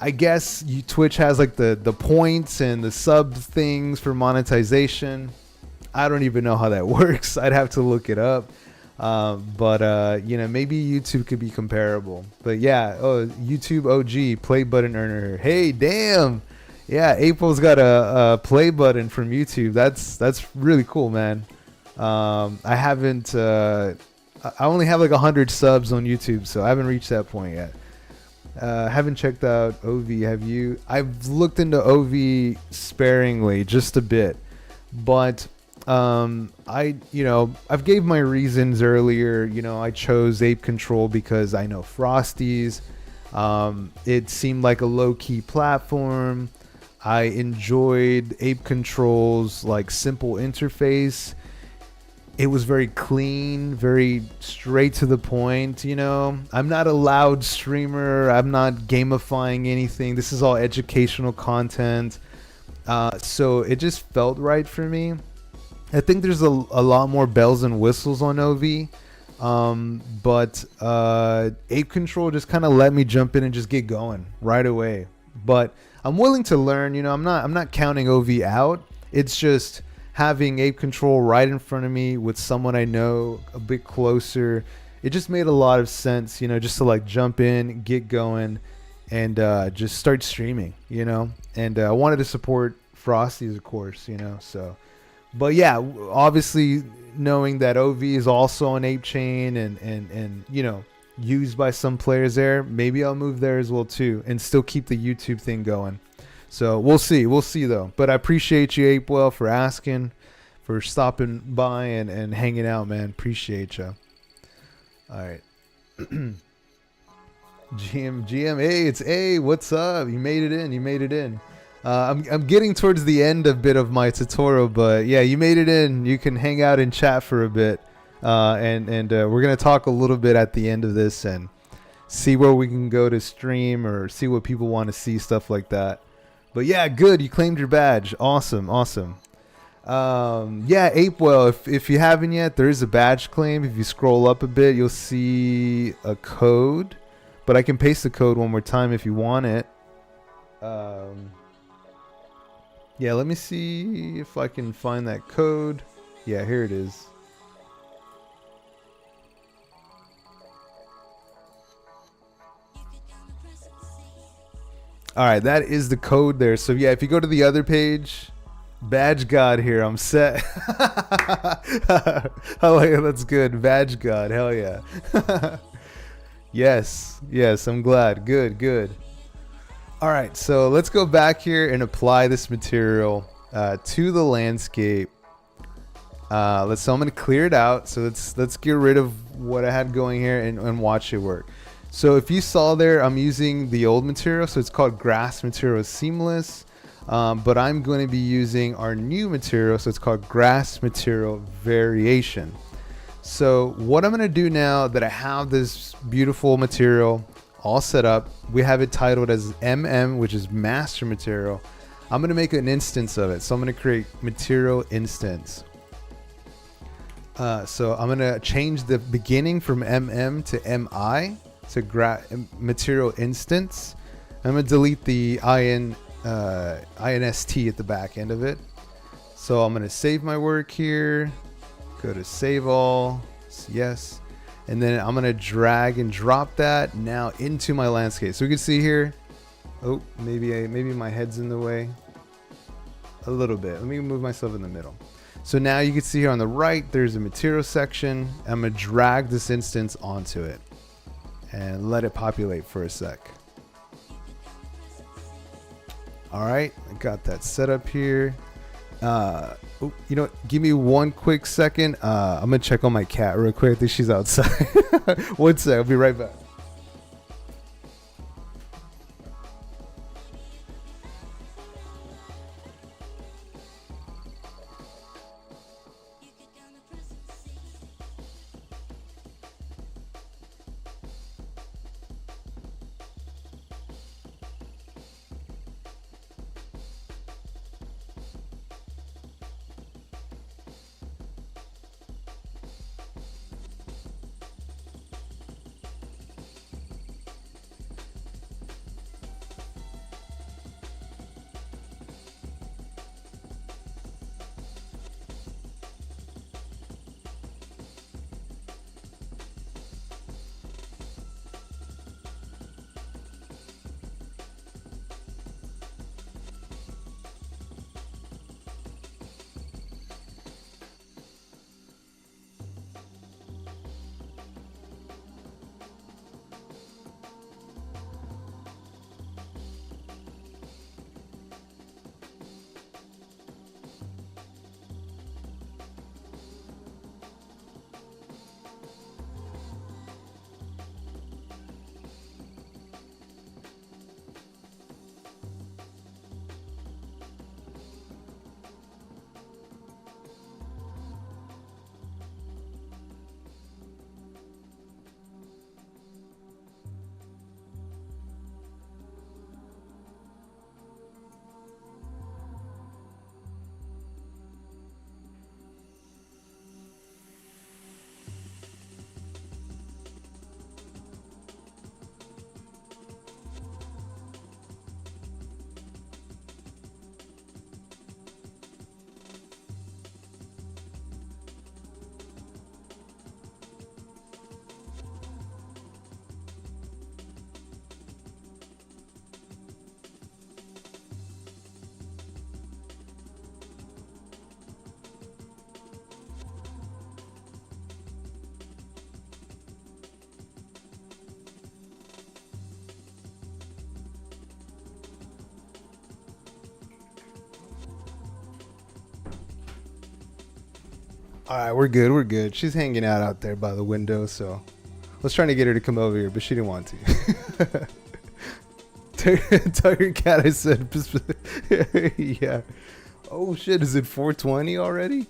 I guess Twitch has like the points and the sub things for monetization. I don't even know how that works. I'd have to look it up. But maybe YouTube could be comparable. But yeah, YouTube OG play button earner. Hey, damn. Yeah, April's got a play button from YouTube. That's really cool, man. I haven't. I only have like 100 subs on YouTube, so I haven't reached that point yet. Haven't checked out OV. Have you? I've looked into OV sparingly, just a bit, but I've gave my reasons earlier. I chose Ape Control because I know Frosties. It seemed like a low-key platform. I enjoyed Ape Control's like simple interface. It was very clean, very straight to the point. I'm not a loud streamer. I'm not gamifying anything. This is all educational content. So it just felt right for me. I think there's a lot more bells and whistles on OV. But Ape Control just kind of let me jump in and just get going right away. But I'm willing to learn. I'm not counting OV out. It's just having Ape Control right in front of me with someone I know a bit closer. It just made a lot of sense, just to like jump in, get going, and just start streaming, And I wanted to support Frosties, of course, So, but yeah, obviously knowing that OV is also on Ape Chain and used by some players there, maybe I'll move there as well too, and still keep the YouTube thing going. So we'll see though. But I appreciate you, Apewell, for asking, for stopping by and hanging out, man. Appreciate you. All right. GM, hey, it's A. What's up? You made it in. I'm getting towards the end a bit of my tutorial, but yeah, you made it in. You can hang out and chat for a bit, and we're gonna talk a little bit at the end of this and see where we can go to stream or see what people want to see, stuff like that. But yeah, good. You claimed your badge. Awesome. Yeah, Apewell, if you haven't yet, there is a badge claim. If you scroll up a bit, you'll see a code, but I can paste the code one more time if you want it. Yeah, let me see if I can find that code. Yeah, here it is. All right, that is the code there. So yeah, if you go to the other page, Badge God here, I'm set. Oh yeah, that's good. Badge God, hell yeah. Yes, I'm glad. Good. All right, so let's go back here and apply this material to the landscape. So I'm gonna clear it out. So let's get rid of what I had going here and watch it work. So if you saw there, I'm using the old material, so it's called Grass Material Seamless, but I'm going to be using our new material, so it's called Grass Material Variation. So what I'm going to do now that I have this beautiful material all set up, we have it titled as MM, which is Master Material. I'm going to make an instance of it, so I'm going to create Material Instance. So I'm going to change the beginning from MM to MI. To material instance. I'm gonna delete the inst at the back end of it. So I'm gonna save my work here, go to save all, yes, and then I'm gonna drag and drop that now into my landscape. So we can see here, oh, maybe my head's in the way a little bit. Let me move myself in the middle. So now you can see here on the right there's a material section. I'm gonna drag this instance onto it and let it populate for a sec. All right, I got that set up here. Give me one quick second. I'm gonna check on my cat real quick. I think she's outside. One sec, I'll be right back. All right, we're good. We're good. She's hanging out there by the window, so I was trying to get her to come over here, but she didn't want to. Tell your cat I said. Yeah. Oh shit! Is it 4:20 already?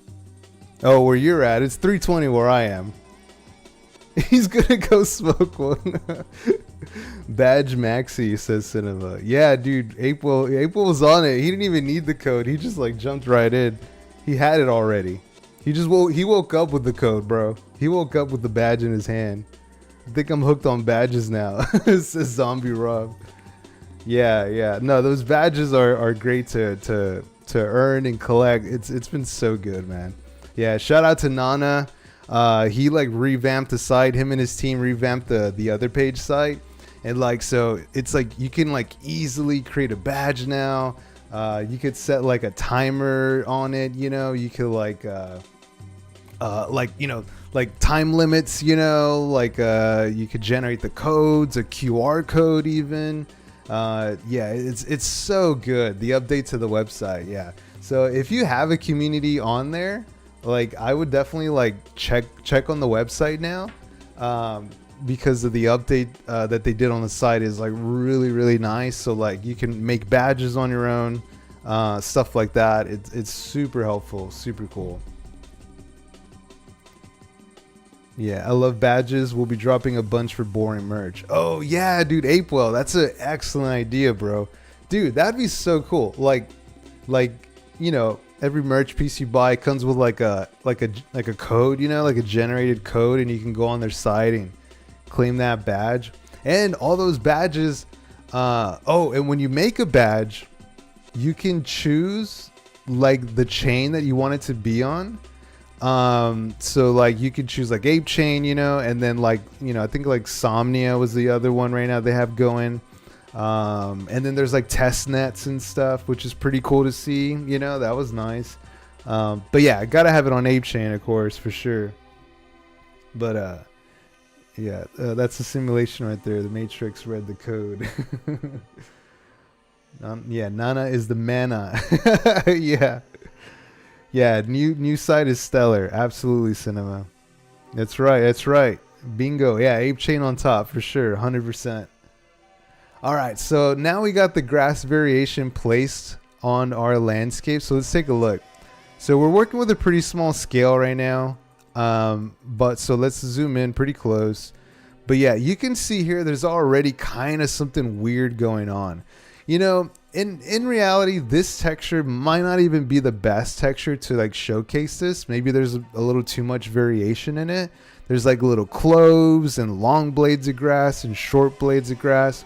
Oh, where you're at, it's 3:20 where I am. He's gonna go smoke one. Badge Maxi says Cinema. Yeah, dude. April was on it. He didn't even need the code. He just like jumped right in. He had it already. He woke up with the code, bro. He woke up with the badge in his hand. I think I'm hooked on badges now. Says Zombie Rob. Yeah. No, those badges are great to earn and collect. It's been so good, man. Yeah, shout out to Nana. He like revamped the site. Him and his team revamped the other page site. And like, so it's like you can like easily create a badge now. You could set like a timer on it, you know. You could like like time limits, you know, like you could generate the codes, a QR code even. Yeah, it's so good. The update to the website, yeah. So if you have a community on there, like I would definitely like check on the website now, because of the update that they did on the site is like really nice. So like you can make badges on your own, stuff like that. It's super helpful, super cool. Yeah, I love badges. We'll be dropping a bunch for boring merch. Oh yeah, dude, Apewell, that's an excellent idea, bro. Dude, that'd be so cool. Like, you know, every merch piece you buy comes with like a code, you know, like a generated code, and you can go on their site and claim that badge. And all those badges. And when you make a badge, you can choose like the chain that you want it to be on. So like you could choose like Ape Chain, you know, and then like, you know, I think like Somnia was the other one right now they have going. And then there's like test nets and stuff, which is pretty cool to see, you know. That was nice. But yeah, I gotta have it on Ape Chain, of course, for sure. But yeah, that's a simulation right there. The Matrix read the code. Yeah, Nana is the mana. Yeah, new site is stellar. Absolutely, Cinema. That's right. Bingo. Yeah, Ape Chain on top for sure, 100%. All right, so now we got the grass variation placed on our landscape. So let's take a look. So we're working with a pretty small scale right now. But so let's zoom in pretty close. But yeah, you can see here there's already kind of something weird going on. You know, in reality, this texture might not even be the best texture to like showcase this. Maybe there's a little too much variation in it. There's like little cloves and long blades of grass and short blades of grass.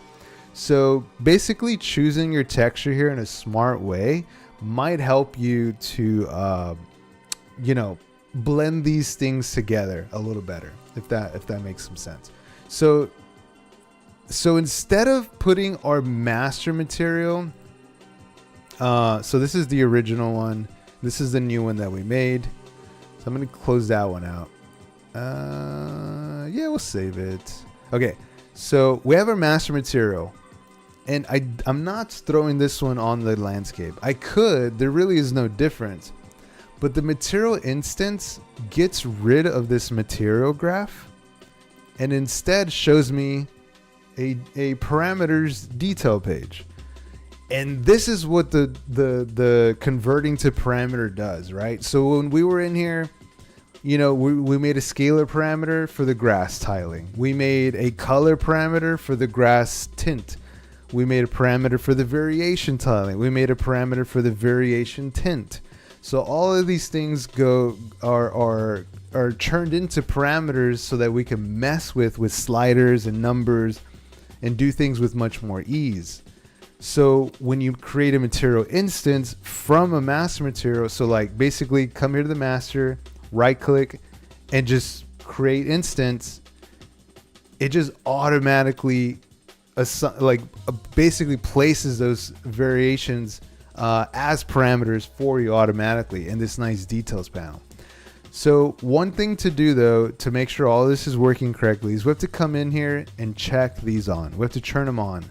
So basically choosing your texture here in a smart way might help you to, you know, blend these things together a little better, if that makes some sense. So instead of putting our master material, so this is the original one. This is the new one that we made. So I'm going to close that one out. Yeah, we'll save it. Okay, so we have our master material. And I'm not throwing this one on the landscape. I could. There really is no difference. But the material instance gets rid of this material graph and instead shows me a parameters detail page. And this is what the converting to parameter does, right? So when we were in here, you know, we made a scalar parameter for the grass tiling. We made a color parameter for the grass tint. We made a parameter for the variation tiling. We made a parameter for the variation tint. So all of these things are turned into parameters so that we can mess with sliders and numbers and do things with much more ease. So when you create a material instance from a master material, so like basically come here to the master, right click, and just create instance, it just automatically basically places those variations as parameters for you automatically in this nice details panel. So one thing to do though, to make sure all this is working correctly, is we have to come in here and check these on. We have to turn them on.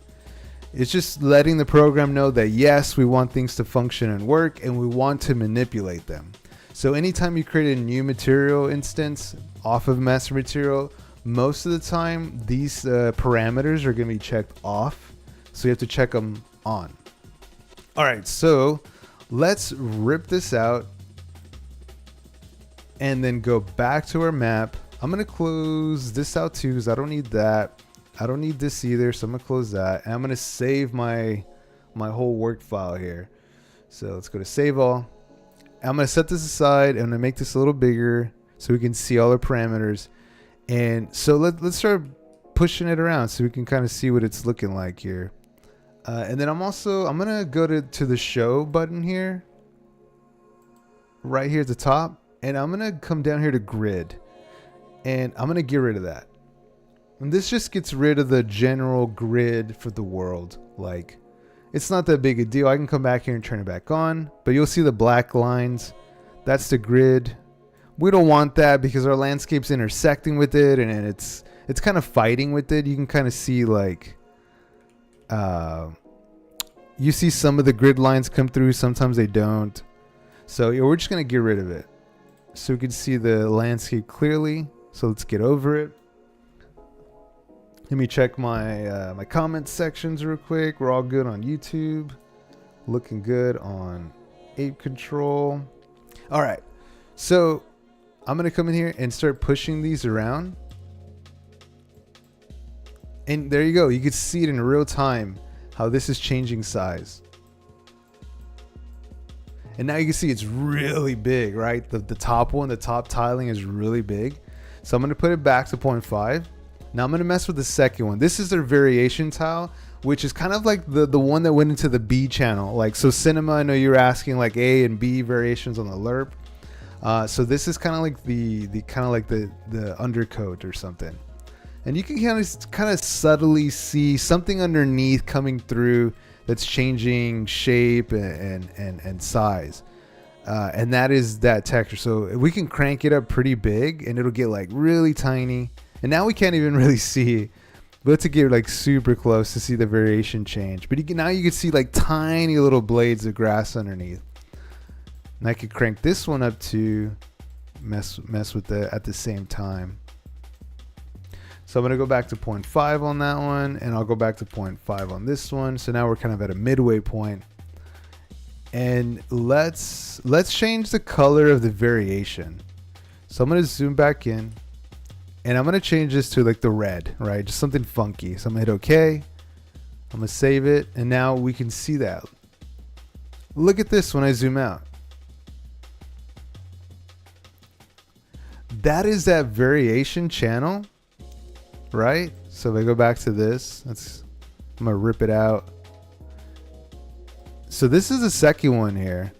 It's just letting the program know that yes, we want things to function and work, and we want to manipulate them. So anytime you create a new material instance off of master material, most of the time these parameters are going to be checked off. So you have to check them on. All right, so let's rip this out and then go back to our map. I'm going to close this out too because I don't need that. I don't need this either, so I'm going to close that. And I'm going to save my whole work file here. So let's go to save all. I'm going to set this aside and I'm going to make this a little bigger so we can see all our parameters. And so let's start pushing it around so we can kind of see what it's looking like here. And then I'm going to go to the show button here, right here at the top. And I'm going to come down here to grid. And I'm going to get rid of that. And this just gets rid of the general grid for the world. Like, it's not that big a deal. I can come back here and turn it back on. But you'll see the black lines. That's the grid. We don't want that because our landscape's intersecting with it. And it's kind of fighting with it. You can kind of see like... you see some of the grid lines come through. Sometimes they don't. So we're just going to get rid of it. So we can see the landscape clearly. So let's get over it. Let me check my my comment sections real quick. We're all good on YouTube. Looking good on Ape Control. All right. So I'm going to come in here and start pushing these around. And there you go. You can see it in real time how this is changing size. And now you can see it's really big, right? The top one, the top tiling is really big. So I'm going to put it back to 0.5. Now I'm going to mess with the second one. This is their variation tile, which is kind of like the one that went into the B channel. Like, so cinema, I know you're asking like A and B variations on the lerp. So this is kind of like the undercoat or something. And you can kind of subtly see something underneath coming through that's changing shape and size. And that is that texture. So we can crank it up pretty big and it'll get like really tiny. And now we can't even really see, but to get like super close to see the variation change. But now you can see like tiny little blades of grass underneath. And I could crank this one up to mess with it at the same time. So I'm going to go back to 0.5 on that one, and I'll go back to 0.5 on this one. So now we're kind of at a midway point. And let's change the color of the variation. So I'm going to zoom back in, and I'm going to change this to like the red, right? Just something funky. So I'm going to hit OK. I'm going to save it, and now we can see that. Look at this when I zoom out. That is that variation channel. Right? So if I go back to this, I'm gonna rip it out. So this is the second one here.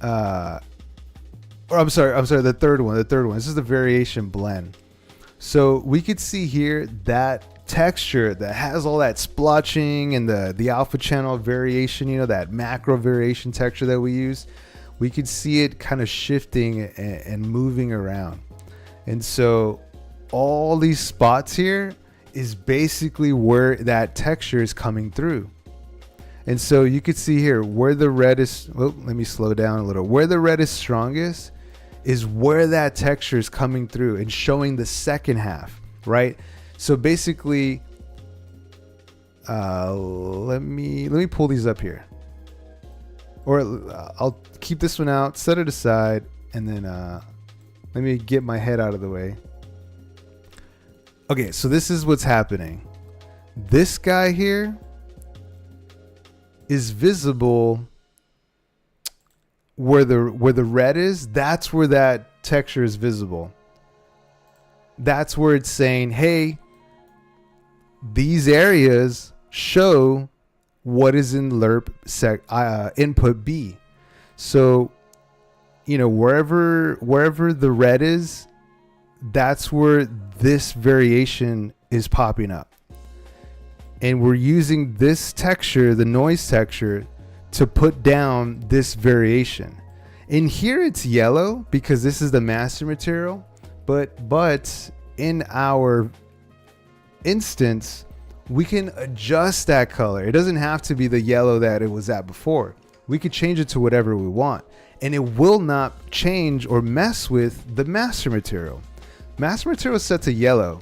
Or I'm sorry, the third one. This is the variation blend. So we could see here that texture that has all that splotching and the alpha channel variation, you know, that macro variation texture that we use. We could see it kind of shifting and moving around. And so all these spots here is basically where that texture is coming through. And so you could see here where the red is, well, let me slow down a little. Where the red is strongest is where that texture is coming through and showing the second half, right? So basically, let me pull these up here. Or I'll keep this one out, set it aside, and then let me get my head out of the way. Okay, so this is what's happening. This guy here is visible where the red is. That's where that texture is visible. That's where it's saying, hey, these areas show what is in lerp input B. So, you know, wherever the red is, that's where this variation is popping up. And we're using this texture, the noise texture, to put down this variation. In here it's yellow because this is the master material, but in our instance, we can adjust that color. It doesn't have to be the yellow that it was at before. we could change it to whatever we want. And it will not change or mess with the master material. Master material is set to yellow.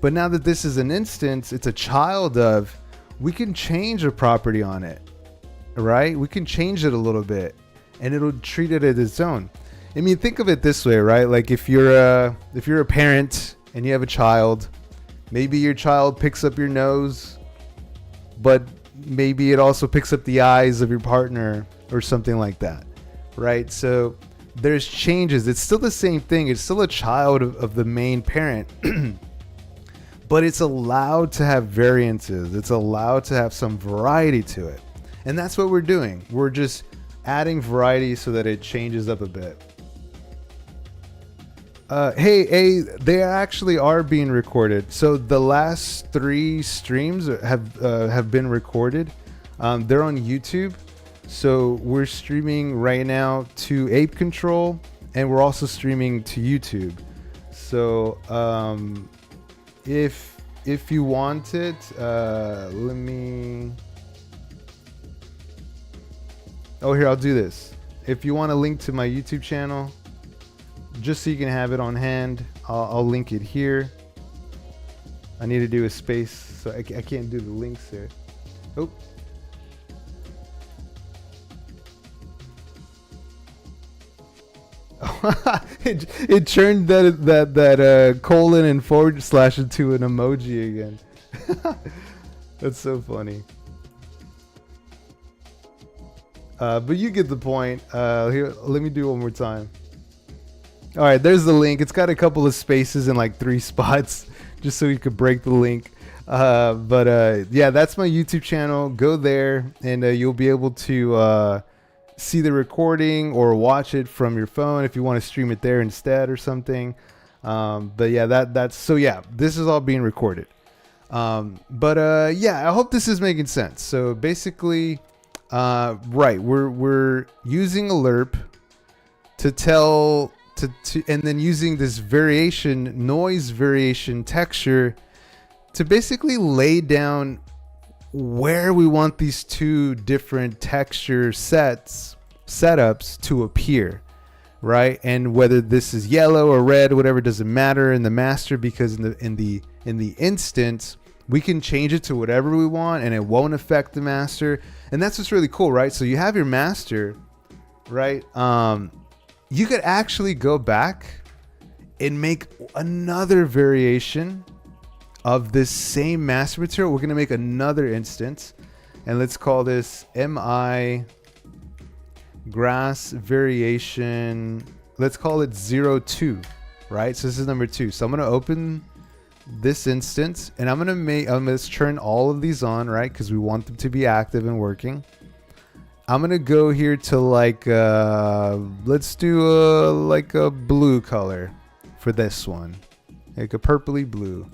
But now that this is an instance, it's a child of, we can change a property on it, right? We can change it a little bit and it'll treat it as its own. I mean, think of it this way, right? Like if you're a parent and you have a child, maybe your child picks up your nose, but maybe it also picks up the eyes of your partner or something like that, right? So there's changes. It's still the same thing. It's still a child of the main parent. But it's allowed to have variances. It's allowed to have some variety to it. And that's what we're doing. We're just adding variety so that it changes up a bit. Hey, they actually are being recorded. So the last 3 streams have been recorded. They're on YouTube. So we're streaming right now to Ape Control, and we're also streaming to YouTube. So if you want it, let me. Oh, here, I'll do this. If you want a link to my YouTube channel, just so you can have it on hand, I'll link it here. I need to do a space, so I can't do the links here. Oh. it turned that colon and forward slash into an emoji again. That's so funny. But you get the point. Here, let me do it one more time. All right, there's the link. It's got a couple of spaces in like 3 spots, just so you could break the link. Yeah, that's my YouTube channel. Go there, and you'll be able to see the recording or watch it from your phone if you want to stream it there instead or something. But yeah, that's so yeah, this is all being recorded. Yeah, I hope this is making sense. So basically, right, we're using a lerp to tell and then using this variation, noise variation texture to basically lay down where we want these 2 different texture setups to appear, right? And whether this is yellow or red, whatever, doesn't matter in the master, because in the instance we can change it to whatever we want and it won't affect the master. And that's what's really cool, right? So you have your master, right? You could actually go back and make another variation of this same master material. We're going to make another instance, and let's call this MI grass variation. Let's call it 02, right? So this is number 2. So I'm going to open this instance, and I'm going to turn all of these on, right? Because we want them to be active and working. I'm going to go here to like, let's do like a blue color for this one, like a purpley blue.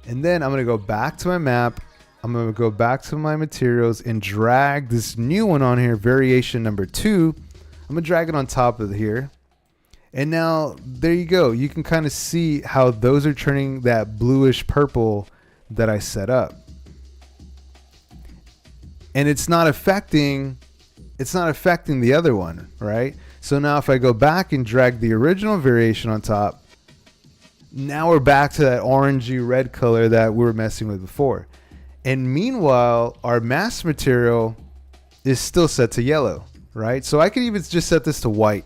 And then I'm going to go back to my map. I'm going to go back to my materials and drag this new one on here, variation number 2. I'm going to drag it on top of here. And now there you go. You can kind of see how those are turning that bluish purple that I set up. And it's not affecting the other one, right? So now if I go back and drag the original variation on top, now we're back to that orangey red color that we were messing with before. And meanwhile, our mask material is still set to yellow, right? So I could even just set this to white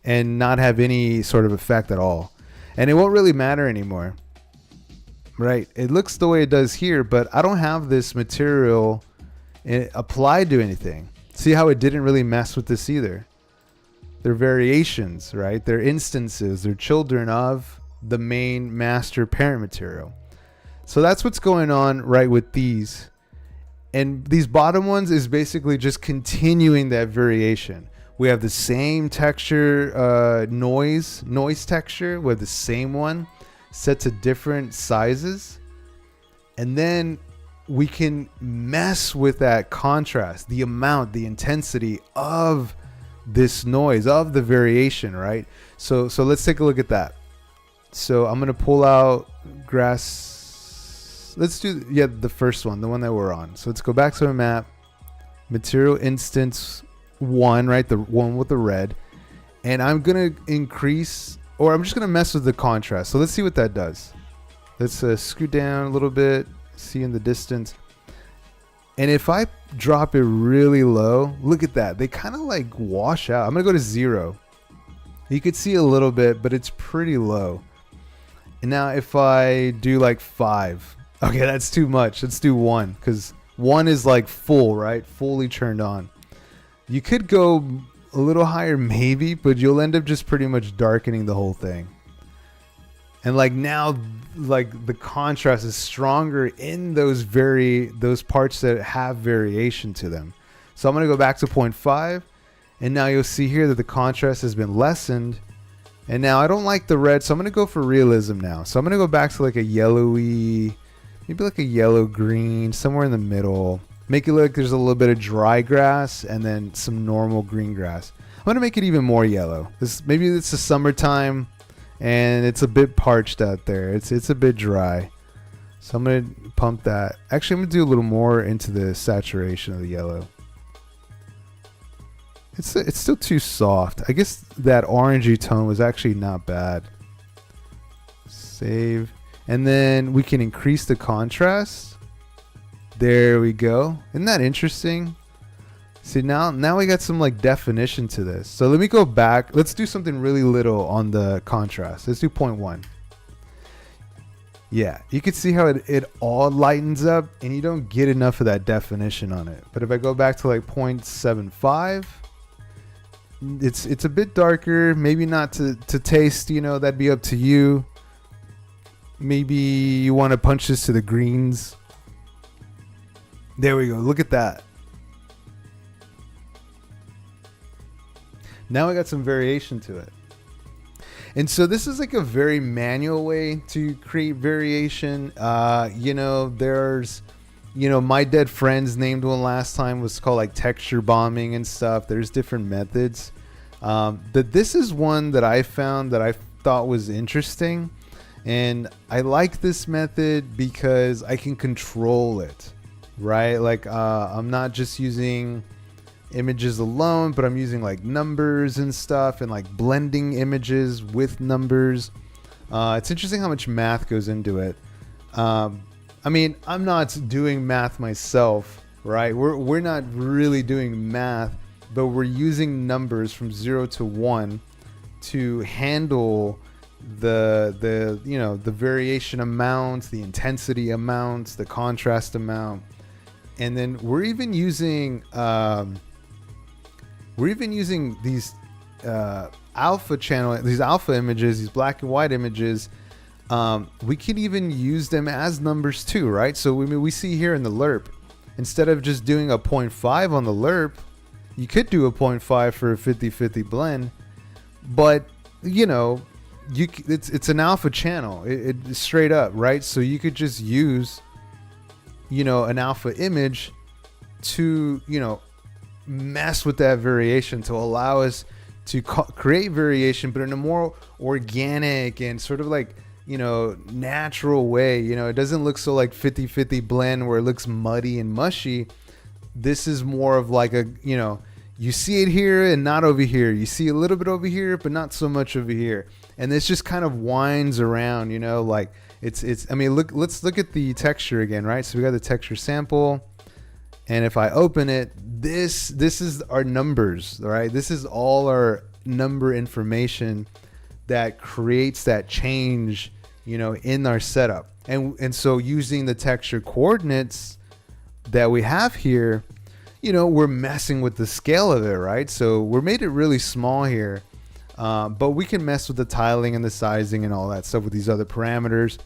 and not have any sort of effect at all. And it won't really matter anymore, right? It looks the way it does here, but I don't have this material applied to anything. See how it didn't really mess with this either. They're variations, right? They're instances. They're children of the main master parent material. So that's what's going on right with these. And these bottom ones is basically just continuing that variation. We have the same texture, noise texture. We have the same one set to different sizes. And then we can mess with that contrast, the amount, the intensity of this noise, of the variation, right? So let's take a look at that. So I'm going to pull out grass. Let's do, the first one, the one that we're on. So let's go back to our map, material instance 1, right? The one with the red. And I'm going to increase, or I'm just going to mess with the contrast. So let's see what that does. Let's scoot down a little bit, see in the distance. And if I drop it really low, look at that. They kind of like wash out. I'm going to go to 0. You could see a little bit, but it's pretty low. And now if I do like 5, okay, that's too much. Let's do 1, because 1 is like full, right? Fully turned on. You could go a little higher maybe, but you'll end up just pretty much darkening the whole thing. And like now, like the contrast is stronger in those parts that have variation to them. So I'm going to go back to 0.5, and now you'll see here that the contrast has been lessened. And now I don't like the red, so I'm going to go for realism now. So I'm going to go back to like a yellowy, maybe like a yellow green, somewhere in the middle. Make it look like there's a little bit of dry grass and then some normal green grass. I'm going to make it even more yellow. Maybe it's the summertime and it's a bit parched out there. It's a bit dry. So I'm going to pump that. Actually, I'm going to do a little more into the saturation of the yellow. It's still too soft. I guess that orangey tone was actually not bad. Save. And then we can increase the contrast. There we go. Isn't that interesting? See, now we got some like definition to this. So let me go back. Let's do something really little on the contrast. Let's do 0.1. Yeah, you can see how it all lightens up and you don't get enough of that definition on it. But if I go back to like 0.75, it's a bit darker. Maybe not to taste, that'd be up to you. Maybe you want to punch this to the greens. There we go. Look at that. Now I got some variation to it. And so this is like a very manual way to create variation. There's, My Dead Friends named one last time was called like texture bombing and stuff. There's different methods. But this is one that I found that I thought was interesting. And I like this method because I can control it, right? Like I'm not just using images alone, but I'm using like numbers and stuff and like blending images with numbers. It's interesting how much math goes into it. I'm not doing math myself, right? We're not really doing math, but we're using numbers from 0 to 1 to handle the variation amounts, the intensity amounts, the contrast amount. And then we're even using these alpha channel, these alpha images, these black and white images. We can even use them as numbers too, right? So we see here in the LERP, instead of just doing a 0.5 on the LERP, you could do a 0.5 for a 50-50 blend, but it's an alpha channel. It's straight up, right? So you could just use an alpha image to mess with that variation to allow us to create variation, but in a more organic and sort of like natural way. It doesn't look so like 50-50 blend where it looks muddy and mushy. This is more of like you see it here and not over here. You see a little bit over here, but not so much over here. And this just kind of winds around, like let's look at the texture again, right? So we got the texture sample. And if I open it, this is our numbers, right? This is all our number information that creates that change, in our setup. And so using the texture coordinates that we have here, we're messing with the scale of it, right? So we're made it really small here, but we can mess with the tiling and the sizing and all that stuff with these other parameters.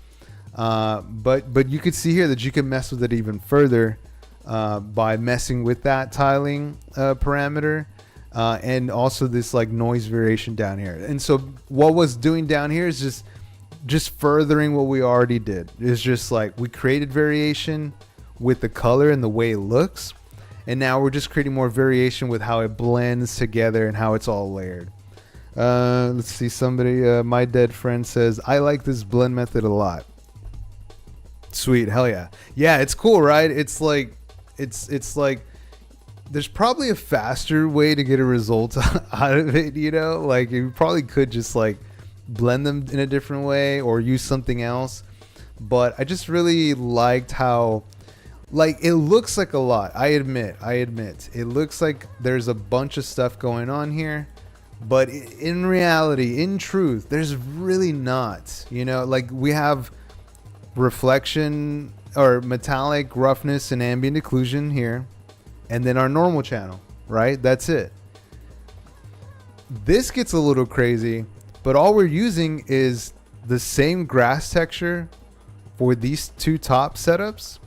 But you could see here that you can mess with it even further by messing with that tiling parameter and also this like noise variation down here. And so what was doing down here is just furthering what we already did. It's just like we created variation with the color and the way it looks, and now we're just creating more variation with how it blends together and how it's all layered. Let's see, somebody, My Dead Friend says, I like this blend method a lot. Sweet, hell yeah. Yeah, it's cool, right? It's like there's probably a faster way to get a result out of it, you know? Like you probably could just like blend them in a different way or use something else. But I just really liked how, like, it looks like a lot. I admit. It looks like there's a bunch of stuff going on here. But in reality, in truth, there's really not. You know, like we have reflection or metallic roughness and ambient occlusion here. And then our normal channel, right? That's it. This gets a little crazy, but all we're using is the same grass texture for these two top setups,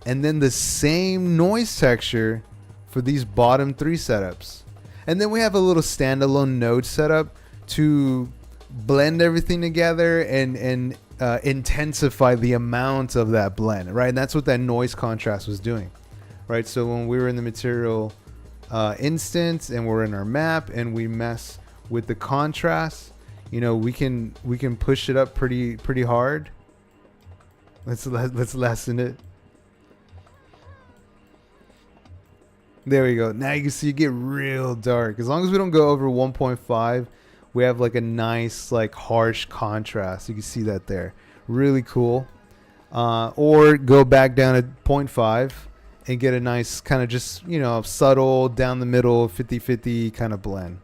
and then the same noise texture for these bottom three setups. And then we have a little standalone node setup to blend everything together and intensify the amount of that blend, right? And that's what that noise contrast was doing. Right, so when we were in the material instance and we're in our map and we mess with the contrast, you know, we can push it up pretty hard. Let's lessen it. There we go. Now you can see it get real dark. As long as we don't go over 1.5, we have like a nice like harsh contrast. You can see that there. Really cool. Or go back down to 0.5. And get a nice kind of just, you know, subtle down the middle 50-50 kind of blend.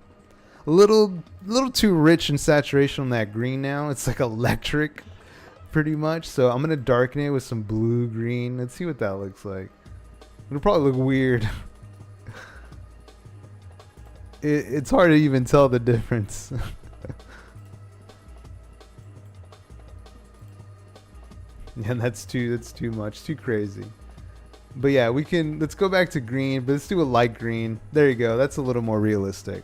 A little too rich in saturation on that green now. It's like electric pretty much. So I'm going to darken it with some blue green. Let's see what that looks like. It'll probably look weird. It's hard to even tell the difference. Yeah, that's too much, too crazy. But yeah, let's go back to green, but let's do a light green. There you go. That's a little more realistic.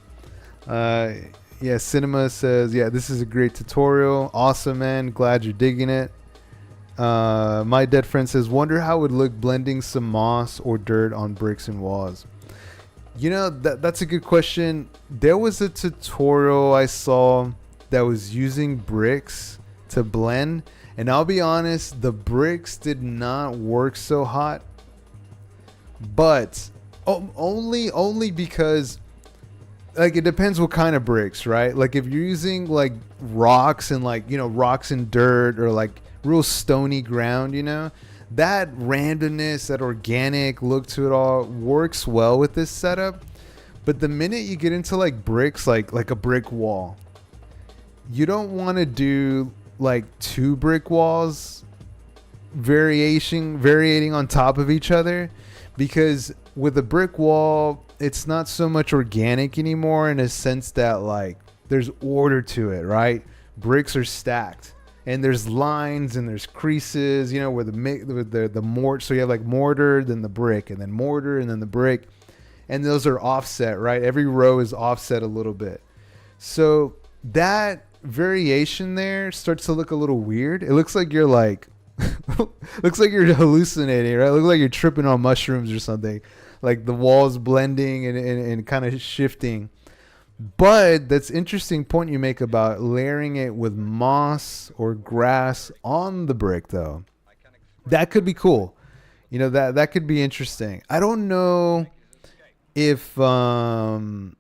Yeah, Cinema says, yeah, this is a great tutorial. Awesome, man. Glad you're digging it. My dead friend says, wonder how it would look blending some moss or dirt on bricks and walls. You know, that's a good question. There was a tutorial I saw that was using bricks to blend. And I'll be honest, the bricks did not work so hot. But only because like it depends what kind of bricks, right? Like if you're using like rocks and like, you know, rocks and dirt or like real stony ground, you know, that randomness, that organic look to it all works well with this setup. But the minute you get into like bricks, like a brick wall, you don't want to do like two brick walls variating on top of each other. Because with a brick wall, it's not so much organic anymore in a sense that like there's order to it, right? Bricks are stacked and there's lines and there's creases, you know, where the mortar. So you have like mortar, then the brick, and then mortar, and then the brick, and those are offset, right? Every row is offset a little bit. So that variation there starts to look a little weird. It looks like you're like. Looks like you're hallucinating, right? Looks like you're tripping on mushrooms or something. Like the walls blending and kind of shifting. But that's interesting point you make about layering it with moss or grass on the brick, though. That could be cool. You know, that could be interesting. I don't know if the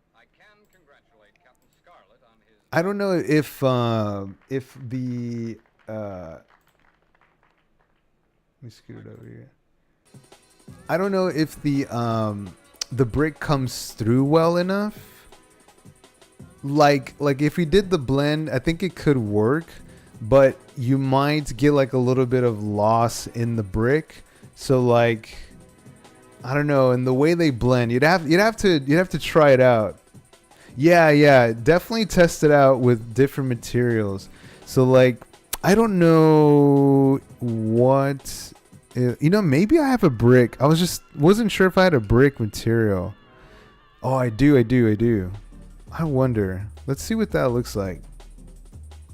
let me scoot it over here. I don't know if the brick comes through well enough. Like if we did the blend, I think it could work, but you might get like a little bit of loss in the brick. So like, I don't know, and the way they blend, you'd have to try it out. Yeah, definitely test it out with different materials. So like, I don't know what, you know, maybe I have a brick. I wasn't sure if I had a brick material. Oh, I do. I wonder. Let's see what that looks like.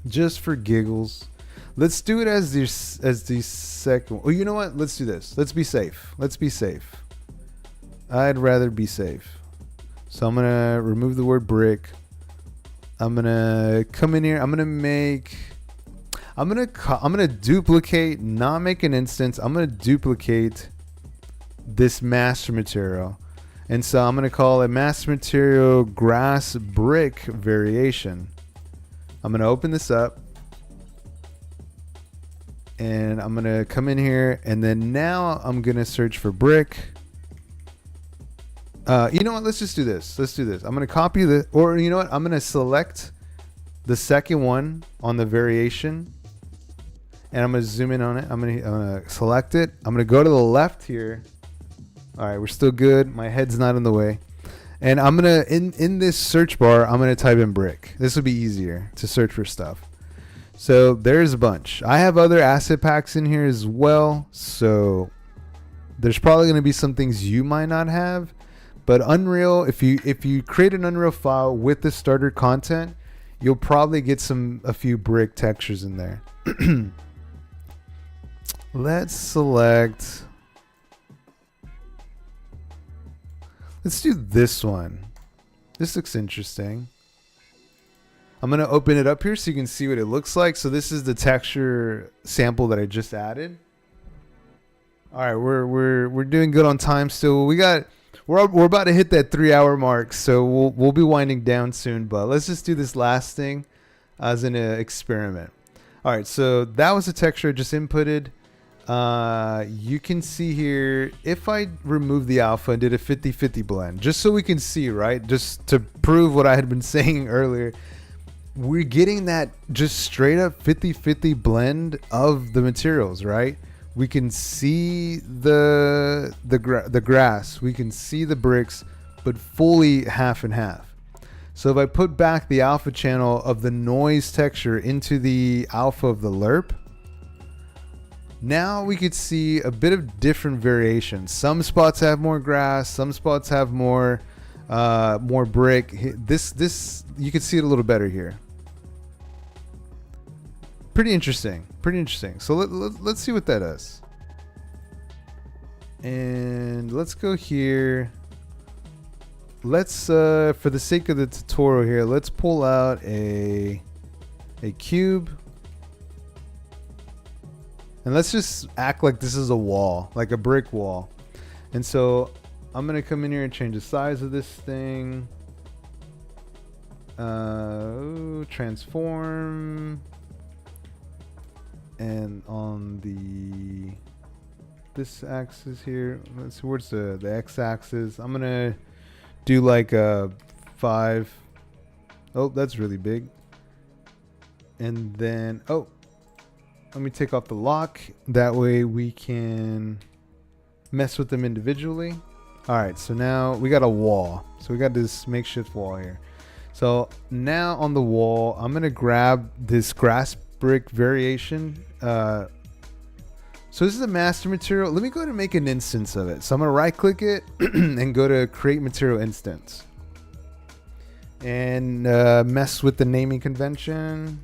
Just for giggles. Let's do it as the second. Oh, you know what? Let's do this. Let's be safe. I'd rather be safe. So I'm going to remove the word brick. I'm going to come in here. I'm going to duplicate, not make an instance. I'm going to duplicate this master material. And so I'm going to call it master material grass brick variation. I'm going to open this up. And I'm going to come in here. And then now I'm going to search for brick. You know what? Let's just do this. Let's do this. I'm going to copy the, or you know what? I'm going to select the second one on the variation. And I'm going to zoom in on it. I'm going to select it. I'm going to go to the left here. All right, we're still good. My head's not in the way. And I'm going to, in this search bar, I'm going to type in brick. This will be easier to search for stuff. So there's a bunch. I have other asset packs in here as well. So there's probably going to be some things you might not have. But Unreal, if you create an Unreal file with the starter content, you'll probably get a few brick textures in there. Let's select. Let's do this one. This looks interesting. I'm going to open it up here so you can see what it looks like. So this is the texture sample that I just added. All right, we're doing good on time still. We're about to hit that 3-hour mark, so we'll be winding down soon, but let's just do this last thing as an experiment. All right, so that was the texture I just inputted. You can see here, if I remove the alpha and did a 50-50 blend, just so we can see, right? Just to prove what I had been saying earlier, we're getting that just straight up 50-50 blend of the materials, right? We can see the grass, we can see the bricks, but fully half and half. So if I put back the alpha channel of the noise texture into the alpha of the lerp, now we could see a bit of different variation. Some spots have more grass, some spots have more brick. This you can see it a little better here. Pretty interesting. So let's see what that does. And let's go here. Let's for the sake of the tutorial here, let's pull out a cube. And let's just act like this is a wall, like a brick wall. And so I'm going to come in here and change the size of this thing. Transform. And on this axis here, let's see, where's the x-axis? I'm going to do like a 5. Oh, that's really big. And then, let me take off the lock. That way we can mess with them individually. All right, so now we got a wall. So we got this makeshift wall here. So now on the wall, I'm going to grab this grass brick variation. So this is a master material. Let me go ahead and make an instance of it. So I'm going to right click it and go to create material instance. And mess with the naming convention.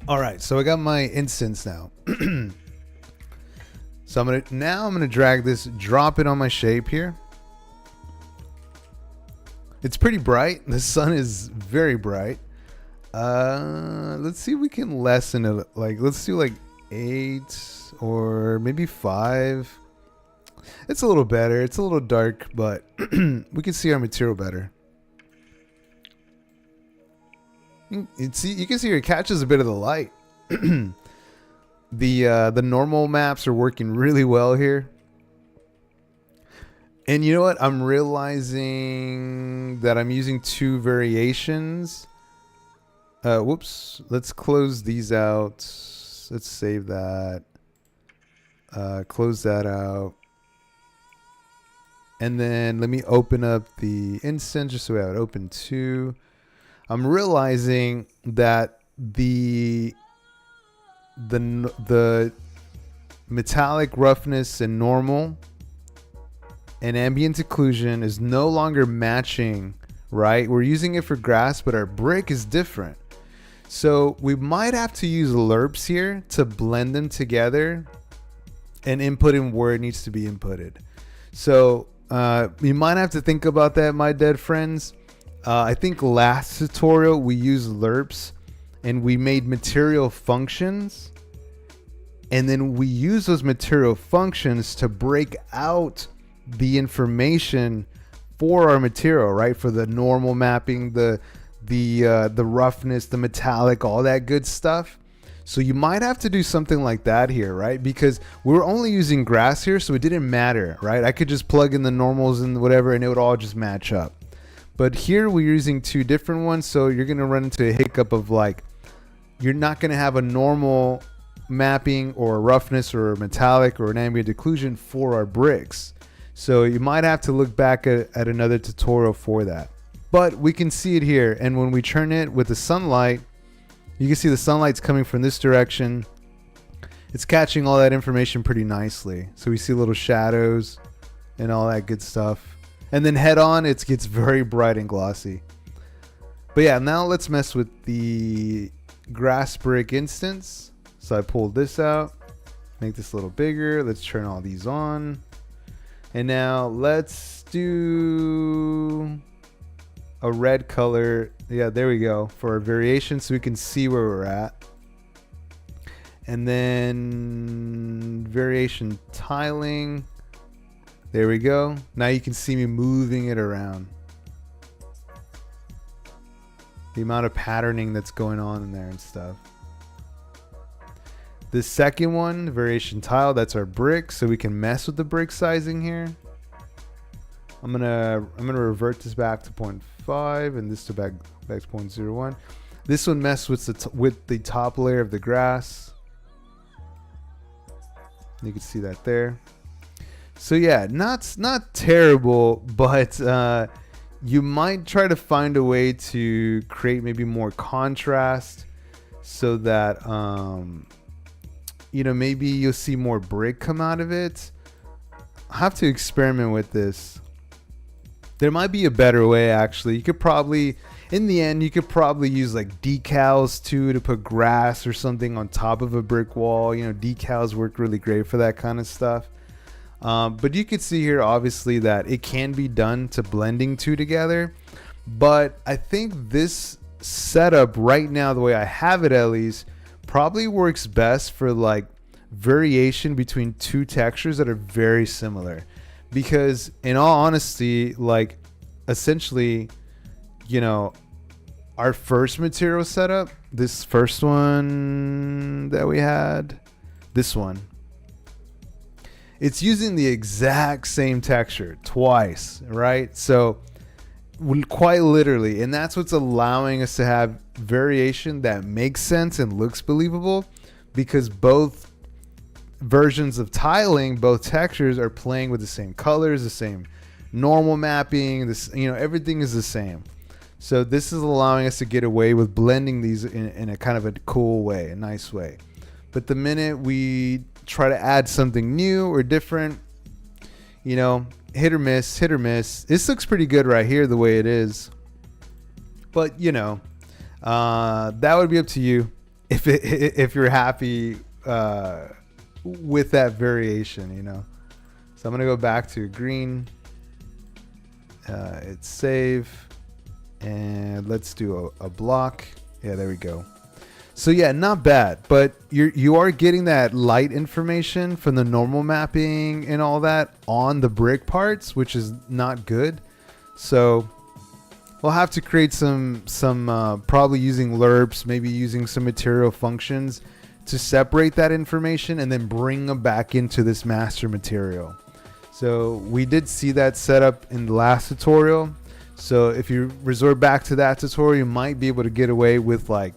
All right, so I got my instance now. So I'm gonna drag this, drop it on my shape here. It's pretty bright. The sun is very bright. Let's see if we can lessen it. Like, let's do like 8 or maybe 5. It's a little better. It's a little dark, but we can see our material better. You can see here it catches a bit of the light. The normal maps are working really well here. And you know what? I'm realizing that I'm using 2 variations. Whoops. Let's close these out. Let's save that. Close that out. And then let me open up the instance just so I would open 2. I'm realizing that the metallic roughness and normal and ambient occlusion is no longer matching, right? We're using it for grass, but our brick is different. So we might have to use lerps here to blend them together and input in where it needs to be inputted. So you might have to think about that, my dead friends. I think last tutorial we used lerps and we made material functions, And then we use those material functions to break out the information for our material, right? For the normal mapping, the roughness, the metallic, all that good stuff. So you might have to do something like that here, right? Because we're only using grass here, so it didn't matter, right? I could just plug in the normals and whatever, and it would all just match up. But here we're using two different ones, so you're gonna run into a hiccup of like, you're not gonna have a normal mapping or a roughness or a metallic or an ambient occlusion for our bricks. So you might have to look back at another tutorial for that. But we can see it here, and when we turn it with the sunlight, you can see the sunlight's coming from this direction. It's catching all that information pretty nicely. So we see little shadows and all that good stuff. And then head on, it gets very bright and glossy. But yeah, now let's mess with the grass brick instance. So I pulled this out, make this a little bigger. Let's turn all these on. And now let's do a red color. Yeah, there we go, for a variation so we can see where we're at. And then variation tiling. There we go. Now you can see me moving it around. The amount of patterning that's going on in there and stuff. The second one, variation tile, that's our brick, so we can mess with the brick sizing here. I'm gonna revert this back to 0.5 and this to back to 0.01. This one mess with the top layer of the grass. You can see that there. So yeah, not terrible, but you might try to find a way to create maybe more contrast so that you know, maybe you'll see more brick come out of it. I'll have to experiment with this. There might be a better way, actually. You could probably, in the end, you could probably use like decals too, to put grass or something on top of a brick wall. You know, decals work really great for that kind of stuff. But you could see here, obviously, that it can be done to blending two together. But I think this setup right now, the way I have it at least, probably works best for like variation between two textures that are very similar. Because in all honesty, like essentially, you know, our first material setup, this first one that we had, this one, it's using the exact same texture twice, right? So quite literally, and that's what's allowing us to have variation that makes sense and looks believable, because both versions of tiling, both textures are playing with the same colors, the same normal mapping, this, you know, everything is the same. So this is allowing us to get away with blending these in a kind of a cool way, a nice way. But the minute we try to add something new or different, you know, hit or miss, hit or miss. This looks pretty good right here the way it is, but you know, that would be up to you if you're happy with that variation, you know. So I'm gonna go back to green, it's save, and let's do a block. Yeah, there we go. So yeah, not bad, but you are getting that light information from the normal mapping and all that on the brick parts, which is not good. So we'll have to create some probably using lerps, maybe using some material functions to separate that information and then bring them back into this master material. So we did see that setup in the last tutorial. So if you resort back to that tutorial, you might be able to get away with like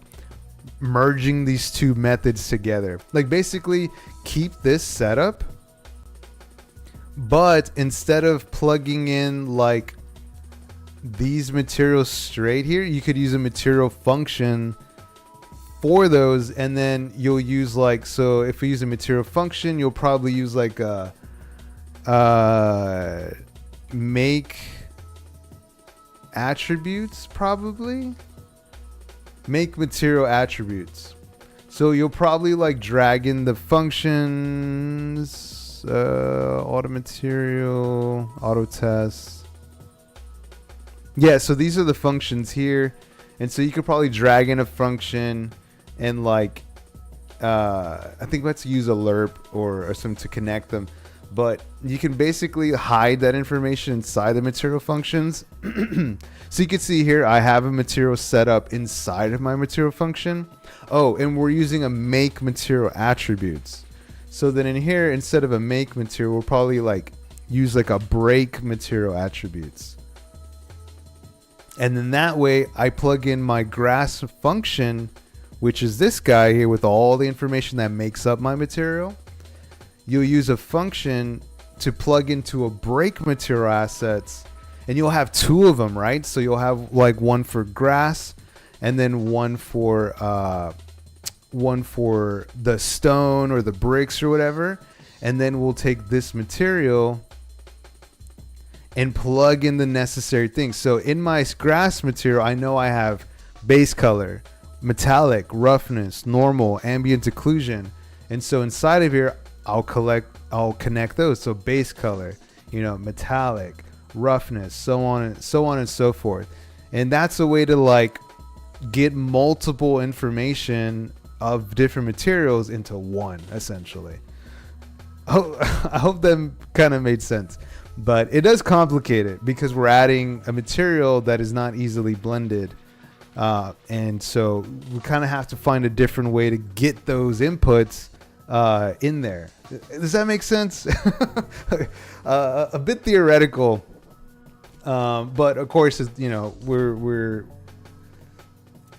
merging these two methods together. Like basically keep this setup, but instead of plugging in like these materials straight here, you could use a material function for those, and then you'll use like, so if we use a material function, you'll probably use like a make attributes, probably make material attributes. So you'll probably like drag in the functions, auto material, auto test. Yeah, so these are the functions here. And so you could probably drag in a function and like I think we have to use a lerp or something to connect them. But you can basically hide that information inside the material functions. So you can see here, I have a material set up inside of my material function. Oh, and we're using a make material attributes. So then in here, instead of a make material, we'll probably like use like a break material attributes. And then that way I plug in my grass function, which is this guy here with all the information that makes up my material. You'll use a function to plug into a break material assets, and you'll have two of them, right? So you'll have like one for grass and then one for the stone or the bricks or whatever. And then we'll take this material and plug in the necessary things. So in my grass material, I know I have base color, metallic, roughness, normal, ambient occlusion. And so inside of here, I'll connect those. So base color, metallic, roughness, so on and so forth. And that's a way to like get multiple information of different materials into one, essentially. I hope that kind of made sense. But it does complicate it because we're adding a material that is not easily blended. And so we kind of have to find a different way to get those inputs in there. Does that make sense? A bit theoretical, but of course, we're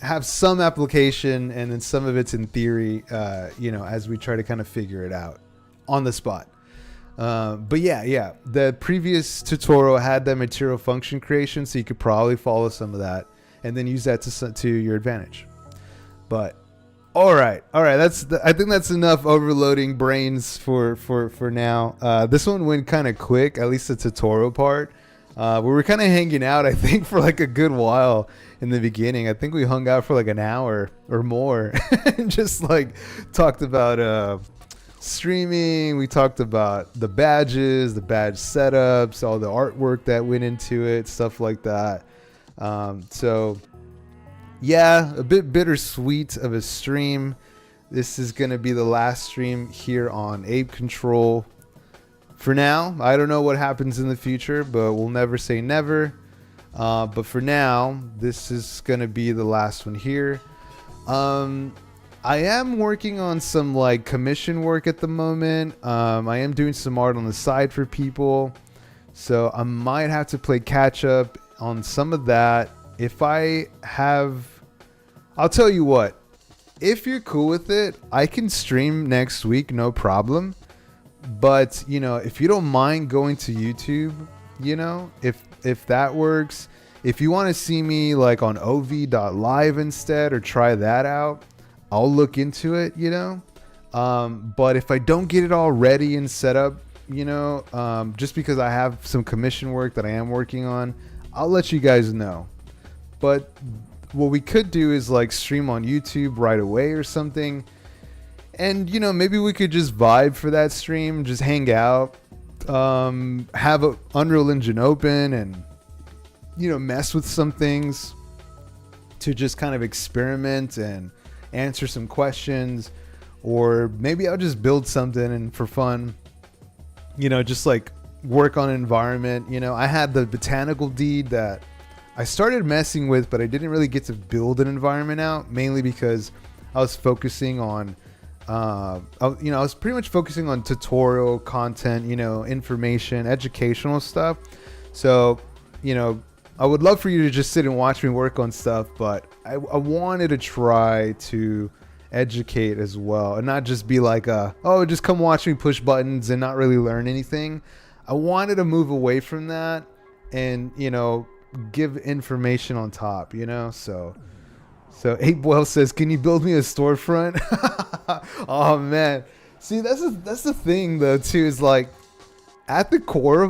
have some application, and then some of it's in theory. As we try to kind of figure it out on the spot. But yeah, the previous tutorial had that material function creation, so you could probably follow some of that and then use that to your advantage. But all right. I think that's enough overloading brains for now. This one went kind of quick, at least the tutorial part. We were kind of hanging out, I think, for like a good while in the beginning. I think we hung out for like an hour or more and just like talked about streaming. We talked about the badges, the badge setups, all the artwork that went into it, stuff like that. So yeah, a bit bittersweet of a stream. This is going to be the last stream here on Ape Control. For now, I don't know what happens in the future, but we'll never say never. But for now, this is going to be the last one here. I am working on some like commission work at the moment. I am doing some art on the side for people. So I might have to play catch up on some of that. If I have, I'll tell you what, if you're cool with it, I can stream next week, no problem. But, if you don't mind going to YouTube, if that works, if you want to see me like on ov.live instead or try that out, I'll look into it, But if I don't get it all ready and set up, just because I have some commission work that I am working on, I'll let you guys know. But what we could do is like stream on YouTube right away or something. And, maybe we could just vibe for that stream, just hang out, have a Unreal Engine open and, mess with some things to just kind of experiment and answer some questions. Or maybe I'll just build something and for fun, just like work on an environment. I had the botanical deed that I started messing with, but I didn't really get to build an environment out, mainly because I was focusing on, I was pretty much focusing on tutorial content, information, educational stuff. So, I would love for you to just sit and watch me work on stuff, but I wanted to try to educate as well and not just be like, just come watch me push buttons and not really learn anything. I wanted to move away from that and, give information on top, so Ape Well says, can you build me a storefront? Oh man, see, that's the thing though too, is like at the core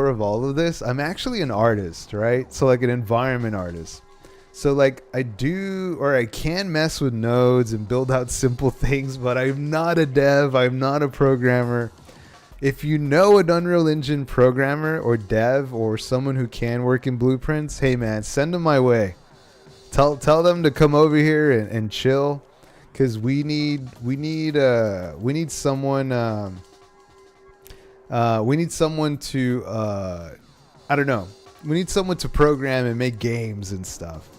of all of this, I'm actually an artist, right? So like an environment artist. So like I can mess with nodes and build out simple things, but I'm not a dev, I'm not a programmer. If you know an Unreal Engine programmer or dev or someone who can work in blueprints, hey man, send them my way. Tell them to come over here and chill. because we need someone we need someone to I don't know. We need someone to program and make games and stuff.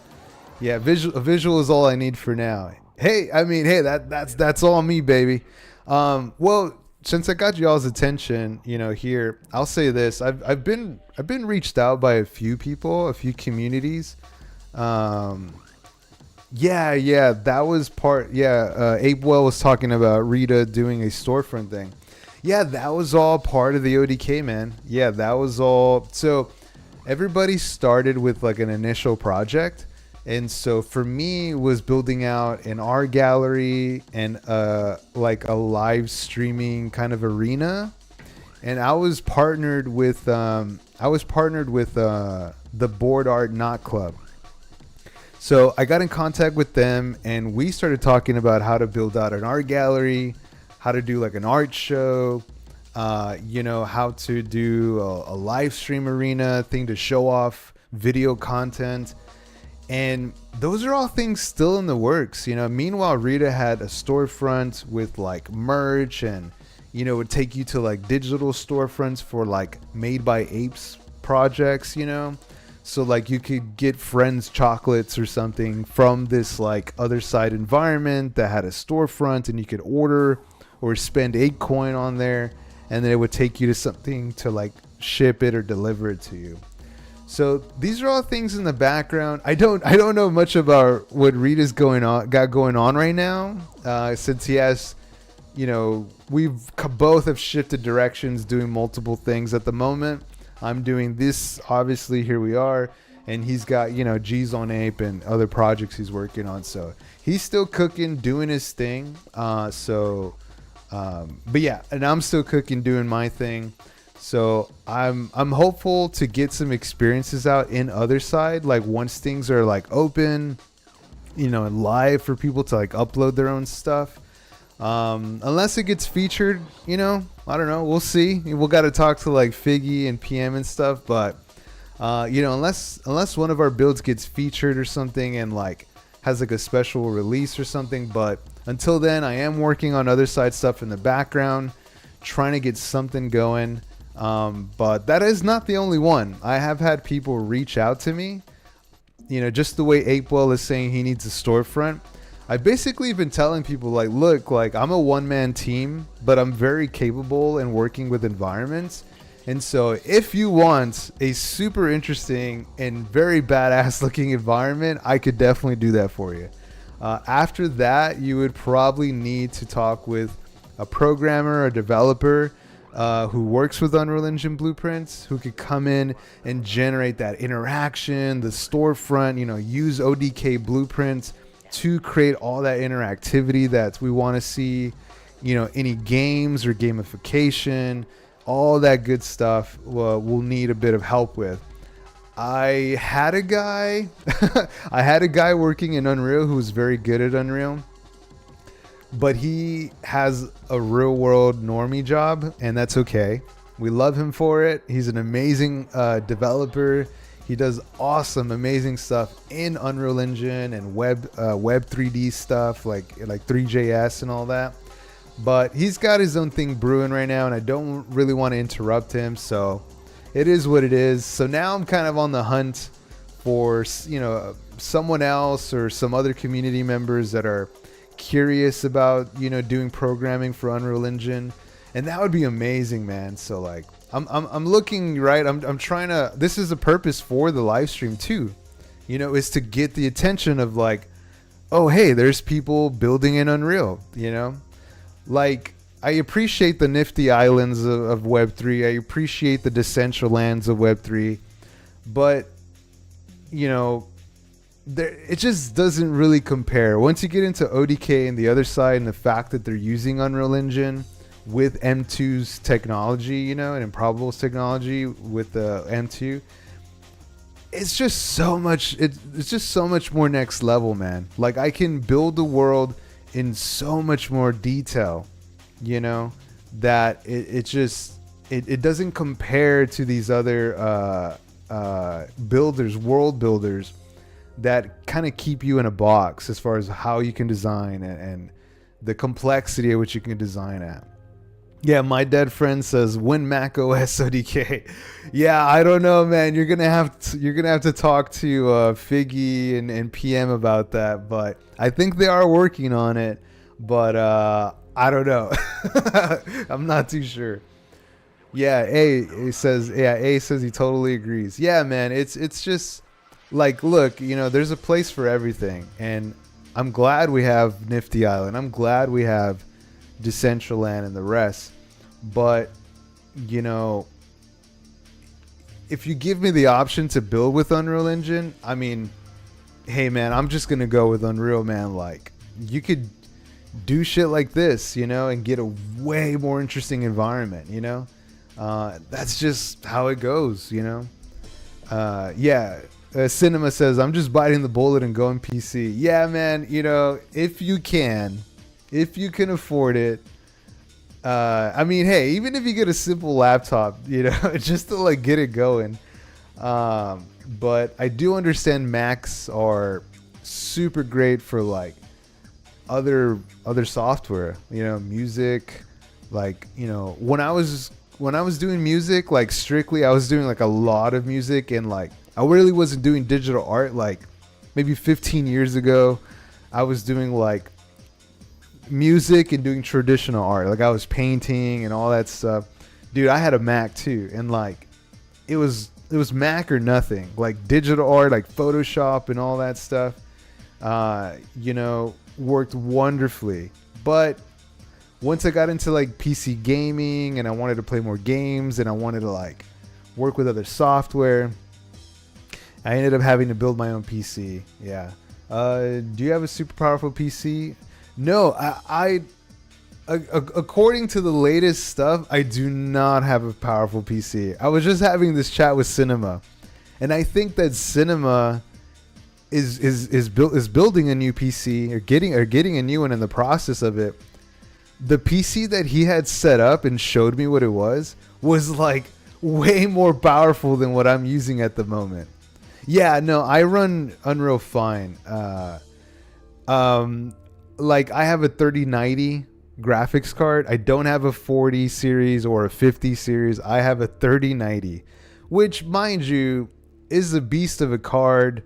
Yeah, a visual is all I need for now. Hey, I mean, hey, that's all me, baby. Well, since I got y'all's attention, here, I'll say this: I've been reached out by a few people, a few communities. Yeah, that was part. Yeah, Apewell was talking about Rita doing a storefront thing. Yeah, that was all part of the ODK, man. Yeah, that was all. So everybody started with like an initial project. And so for me was building out an art gallery and like a live streaming kind of arena. And I was partnered with the Board Art Knot Club. So I got in contact with them and we started talking about how to build out an art gallery, how to do like an art show, how to do a live stream arena thing to show off video content. And those are all things still in the works. Meanwhile, Rita had a storefront with like merch and, would take you to like digital storefronts for like Made by Apes projects, So like you could get Friends chocolates or something from this like other side environment that had a storefront, and you could order or spend ApeCoin on there, and then it would take you to something to like ship it or deliver it to you. So these are all things in the background. I don't know much about what Rita's got going on right now, since he has, we've both have shifted directions, doing multiple things at the moment. I'm doing this, obviously, here we are, and he's got, G's on Ape and other projects he's working on. So he's still cooking, doing his thing. But yeah, and I'm still cooking, doing my thing. So I'm hopeful to get some experiences out in other side, like once things are like open, and live for people to like upload their own stuff. Unless it gets featured, I don't know. We'll see. We'll got to talk to like Figgy and PM and stuff. But, unless one of our builds gets featured or something and like has like a special release or something. But until then, I am working on other side stuff in the background, trying to get something going. But that is not the only one. I have had people reach out to me, just the way Apewell is saying he needs a storefront. I basically been telling people like, look, like I'm a one-man team, but I'm very capable in working with environments. And so if you want a super interesting and very badass looking environment, I could definitely do that for you. After that, you would probably need to talk with a programmer, a developer, who works with Unreal Engine blueprints, who could come in and generate that interaction, the storefront, use ODK blueprints to create all that interactivity that we want to see, any games or gamification, all that good stuff. We'll need a bit of help with. I had a guy working in Unreal who was very good at Unreal, but he has a real world normie job, and that's okay. We love him for it. He's an amazing developer. He does awesome, amazing stuff in Unreal Engine and web 3D stuff like 3JS and all that. But he's got his own thing brewing right now, and I don't really want to interrupt him. So it is what it is. So now I'm kind of on the hunt for, someone else or some other community members that are curious about, doing programming for Unreal Engine. And that would be amazing, man. So like, I'm looking, right. I'm trying to, this is a purpose for the live stream too, is to get the attention of like, oh, hey, there's people building in Unreal, like I appreciate the nifty islands of Web3. I appreciate the Decentralands of Web3, but it just doesn't really compare. Once you get into ODK and the other side and the fact that they're using Unreal Engine with M2's technology, and Improbable's technology with the M2, it's just so much. It's just so much more next level, man. Like I can build the world in so much more detail, that it doesn't compare to these other world builders that kind of keep you in a box as far as how you can design and the complexity at which you can design at. Yeah, my dead friend says when Mac OS ODK. Yeah, I don't know, man. You're gonna have to talk to Figgy and PM about that. But I think they are working on it. But I don't know. I'm not too sure. Yeah, A says he totally agrees. Yeah, man. It's just like, look, you know, there's a place for everything, and I'm glad we have Nifty Island. I'm glad we have Decentraland and the rest. But, you know, if you give me the option to build with Unreal Engine, I mean, hey, man, I'm just going to go with Unreal, man. Like, you could do shit like this, you know, and get a way more interesting environment, you know. That's just how it goes, you know. Cinema says, I'm just biting the bullet and going PC. Yeah, man, you know, if you can afford it. I mean, hey, even if you get a simple laptop, you know, just to like get it going. But I do understand Macs are super great for like other software, you know, music. Like, you know, when I was doing music, like strictly, I was doing like a lot of music, and like I really wasn't doing digital art. Like maybe 15 years ago, I was doing like music and doing traditional art. Like I was painting and all that stuff. Dude, I had a Mac too, and like it was Mac or nothing. Like digital art, like Photoshop and all that stuff, you know, worked wonderfully. But once I got into like PC gaming and I wanted to play more games and I wanted to like work with other software, I ended up having to build my own PC. Yeah. Do you have a super powerful PC? No, I according to the latest stuff, I do not have a powerful PC. I was just having this chat with Cinema, and I think that Cinema is building a new PC or getting a new one in the process of it. The PC that he had set up and showed me what it was like way more powerful than what I'm using at the moment. Yeah, no, I run Unreal fine. Like I have a 3090 graphics card. I don't have a 40 series or a 50 series. I have a 3090, which, mind you, is a beast of a card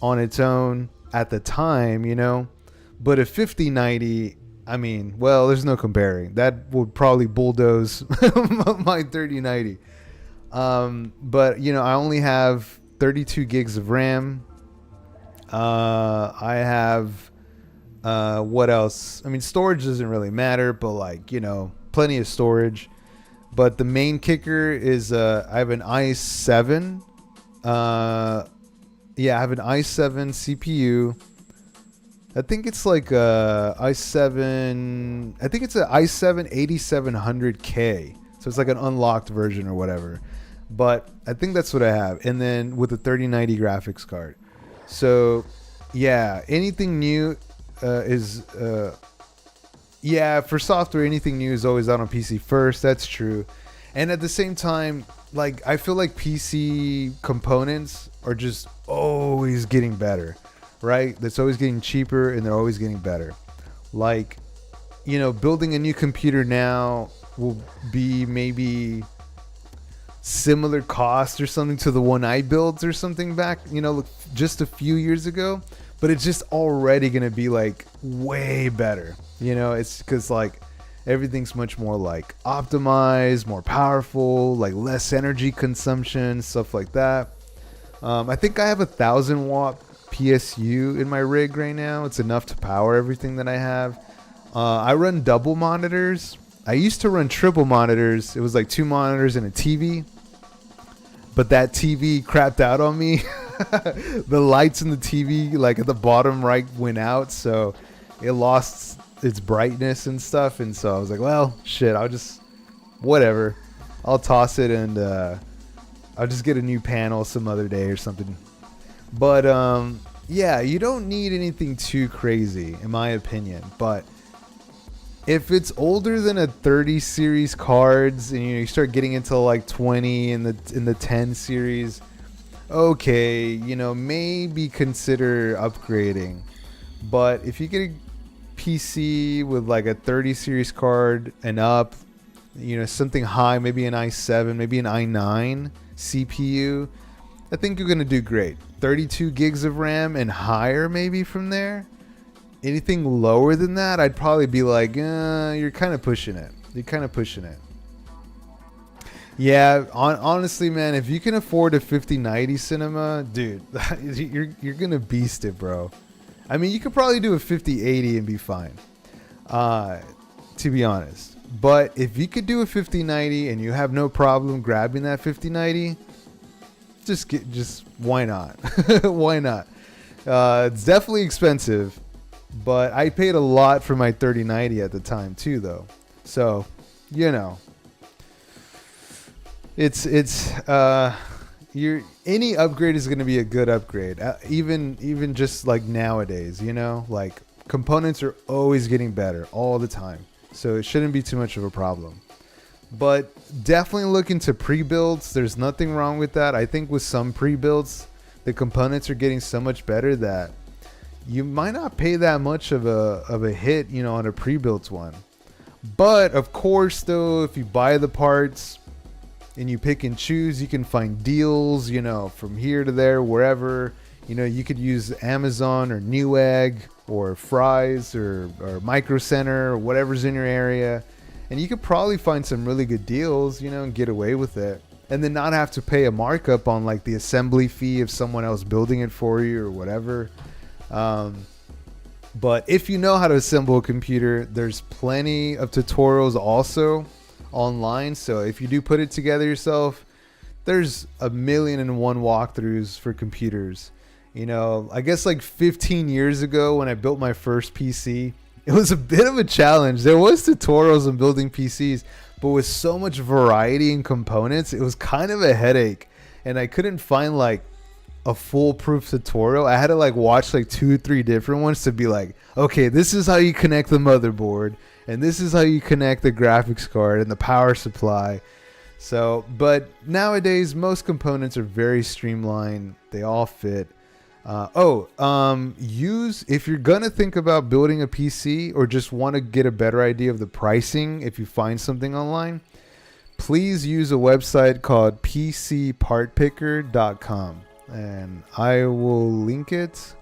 on its own at the time, you know. But a 5090, I mean, well, there's no comparing. That would probably bulldoze my 3090. But you know, I only have 32 gigs of RAM. I have what else? I mean, storage doesn't really matter, but like, you know, plenty of storage. But the main kicker is I have an i7. Yeah, I have an i7 CPU. I think it's like i7. I think it's an i7 8700K. So it's like an unlocked version or whatever. But I think that's what I have. And then with a 3090 graphics card. So yeah, anything new yeah, for software, anything new is always out on PC first. That's true. And at the same time, like, I feel like PC components are just always getting better, right? That's always getting cheaper and they're always getting better. Like, you know, building a new computer now will be maybe similar cost or something to the one I built or something back, you know, just a few years ago. But it's just already going to be like way better. You know, it's because like everything's much more like optimized, more powerful, like less energy consumption, stuff like that. I think I have 1,000 watt PSU in my rig right now. It's enough to power everything that I have. I run double monitors. I used to run triple monitors. It was like 2 monitors and a TV. But that TV crapped out on me. The lights in the TV, like at the bottom right, went out, so it lost its brightness and stuff. And so I was like, well, shit, I'll just whatever. I'll toss it and I'll just get a new panel some other day or something. But yeah, you don't need anything too crazy, in my opinion. But if it's older than a 30 series cards, and you start getting into like 20 in the 10 series. okay, maybe consider upgrading. But if you get a PC with like a 30 series card and up, something high, maybe an i7, maybe an i9 CPU, I think you're going to do great. 32 gigs of RAM and higher maybe from there. Anything lower than that, I'd probably be like, you're kind of pushing it. You're kind of pushing it. Yeah, honestly, man, if you can afford a 5090 cinema, dude, you're gonna beast it, bro. I mean, you could probably do a 5080 and be fine, to be honest. But if you could do a 5090 and you have no problem grabbing that 5090, just why not? Why not? It's definitely expensive, but I paid a lot for my 3090 at the time too, though. So, it's any upgrade is going to be a good upgrade, even just like nowadays, like components are always getting better all the time, so it shouldn't be too much of a problem. But definitely look into pre-builds. There's nothing wrong with that. I think with some pre-builds, the components are getting so much better that you might not pay that much of a hit, on a pre-built one. But of course, though, if you buy the parts and you pick and choose, you can find deals, from here to there, wherever. You could use Amazon or Newegg or Fry's or Micro Center or whatever's in your area. And you could probably find some really good deals, and get away with it. And then not have to pay a markup on like the assembly fee of someone else building it for you or whatever. But if you know how to assemble a computer, there's plenty of tutorials also online. So if you do put it together yourself, there's 1,000,001 walkthroughs for computers. I guess like 15 years ago when I built my first PC, it was a bit of a challenge. There was tutorials on building PCs, but with so much variety in components, it was kind of a headache. And I couldn't find like a foolproof tutorial. I had to like watch like 2 or 3 different ones to be like, okay, this is how you connect the motherboard, and this is how you connect the graphics card and the power supply. So, but nowadays most components are very streamlined. They all fit. If you're gonna think about building a PC or just want to get a better idea of the pricing, if you find something online, please use a website called PCPartPicker.com, and I will link it.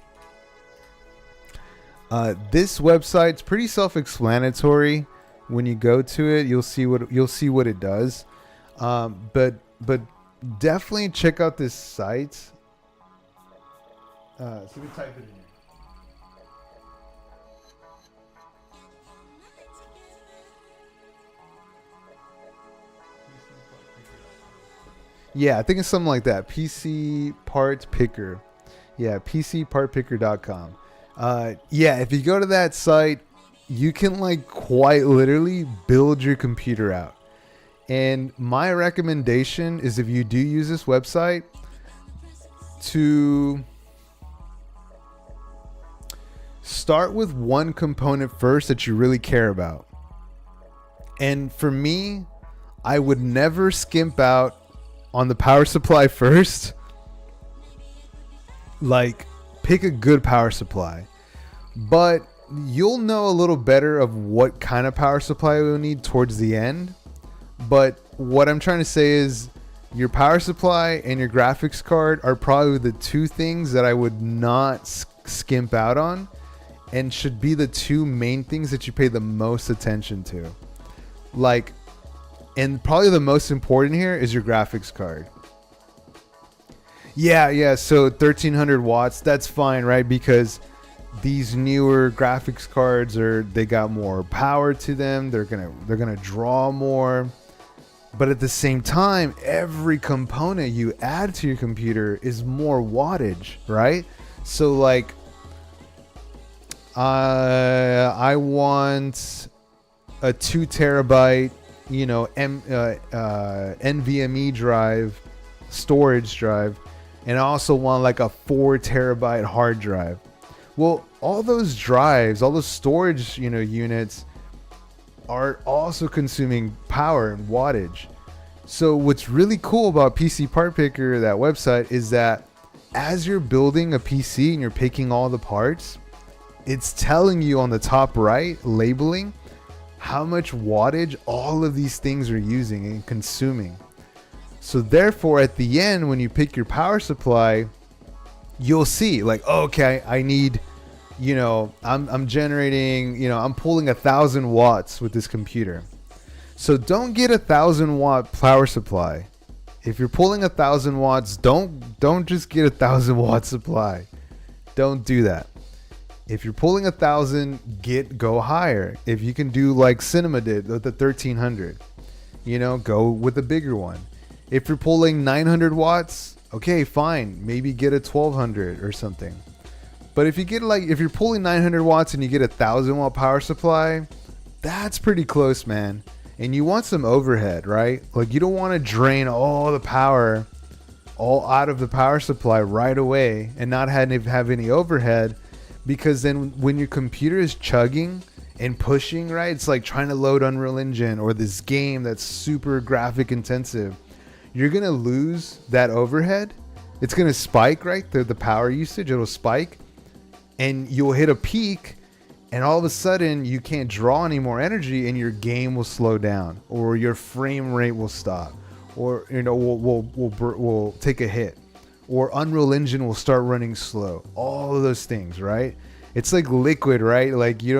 This website's pretty self-explanatory. When you go to it, you'll see what it does. But definitely check out this site. So we type it in here. Yeah, I think it's something like that. PC Part Picker. Yeah, PCPartPicker.com. Yeah, if you go to that site, you can like quite literally build your computer out. And my recommendation is, if you do use this website, to start with one component first that you really care about. And for me, I would never skimp out on the power supply first. Like, pick a good power supply. But you'll know a little better of what kind of power supply you'll need towards the end. But what I'm trying to say is, your power supply and your graphics card are probably the 2 things that I would not skimp out on, and should be the 2 main things that you pay the most attention to. Like, and probably the most important here is your graphics card. Yeah, so 1300 watts, that's fine, right? Because these newer graphics cards they got more power to them. They're gonna draw more. But at the same time, every component you add to your computer is more wattage, right? So like, I want a 2 terabyte, NVMe drive, storage drive, and I also want like a 4 terabyte hard drive. Well, all those drives, all those storage, units are also consuming power and wattage. So what's really cool about PC Part Picker, that website, is that as you're building a PC and you're picking all the parts, it's telling you on the top right, labeling, how much wattage all of these things are using and consuming. So therefore, at the end, when you pick your power supply, you'll see like, oh, okay, I need, I'm generating, I'm pulling 1,000 watts with this computer. So don't get 1,000 watt power supply. If you're pulling 1,000 watts, don't just get 1,000 watt supply. Don't do that. If you're pulling 1,000, go higher. If you can do like Cinema did with the 1,300, go with a bigger one. If you're pulling 900 watts, okay, fine. Maybe get a 1,200 or something. But if you're pulling 900 watts and you get 1,000 watt power supply, that's pretty close, man. And you want some overhead, right? Like you don't want to drain all the power all out of the power supply right away and not have any overhead, because then when your computer is chugging and pushing, right? It's like trying to load Unreal Engine or this game that's super graphic intensive. You're going to lose that overhead. It's going to spike, right? The power usage, it'll spike and you'll hit a peak. And all of a sudden, you can't draw any more energy, and your game will slow down, or your frame rate will stop, or will take a hit, or Unreal Engine will start running slow. All of those things, right? It's like liquid, right? Like I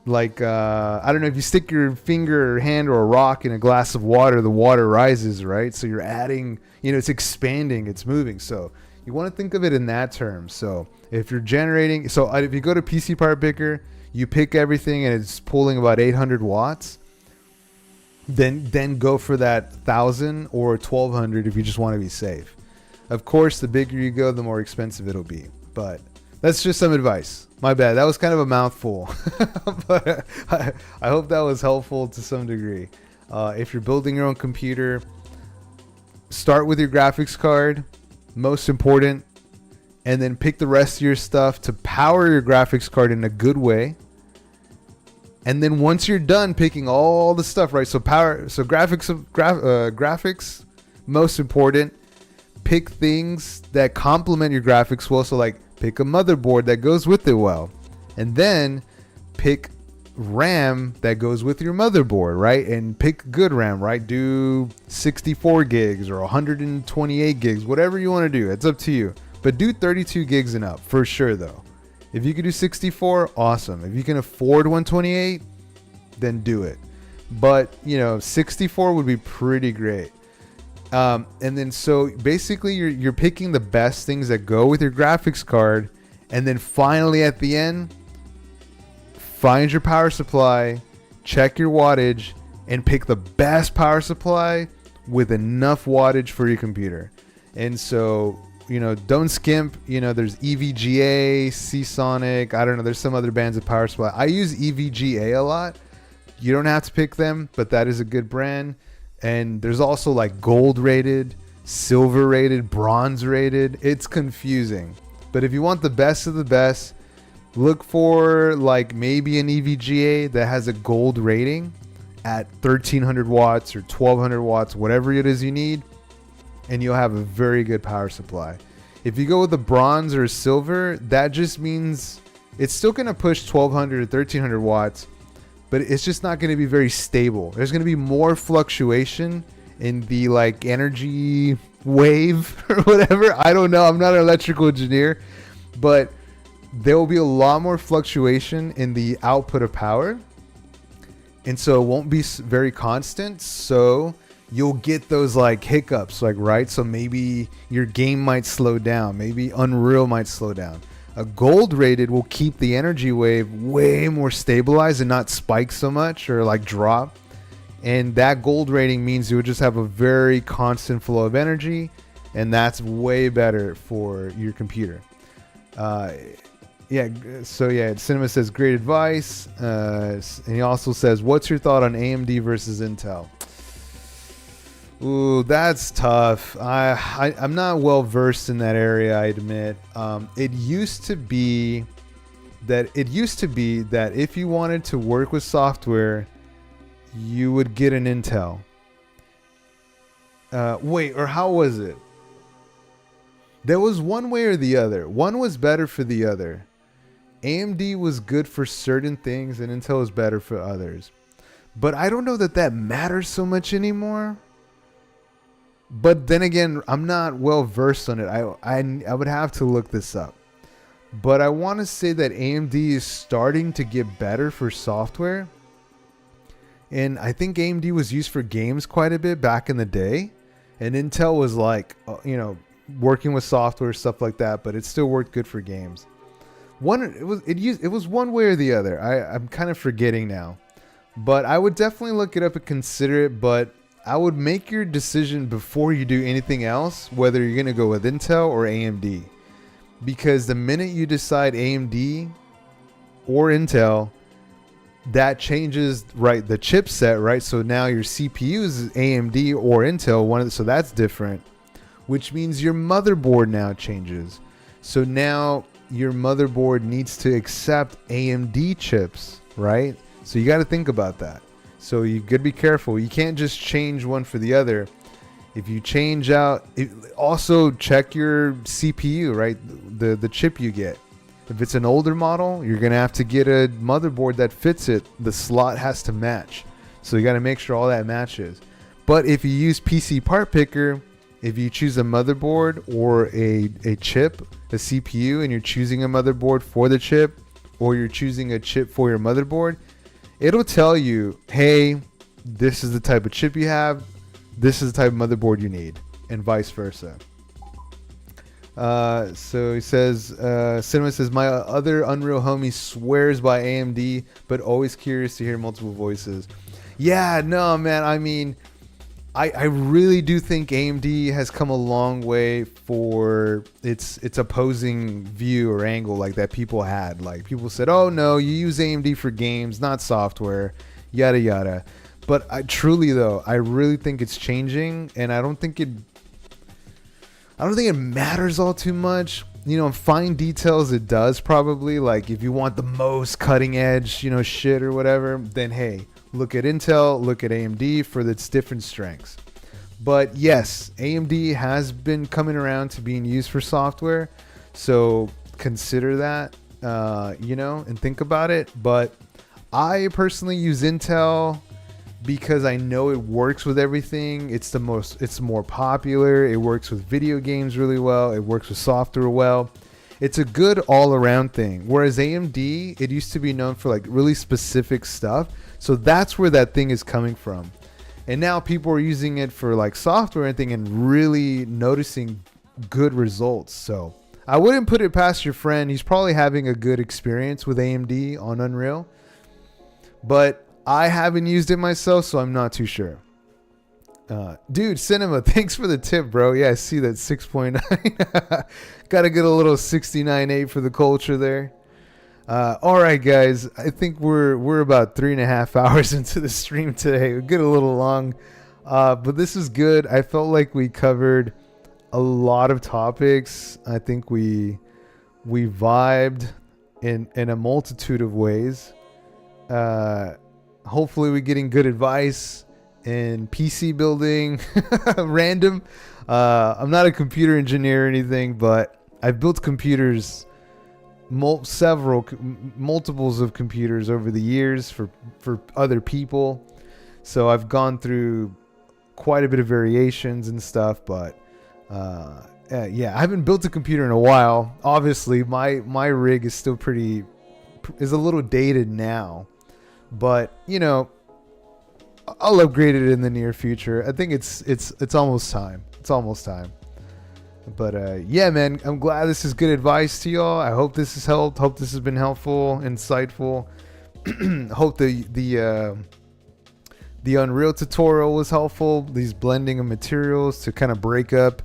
don't know, if you stick your finger or hand or a rock in a glass of water, the water rises, right? So you're adding, it's expanding, it's moving. So you want to think of it in that term. So if you're generating, if you go to PC Part Picker, you pick everything and it's pulling about 800 watts, then go for that 1,000 or 1,200 if you just want to be safe. Of course, the bigger you go, the more expensive it'll be. But that's just some advice. My bad. That was kind of a mouthful. But I hope that was helpful to some degree. If you're building your own computer, start with your graphics card. Most important, and then pick the rest of your stuff to power your graphics card in a good way. And then once you're done picking all the stuff, right? So graphics, most important. Pick things that complement your graphics well. So like pick a motherboard that goes with it well, and then pick RAM that goes with your motherboard, right? And pick good RAM, right? Do 64 gigs or 128 gigs, whatever you want to do. It's up to you. But do 32 gigs and up for sure, though. If you can do 64, awesome. If you can afford 128, then do it. But, 64 would be pretty great. And then so basically you're picking the best things that go with your graphics card. And then finally at the end, find your power supply, check your wattage, and pick the best power supply with enough wattage for your computer. And so, don't skimp. There's EVGA, Seasonic. I don't know. There's some other brands of power supply. I use EVGA a lot. You don't have to pick them, but that is a good brand. And there's also like gold rated, silver rated, bronze rated. It's confusing. But if you want the best of the best, look for like maybe an EVGA that has a gold rating at 1,300 watts or 1,200 watts, whatever it is you need, and you'll have a very good power supply. If you go with the bronze or silver, that just means it's still going to push 1,200 or 1,300 watts, but it's just not going to be very stable. There's going to be more fluctuation in the like energy wave or whatever. I don't know. I'm not an electrical engineer, but there will be a lot more fluctuation in the output of power. And so it won't be very constant. So you'll get those like hiccups, like, right? So maybe your game might slow down. Maybe Unreal might slow down. A gold rated will keep the energy wave way more stabilized and not spike so much or like drop. And that gold rating means you'll just have a very constant flow of energy. And that's way better for your computer. Cinema says great advice, and he also says, what's your thought on AMD versus Intel? Ooh, that's tough. I'm not well versed in that area, I admit. It used to be that if you wanted to work with software, you would get an Intel. Wait, or how was it? There was one way or the other. One was better for the other. AMD was good for certain things and Intel was better for others. But I don't know that that matters so much anymore. But then again, I'm not well versed on it. I would have to look this up. But I want to say that AMD is starting to get better for software. And I think AMD was used for games quite a bit back in the day. And Intel was like, working with software, stuff like that. But it still worked good for games. It was one way or the other. I'm kind of forgetting now. But I would definitely look it up and consider it. But I would make your decision before you do anything else, whether you're going to go with Intel or AMD. Because the minute you decide AMD or Intel, that changes, right, the chipset, right? So now your CPU is AMD or Intel, so that's different, which means your motherboard now changes. So now your motherboard needs to accept AMD chips, right? So you got to think about that. So you got to be careful. You can't just change one for the other. If you change out, also check your CPU, right? The chip you get. If it's an older model, you're going to have to get a motherboard that fits it. The slot has to match. So you got to make sure all that matches. But if you use PC Part Picker, if you choose a motherboard or a chip, a CPU, and you're choosing a motherboard for the chip, or you're choosing a chip for your motherboard, it'll tell you, hey, this is the type of chip you have. This is the type of motherboard you need, and vice versa. So he says, Cinema says, my other Unreal homie swears by AMD, but always curious to hear multiple voices. Yeah, no, man. I mean, I really do think AMD has come a long way for its opposing view or angle like that people had. Like people said, oh no, you use AMD for games, not software, yada yada. But I really think it's changing, and I don't think it matters all too much. Fine details it does probably. Like if you want the most cutting edge, shit or whatever, then hey, look at Intel, look at AMD for its different strengths. But yes, AMD has been coming around to being used for software. So consider that, and think about it. But I personally use Intel because I know it works with everything. It's more popular. It works with video games really well. It works with software well. It's a good all-around thing. Whereas AMD, it used to be known for like really specific stuff. So that's where that thing is coming from. And now people are using it for like software and thing and really noticing good results. So I wouldn't put it past your friend. He's probably having a good experience with AMD on Unreal. But I haven't used it myself, so I'm not too sure. Dude, Cinema, thanks for the tip, bro. Yeah, I see that 6.9. Got to get a little 69.8 for the culture there. All right, guys. I think we're about 3.5 hours into the stream today. We get a little long, but this is good. I felt like we covered a lot of topics. I think we vibed in a multitude of ways. Hopefully we're getting good advice in PC building. Random. I'm not a computer engineer or anything, but I've built computers, multiples of computers over the years for other people. So I've gone through quite a bit of variations and stuff, but yeah, I haven't built a computer in a while. Obviously my rig is still is a little dated now. But I'll upgrade it in the near future. I think it's almost time. It's almost time. But yeah, man, I'm glad this is good advice to y'all. I hope this has helped. Hope this has been helpful, insightful. Hope the Unreal tutorial was helpful. These blending of materials to kind of break up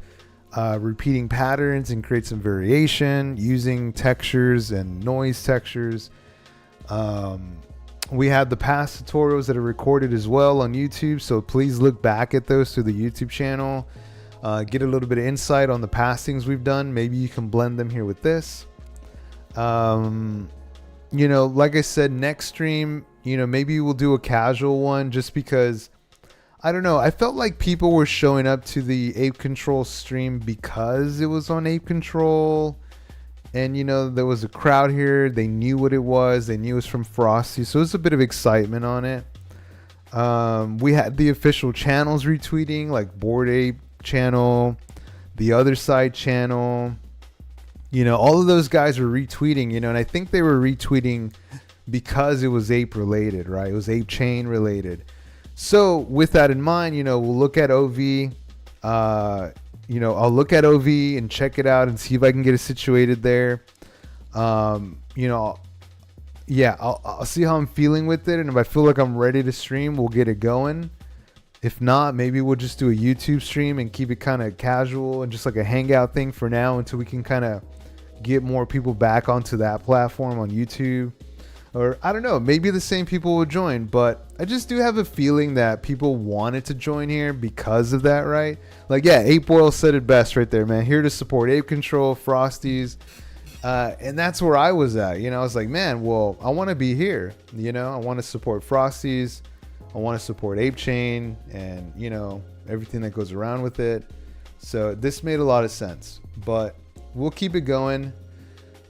repeating patterns and create some variation using textures and noise textures. We have the past tutorials that are recorded as well on YouTube, so please look back at those through the YouTube channel. Get a little bit of insight on the past things we've done. Maybe you can blend them here with this. Like I said, next stream, maybe we'll do a casual one just because I don't know. I felt like people were showing up to the Ape Control stream because it was on Ape Control. And, there was a crowd here. They knew what it was. They knew it was from Frosty. So it was a bit of excitement on it. We had the official channels retweeting, like Bored Ape channel, the Other Side channel. All of those guys were retweeting, and I think they were retweeting because it was ape related, right? It was Ape Chain related. So with that in mind, we'll look at OV. I'll look at OV and check it out and see if I can get it situated there. I'll see how I'm feeling with it, and if I feel like I'm ready to stream, we'll get it going. If not, maybe we'll just do a YouTube stream and keep it kind of casual and just like a hangout thing for now until we can kind of get more people back onto that platform on YouTube. Or I don't know, maybe the same people will join, but I just do have a feeling that people wanted to join here because of that, right? Like, yeah, Ape Boil said it best right there, man. Here to support Ape Control, Frosties. And that's where I was at. I was like, man, well, I want to be here. I want to support Frosties. I want to support Ape Chain and, everything that goes around with it. So this made a lot of sense, but we'll keep it going.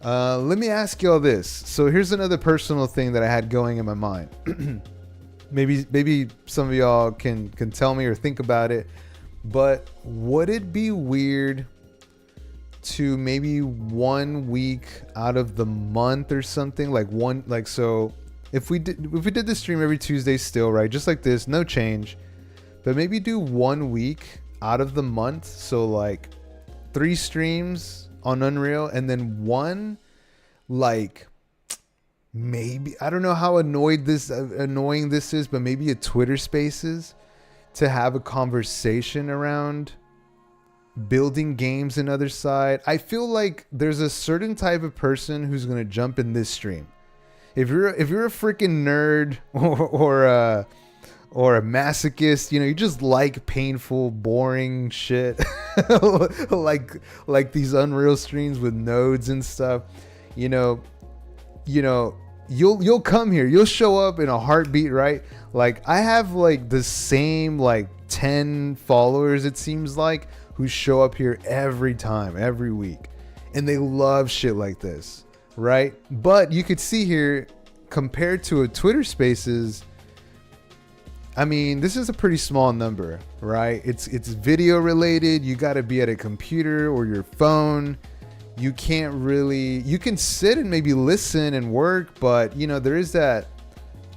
Let me ask y'all this. So here's another personal thing that I had going in my mind. maybe some of y'all can tell me or think about it, but would it be weird to maybe 1 week out of the month or something, so if we did the stream every Tuesday still, right, just like this, no change, but maybe do 1 week out of the month, so like 3 streams on Unreal, and then one, like, maybe, I don't know how annoying this is, but maybe a Twitter Spaces to have a conversation around building games and Other Side. I feel like there's a certain type of person who's gonna jump in this stream. If you're a freaking nerd or a masochist, you just like painful, boring shit, like these Unreal streams with nodes and stuff. You'll come here. You'll show up in a heartbeat, right? Like I have like the same like 10 followers, it seems like, who show up here every time, every week, and they love shit like this, right? But you could see here, compared to a Twitter Spaces, I mean, this is a pretty small number, right? It's video related. You got to be at a computer or your phone. You can't really, you can sit and maybe listen and work, but there is that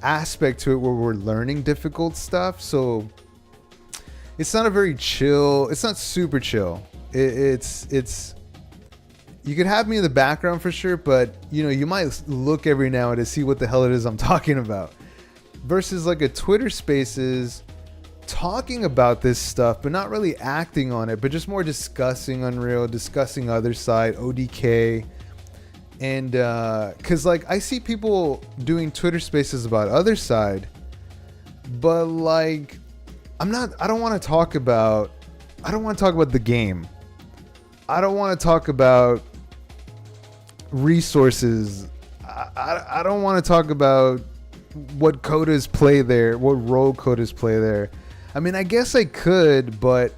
aspect to it where we're learning difficult stuff. So it's not a very chill, it's not super chill. It's you could have me in the background for sure, but you might look every now and then to see what the hell it is I'm talking about. Versus like a Twitter Spaces talking about this stuff, but not really acting on it, but just more discussing Unreal, discussing Other Side, ODK. And because like I see people doing Twitter Spaces about Other Side, but like I don't want to talk about the game. I don't want to talk about resources. I don't want to talk about what codas play there, what role codas play there. I mean, I guess I could, but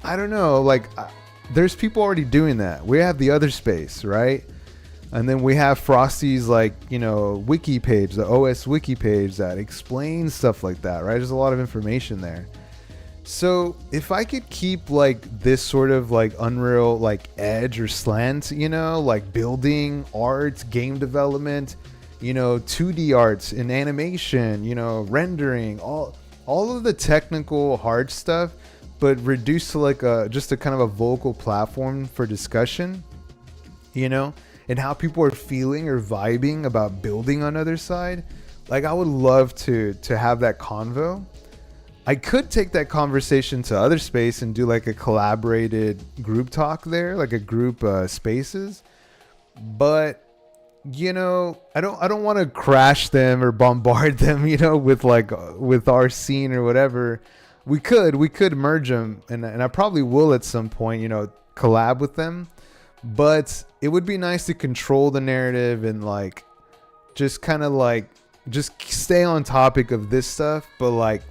I don't know. Like, there's people already doing that. We have the Other Space, right? And then we have Frosty's, like, wiki page, the OS wiki page that explains stuff like that, right? There's a lot of information there. So if I could keep like this sort of like Unreal like edge or slant, like building, art, game development, 2D arts and animation, rendering, all of the technical hard stuff, but reduced to like just a kind of a vocal platform for discussion, and how people are feeling or vibing about building on Other Side. Like I would love to have that convo. I could take that conversation to Other Space and do like a collaborated group talk there, like a group Spaces. But I don't want to crash them or bombard them, with our scene or whatever. We could merge them, and I probably will at some point, collab with them. But it would be nice to control the narrative and like just kind of like just stay on topic of this stuff, but like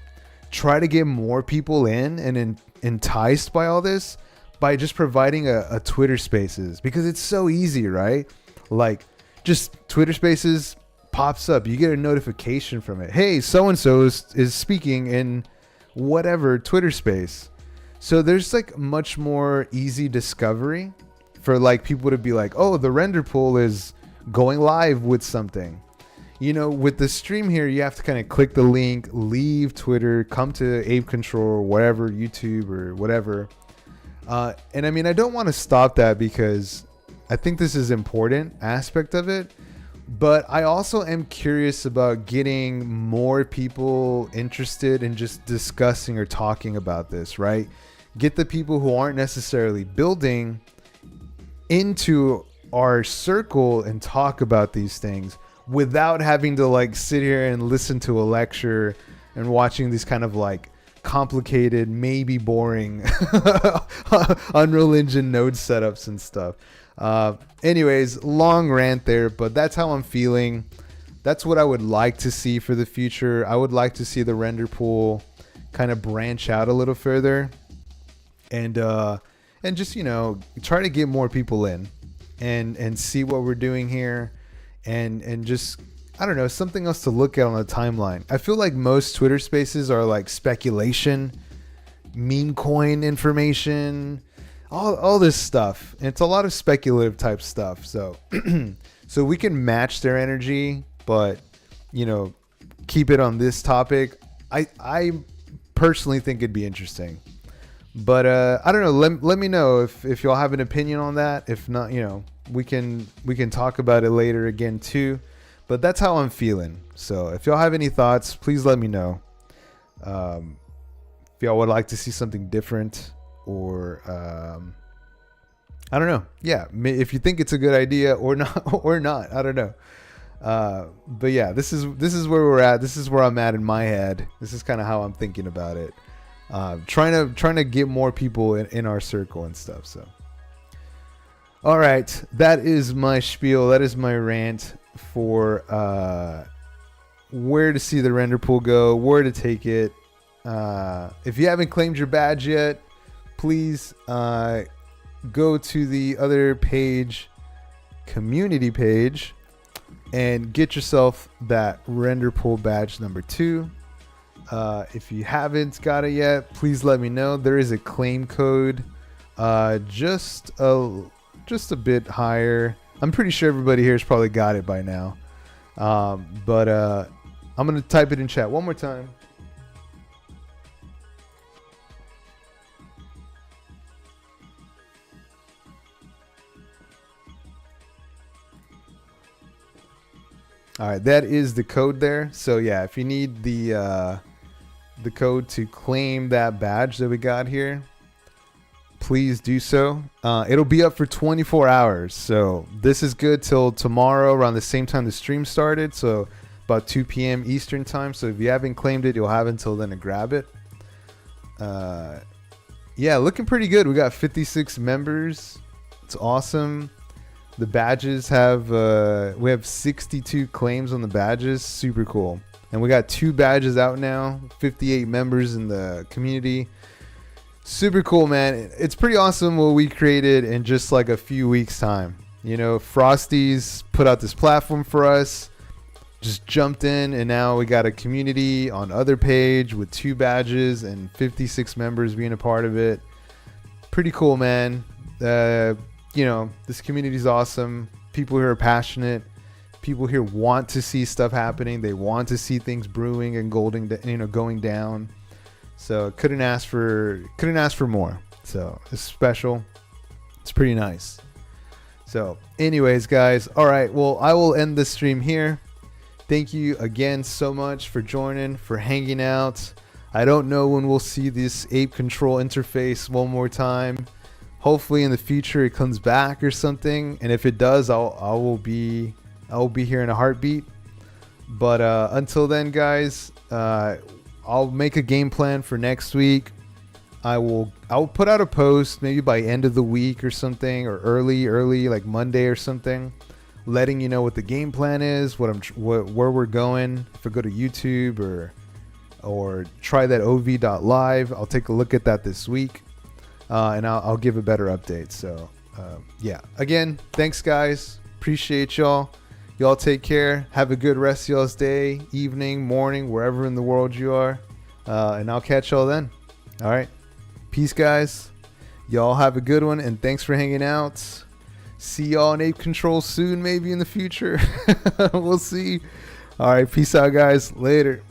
try to get more people in and enticed by all this by just providing a Twitter Spaces, because it's so easy, right? Like, just Twitter Spaces pops up, you get a notification from it. Hey, so and so is speaking in whatever Twitter space. So there's like much more easy discovery for like people to be like, oh, the render pool is going live with something. You know, with the stream here, you have to kind of click the link, leave Twitter, come to Ape Control or whatever, YouTube or whatever. And I mean, I don't want to stop that because I think this is an important aspect of it. But I also am curious about getting more people interested in just discussing or talking about this, right? Get the people who aren't necessarily building into our circle and talk about these things without having to like sit here and listen to a lecture and watching these kind of like complicated, maybe boring Unreal Engine node setups and stuff. Anyways, long rant there, but that's how I'm feeling. That's what I would like to see for the future. I would like to see the render pool kind of branch out a little further and just, you know, try to get more people in and see what we're doing here and just, I don't know, something else to look at on the timeline. I feel like most Twitter spaces are like speculation, meme coin information, all this stuff. And it's a lot of speculative type stuff. So, so we can match their energy, but, you know, keep it on this topic. I personally think it'd be interesting. But I don't know. Let me know if y'all have an opinion on that. If not, you know, we can talk about it later again too. But that's how I'm feeling. So if y'all have any thoughts, please let me know. If y'all would like to see something different, or I don't know. Yeah, if you think it's a good idea or not, I don't know. But yeah, this is where we're at. This is where I'm at in my head. This is kind of how I'm thinking about it. Trying to get more people in our circle and stuff. So, all right, that is my spiel. That is my rant for where to see the render pool go, where to take it. If you haven't claimed your badge yet, please go to the other page, community page, and get yourself that render pool badge number 2. If you haven't got it yet, please let me know. There is a claim code, just a bit higher. I'm pretty sure everybody here has probably got it by now. But I'm going to type it in chat one more time. All right, that is the code there. So yeah, if you need the code to claim that badge that we got here, please do so. It'll be up for 24 hours. So this is good till tomorrow around the same time the stream started. So about 2 p.m. Eastern time. So if you haven't claimed it, you'll have until then to grab it. Yeah, looking pretty good. We got 56 members. It's awesome. The badges have, we have 62 claims on the badges. Super cool. And we got 2 badges out now, 58 members in the community. Super cool, man. It's pretty awesome what we created in just like a few weeks time. You know, Frosty's put out this platform for us, just jumped in, and now we got a community on other page with 2 badges and 56 members being a part of it. Pretty cool, man. You know, this community is awesome. People here are passionate. People here want to see stuff happening. They want to see things brewing and going down. So couldn't ask for more. So it's special. It's pretty nice. So anyways, guys, all right. Well, I will end the stream here. Thank you again so much for joining, for hanging out. I don't know when we'll see this Ape Control interface one more time. Hopefully in the future it comes back or something, and if it does, I will be here in a heartbeat. But until then, guys, I'll make a game plan for next week. I'll put out a post maybe by end of the week or something, or early like Monday or something, letting you know what the game plan is, where we're going. If I go to YouTube or or try that ov.live. I'll take a look at that this week, and I'll give a better update. So yeah, again, thanks guys, appreciate y'all. Y'all take care, have a good rest of y'all's day, evening, morning, wherever in the world you are, and I'll catch y'all then. All right, peace guys, y'all have a good one, and thanks for hanging out. See y'all in Ape Control soon, maybe in the future. We'll see. All right, peace out guys, later.